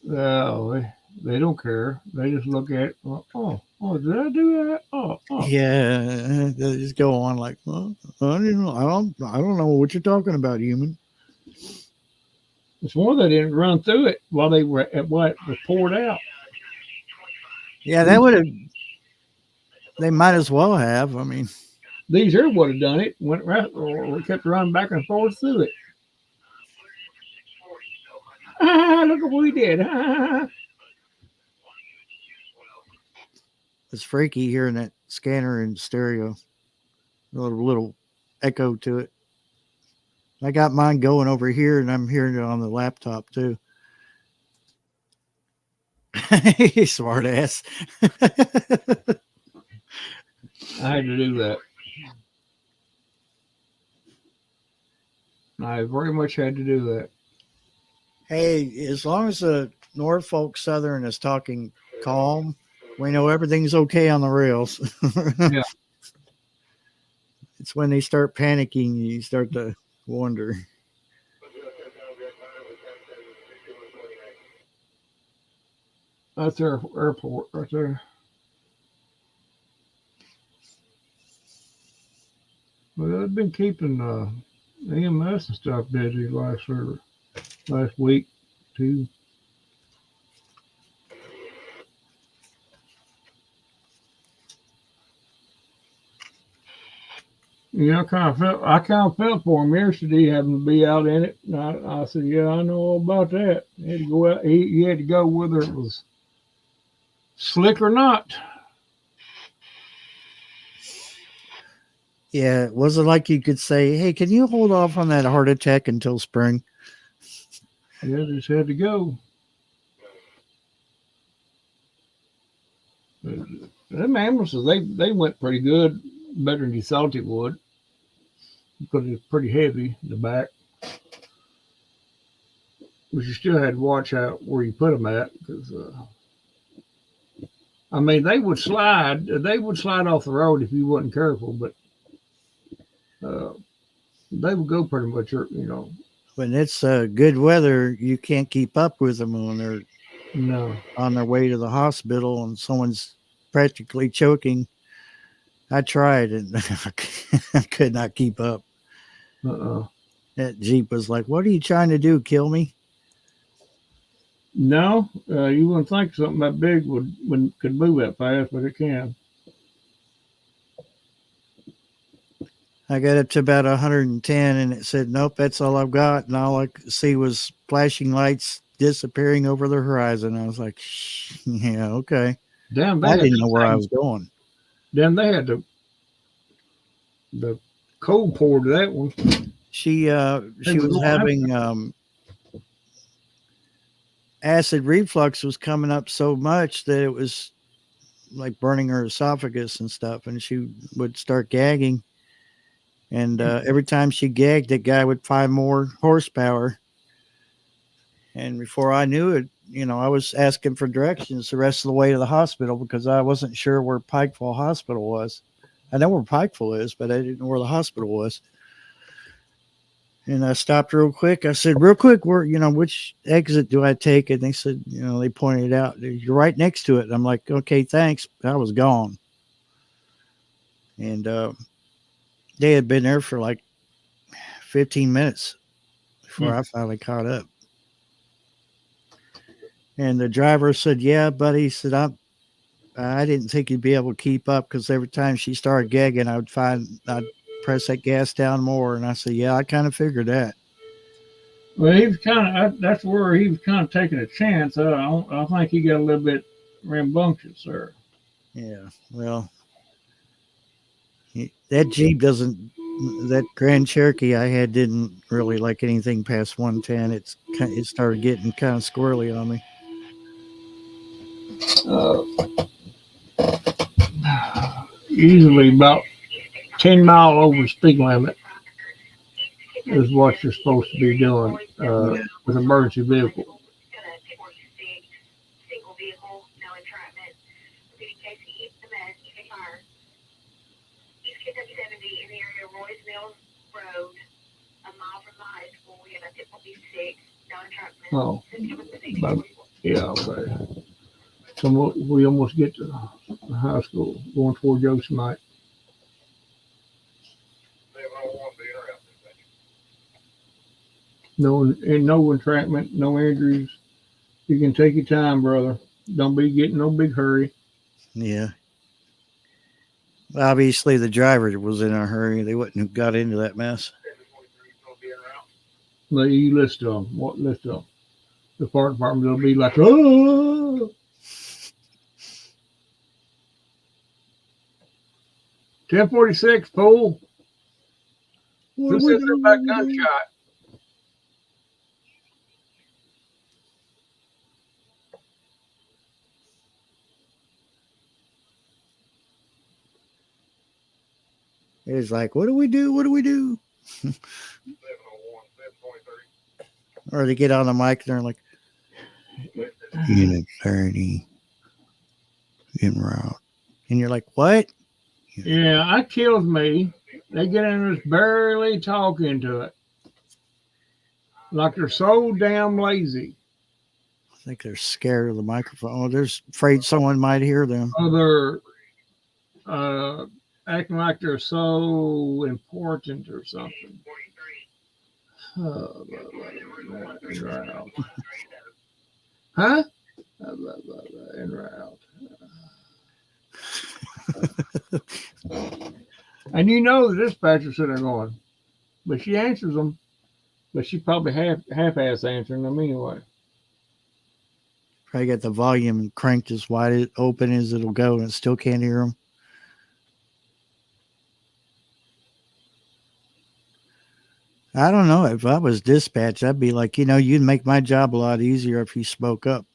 Oh, they don't care. They just look at it. Oh, did I do that? Oh. Yeah, they just go on like, well, I don't know what you're talking about, human. It's more they didn't run through it while they were at what was poured out. Yeah, that would have. They might as well have. I mean, these here would have done it. Went right or kept running back and forth through it. Look at what we did. It's freaky hearing that scanner in stereo. A little echo to it. I got mine going over here, and I'm hearing it on the laptop too. Smart ass. I had to do that. I very much had to do that. Hey, as long as the Norfolk Southern is talking calm, We know everything's okay on the rails. Yeah. It's when they start panicking, you start to wonder. That's their airport right there. Well, they've been keeping EMS and stuff busy last week too. Yeah, I kind of felt for him yesterday having to be out in it. And I said, yeah, I know all about that. He had to go out. He had to go whether it was slick or not. Yeah, it wasn't like you could say, "Hey, can you hold off on that heart attack until spring?" Yeah, just had to go. Them ambulances, they went pretty good, better than you thought they would, because it's pretty heavy in the back. But you still had to watch out where you put them at, because I mean they would slide off the road if you wasn't careful, but uh, they would go pretty much, When it's good weather, you can't keep up with them when they're no. on their way to the hospital and someone's practically choking. I tried and I could not keep up. That Jeep was like, "What are you trying to do? Kill me?" No, you wouldn't think something that big could move that fast, but it can. I got up to about 110 and it said, "Nope, that's all I've got." And all I could see was flashing lights disappearing over the horizon. I was like, "Yeah, okay." Damn, I didn't know where I was going. Damn, they had the cold pour to that one. She was having acid reflux was coming up so much that it was like burning her esophagus and stuff, and she would start gagging. And every time she gagged, that guy would find more horsepower. And before I knew it, I was asking for directions the rest of the way to the hospital because I wasn't sure where Pikeville Hospital was. I know where Pikeville is, but I didn't know where the hospital was. And I stopped real quick. I said, "Real quick, which exit do I take?" And they said, they pointed out, "You're right next to it." And I'm like, "Okay, thanks." I was gone. And they had been there for like 15 minutes before I finally caught up. And the driver said, "Yeah, buddy," he said, I didn't think you'd be able to keep up because every time she started gagging, I'd press that gas down more." And I said, "Yeah, I kind of figured that." Well, he was that's where he was kind of taking a chance. I think he got a little bit rambunctious there. Yeah, well, that Jeep that Grand Cherokee I had didn't really like anything past 110. It started getting kind of squirrely on me. Easily about 10 mile over speed limit is what you're supposed to be doing with an emergency vehicle. Oh, yeah, okay. So we almost get to the high school going toward Yosemite. No entrapment, no injuries. You can take your time, brother. Don't be getting no big hurry. Yeah. Obviously, the driver was in a hurry. They wouldn't have got into that mess. But you listen to them. What listen to them? The fire department will be like, "Oh." 1046, Pool. Who says about gunshot? It's like, what do we do? What do we do? Or they get on the mic and they're like, "Unit 30. en route. And you're like, what? Yeah, that kills me. They get in and just barely talking to it. Like they're so damn lazy. I think they're scared of the microphone. Or they're afraid someone might hear them. Or they're acting like they're so important or something. Huh? En route. And you know the dispatcher sitting there going, but she answers them, but she probably half-ass answering them anyway. Probably got the volume cranked as wide open as it'll go, and still can't hear them. I don't know. If I was dispatch, I'd be like, you'd make my job a lot easier if you spoke up.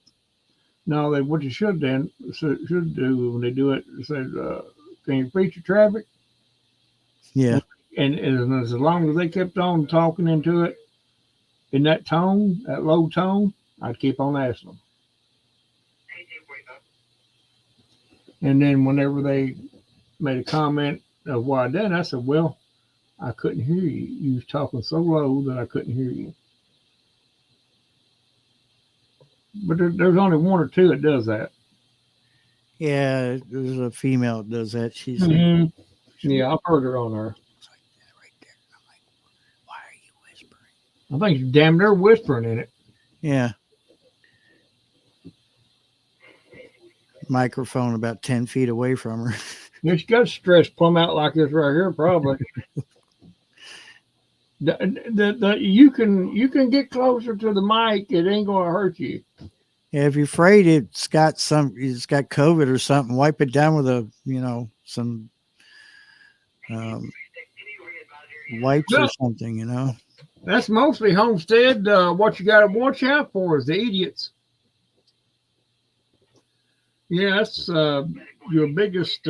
No, what you should do when they do it, say, can you feature traffic? Yeah. And as long as they kept on talking into it in that tone, that low tone, I'd keep on asking them. And then whenever they made a comment of what I did, I said, well, I couldn't hear you. You was talking so low that I couldn't hear you. But there's only one or two that does that. Yeah, there's a female that does that. She's Mm-hmm. Yeah, I've heard her on there. like that right there. I'm like, why are you whispering? I think she's damn near whispering in it. Yeah. Microphone about 10 feet away from her. Yeah, she got stress plumb out like this right here, probably. You can get closer to the mic. It ain't gonna hurt you. Yeah, if you're afraid it's got COVID or something, wipe it down with some wipes or something. That's mostly Homestead. What you got to watch out for is the idiots. Yeah, that's your biggest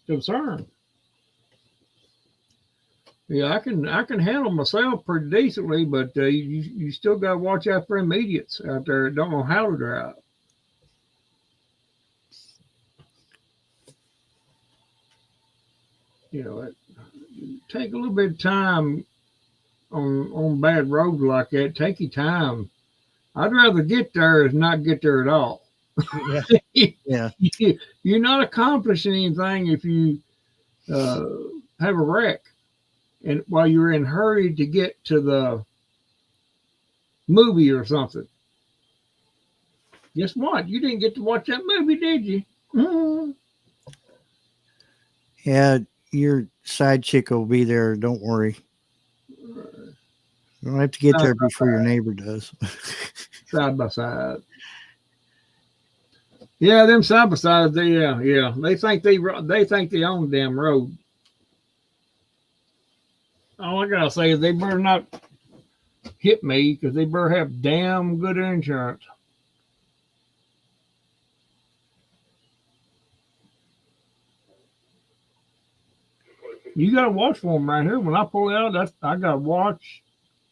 concern. Yeah, I can handle myself pretty decently, but you still got to watch out for them idiots out there that don't know how to drive. It take a little bit of time on bad roads like that. Take your time. I'd rather get there than not get there at all. Yeah. You're not accomplishing anything if you have a wreck. And while you're in a hurry to get to the movie or something. Guess what? You didn't get to watch that movie, did you? Mm-hmm. Yeah, your side chick will be there. Don't worry. You don't have to get there before your neighbor does. Side by side. Yeah, them side by sides. Yeah. They think they own the damn road. All I gotta say is they better not hit me because they better have damn good insurance. You gotta watch for them right here. When I pull out, I gotta watch,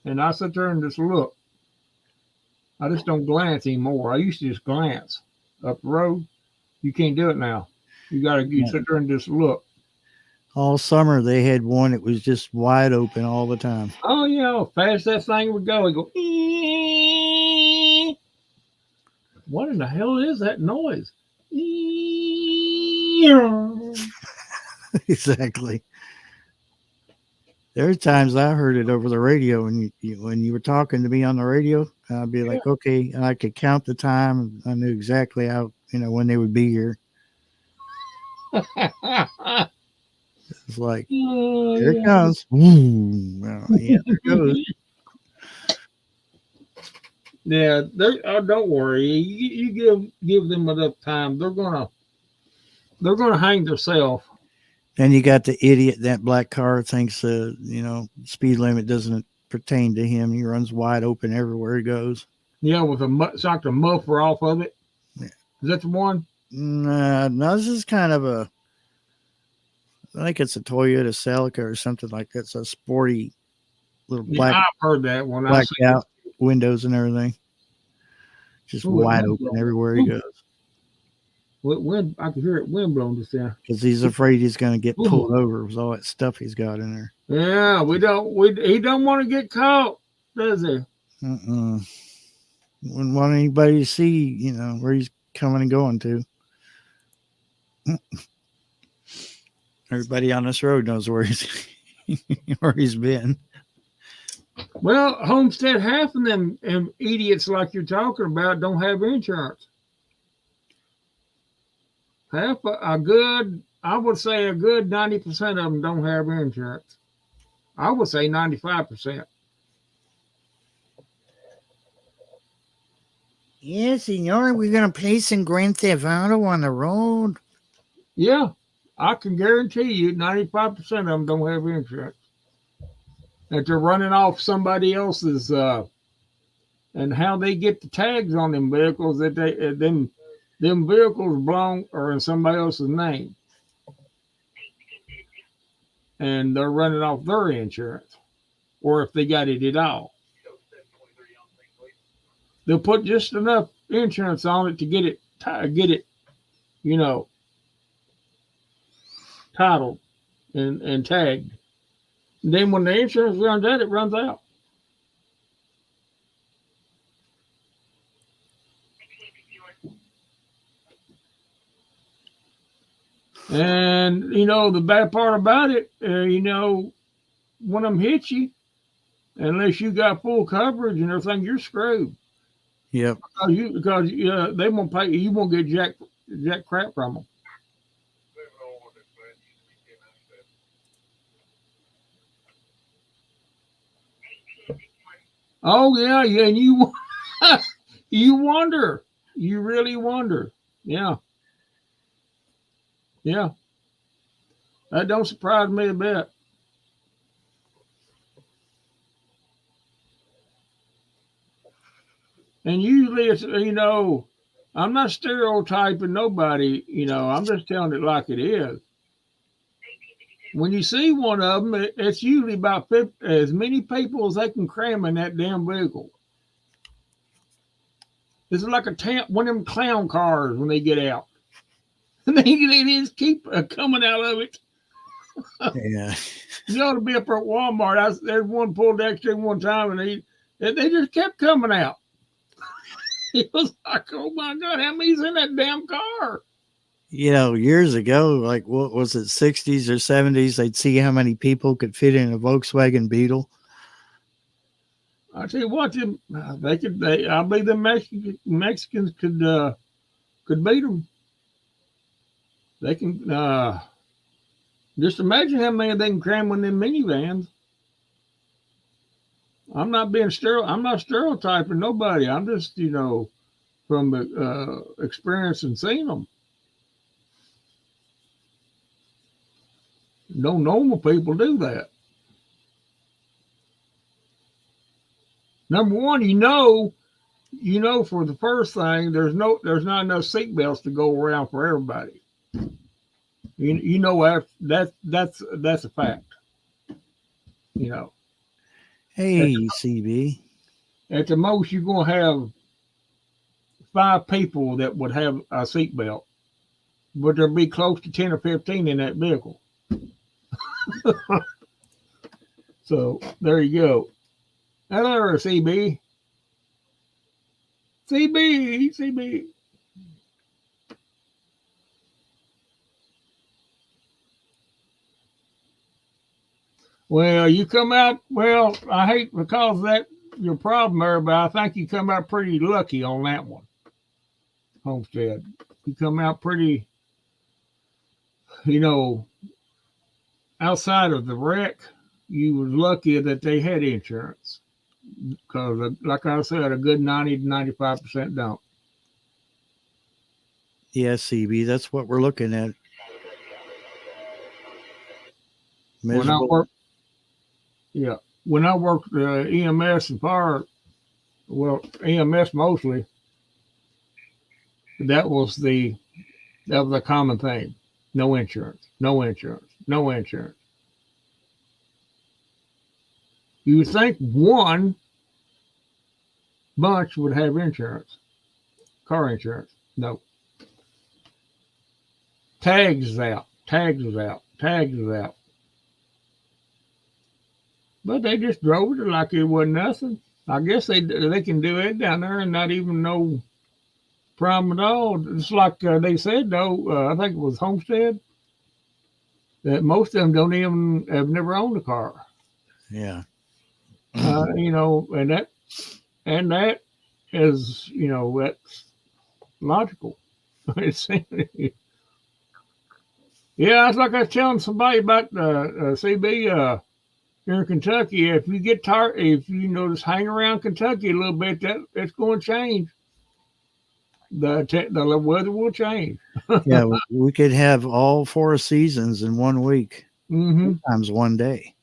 and I sit there and just look. I just don't glance anymore. I used to just glance up the road. You can't do it now. You sit there and just look. All summer they had one that was just wide open all the time. Oh yeah, fast that thing would go. It go. Ee! What in the hell is that noise? Exactly. There are times I heard it over the radio when you were talking to me on the radio. I'd be like, okay, and I could count the time. I knew exactly how when they would be here. It's like, here it comes. Ooh, well, yeah, there it goes. Yeah, don't worry. You give them enough time. They're gonna hang themselves. Then you got the idiot in that black car thinks speed limit doesn't pertain to him. He runs wide open everywhere he goes. Yeah, with knock the muffler off of it. Yeah. Is that the one? No, this is kind of I think it's a Toyota Celica or something like that. It's a sporty little black. Yeah, I've heard that one. Blacked out windows and everything. Just wide open everywhere he goes. Wind, I could hear it wind blowing just now. because he's afraid he's going to get Ooh. pulled over with all that stuff he's got in there. Yeah, he don't want to get caught, does he? Wouldn't want anybody to see, where he's coming and going to. Everybody on this road knows where he's been. Well, Homestead, half of them idiots like you're talking about don't have insurance. I would say a good 90% of them don't have insurance. I would say 95%. Yeah, senor, we're going to play some Grand Theft Auto on the road. Yeah, I can guarantee you 95% of them don't have insurance. That they're running off somebody else's, and how they get the tags on them vehicles, that them vehicles belong or in somebody else's name. And they're running off their insurance, or if they got it at all. They'll put just enough insurance on it to get it, titled and tagged. And then when the insurance runs out, it runs out. And, the bad part about it, when them hit you, unless you got full coverage and everything, you're screwed. Yep. Because they won't pay you. You won't get jack crap from them. Oh yeah, and you wonder, you really wonder, yeah. That don't surprise me a bit. And usually it's, I'm not stereotyping nobody, I'm just telling it like it is. When you see one of them, it's usually about as many people as they can cram in that damn vehicle. It's like one of them clown cars when they get out. And they just keep coming out of it. Yeah. You ought to be up at Walmart. There's one pulled extra one time, and they just kept coming out. It was like, oh my God, how many's in that damn car? Years ago, like what was it, 60s or 70s, they'd see how many people could fit in a Volkswagen Beetle. I tell you what, I believe the Mexicans could beat them. They can just imagine how many they can cram in them minivans. I'm not stereotyping nobody. I'm just, from experience and seeing them. No normal people do that. Number one, for the first thing, there's not enough seatbelts to go around for everybody. That's a fact. Hey, CB. At the most, you're gonna have 5 people that would have a seatbelt, but there'll be close to 10 or 15 in that vehicle. So there you go. Hello, CB. CB. Well, you come out, I hate because that your problem there, but I think you come out pretty lucky on that one, Homestead. You come out pretty, outside of the wreck, you was lucky that they had insurance. Because, like I said, a good 90 to 95% don't. Yeah, CB, that's what we're looking at. Miserable. When I worked EMS and fire, EMS mostly, that was a common thing. No insurance. You would think one bunch would have insurance, car insurance. No. Tags is out. Tags is out. Tags is out. But they just drove it like it wasn't nothing. I guess they can do it down there and not even no problem at all. It's like they said though. I think it was Homestead that most of them don't even have never owned a car. Yeah. You know, and that is, you know, that's logical. It's, yeah, it's like I was telling somebody about CB here in Kentucky. If you get tired, if you just hang around Kentucky a little bit, that's going to change. The weather will change. Yeah, we could have all 4 seasons in 1 week, sometimes 1 day.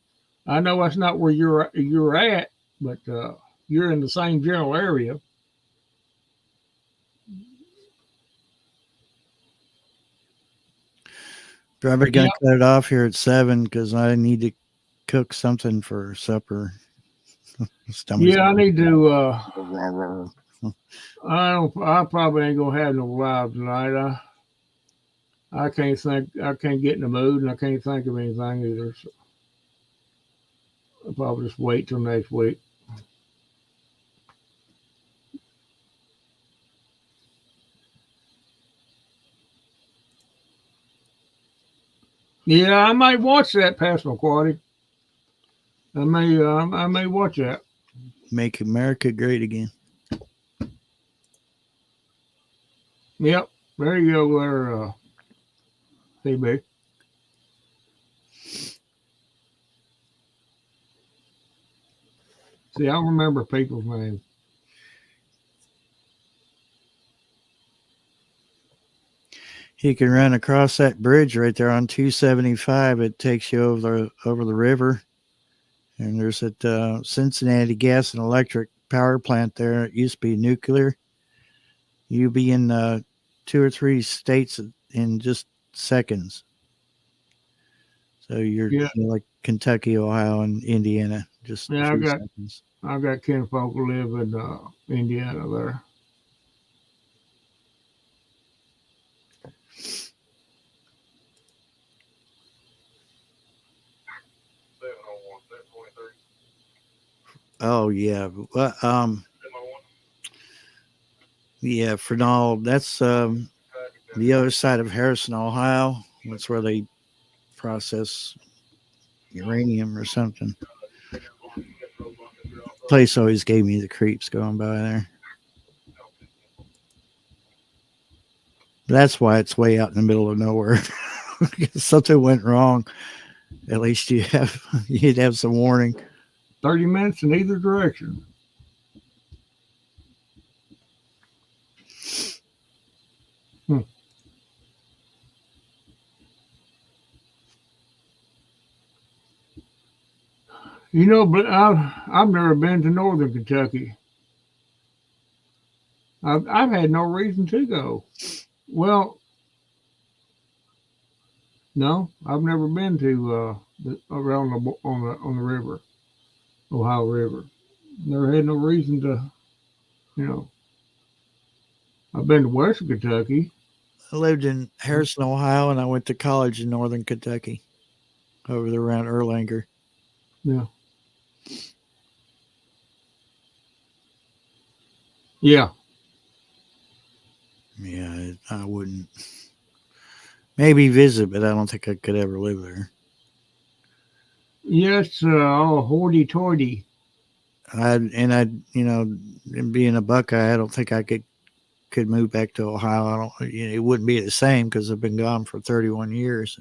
I know that's not where you're at, but you're in the same general area. Probably gonna cut it off here at 7 because I need to cook something for supper. Yeah, I need to. I probably ain't gonna have no live tonight. I can't think. I can't get in the mood, and I can't think of anything either. So I'll probably just wait till next week. Yeah, I might watch that Passamaquoddy. I may watch that. Make America great again. Yep, there you go, there, CB. See, I remember people's names. You can run across that bridge right there on 275. It takes you over the river. And there's that Cincinnati Gas and Electric power plant there. It used to be nuclear. You'll be in 2 or 3 states in just seconds. So you're like Kentucky, Ohio, and Indiana. Just yeah, seconds. I got kinfolk who live in Indiana there. Oh yeah, well, yeah, Fernald. That's the other side of Harrison, Ohio. That's where they process uranium or something. Place always gave me the creeps going by there. That's why it's way out in the middle of nowhere. If something went wrong, at least you'd have some warning. 30 minutes in either direction. You know, but I've never been to Northern Kentucky. I've had no reason to go. Well, no, I've never been to around on the river, Ohio River. Never had no reason to, you know. I've been to Western Kentucky. I lived in Harrison, Ohio, and I went to college in Northern Kentucky, over there around Erlanger. Yeah. Yeah. Yeah, I wouldn't. Maybe visit, but I don't think I could ever live there. Yes, all hoity-toity. Being a Buckeye, I don't think I could move back to Ohio. It wouldn't be the same because I've been gone for 31 years.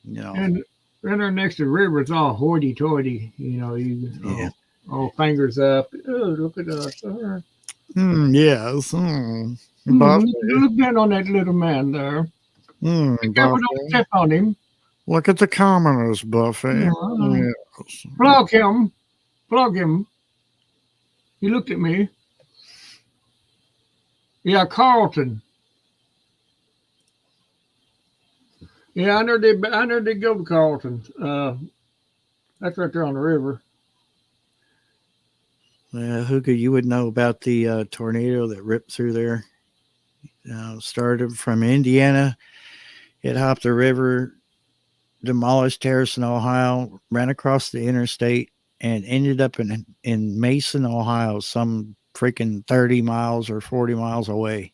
And right there next to the river, it's all hoity-toity. All fingers up. Oh, look at us. Yes. Look down on that little man there. Don't step on him. Look at the commoners, Buffet. Yes. Plug him. He looked at me. Yeah, Carlton. Yeah, I know they go to Carlton. That's right there on the river. Hooker, you would know about the tornado that ripped through there. Started from Indiana, It hopped the river, demolished Harrison, Ohio, ran across the interstate, and ended up in Mason, Ohio, some freaking 30 miles or 40 miles away.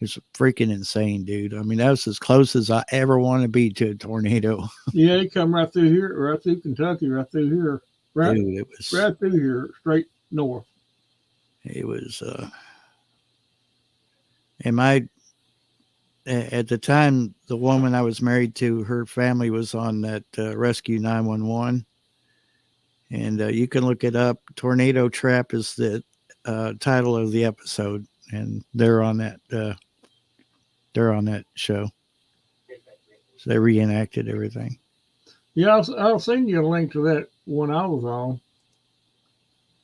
It's freaking insane, dude. I mean, that was as close as I ever want to be to a tornado. Yeah, they come right through here, right through Kentucky, right through here, right, Dude, it was, right through here, straight north. it was, and my, at the time, the woman I was married to, her family was on that Rescue 911. And you can look it up. Tornado Trap is the title of the episode, and they're on that. They're on that show. So they reenacted everything. Yeah, I'll send you a link to that one I was on.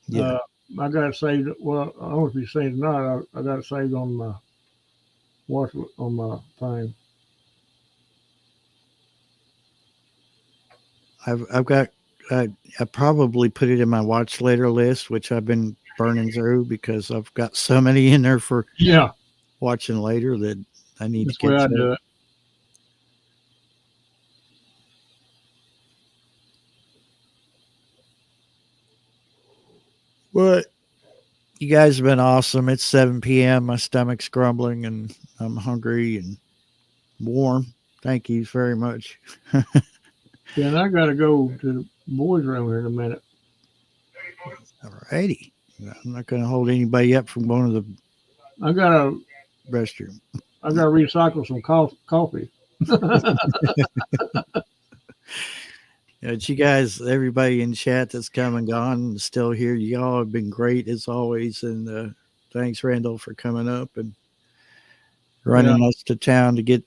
Yeah, I got it saved. Well, I don't know if you saved it or not. I got it saved on my on my thing. I've got. I probably put it in my watch later list, which I've been burning through because I've got so many in there for Yeah, watching later that I need that's to the way get I to. do it. But you guys have been awesome. It's 7 p.m. My stomach's grumbling and I'm hungry and warm. Thank you very much. Yeah, and I got to go to the boys' room here in a minute. All righty. I'm not going to hold anybody up from going to the I gotta restroom. recycle some coffee. But you guys, everybody in chat that's come and gone and still here, you all have been great as always. And thanks, Randall, for coming up and running us to town to get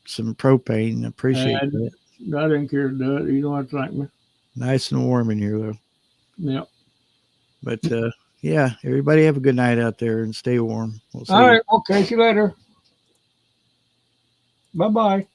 some propane. Appreciate that. I didn't care to do it. You don't have to thank me. Nice and warm in here, though. Yep. But yeah, everybody have a good night out there and stay warm. We'll see All you. right. Okay. See you later. Bye bye.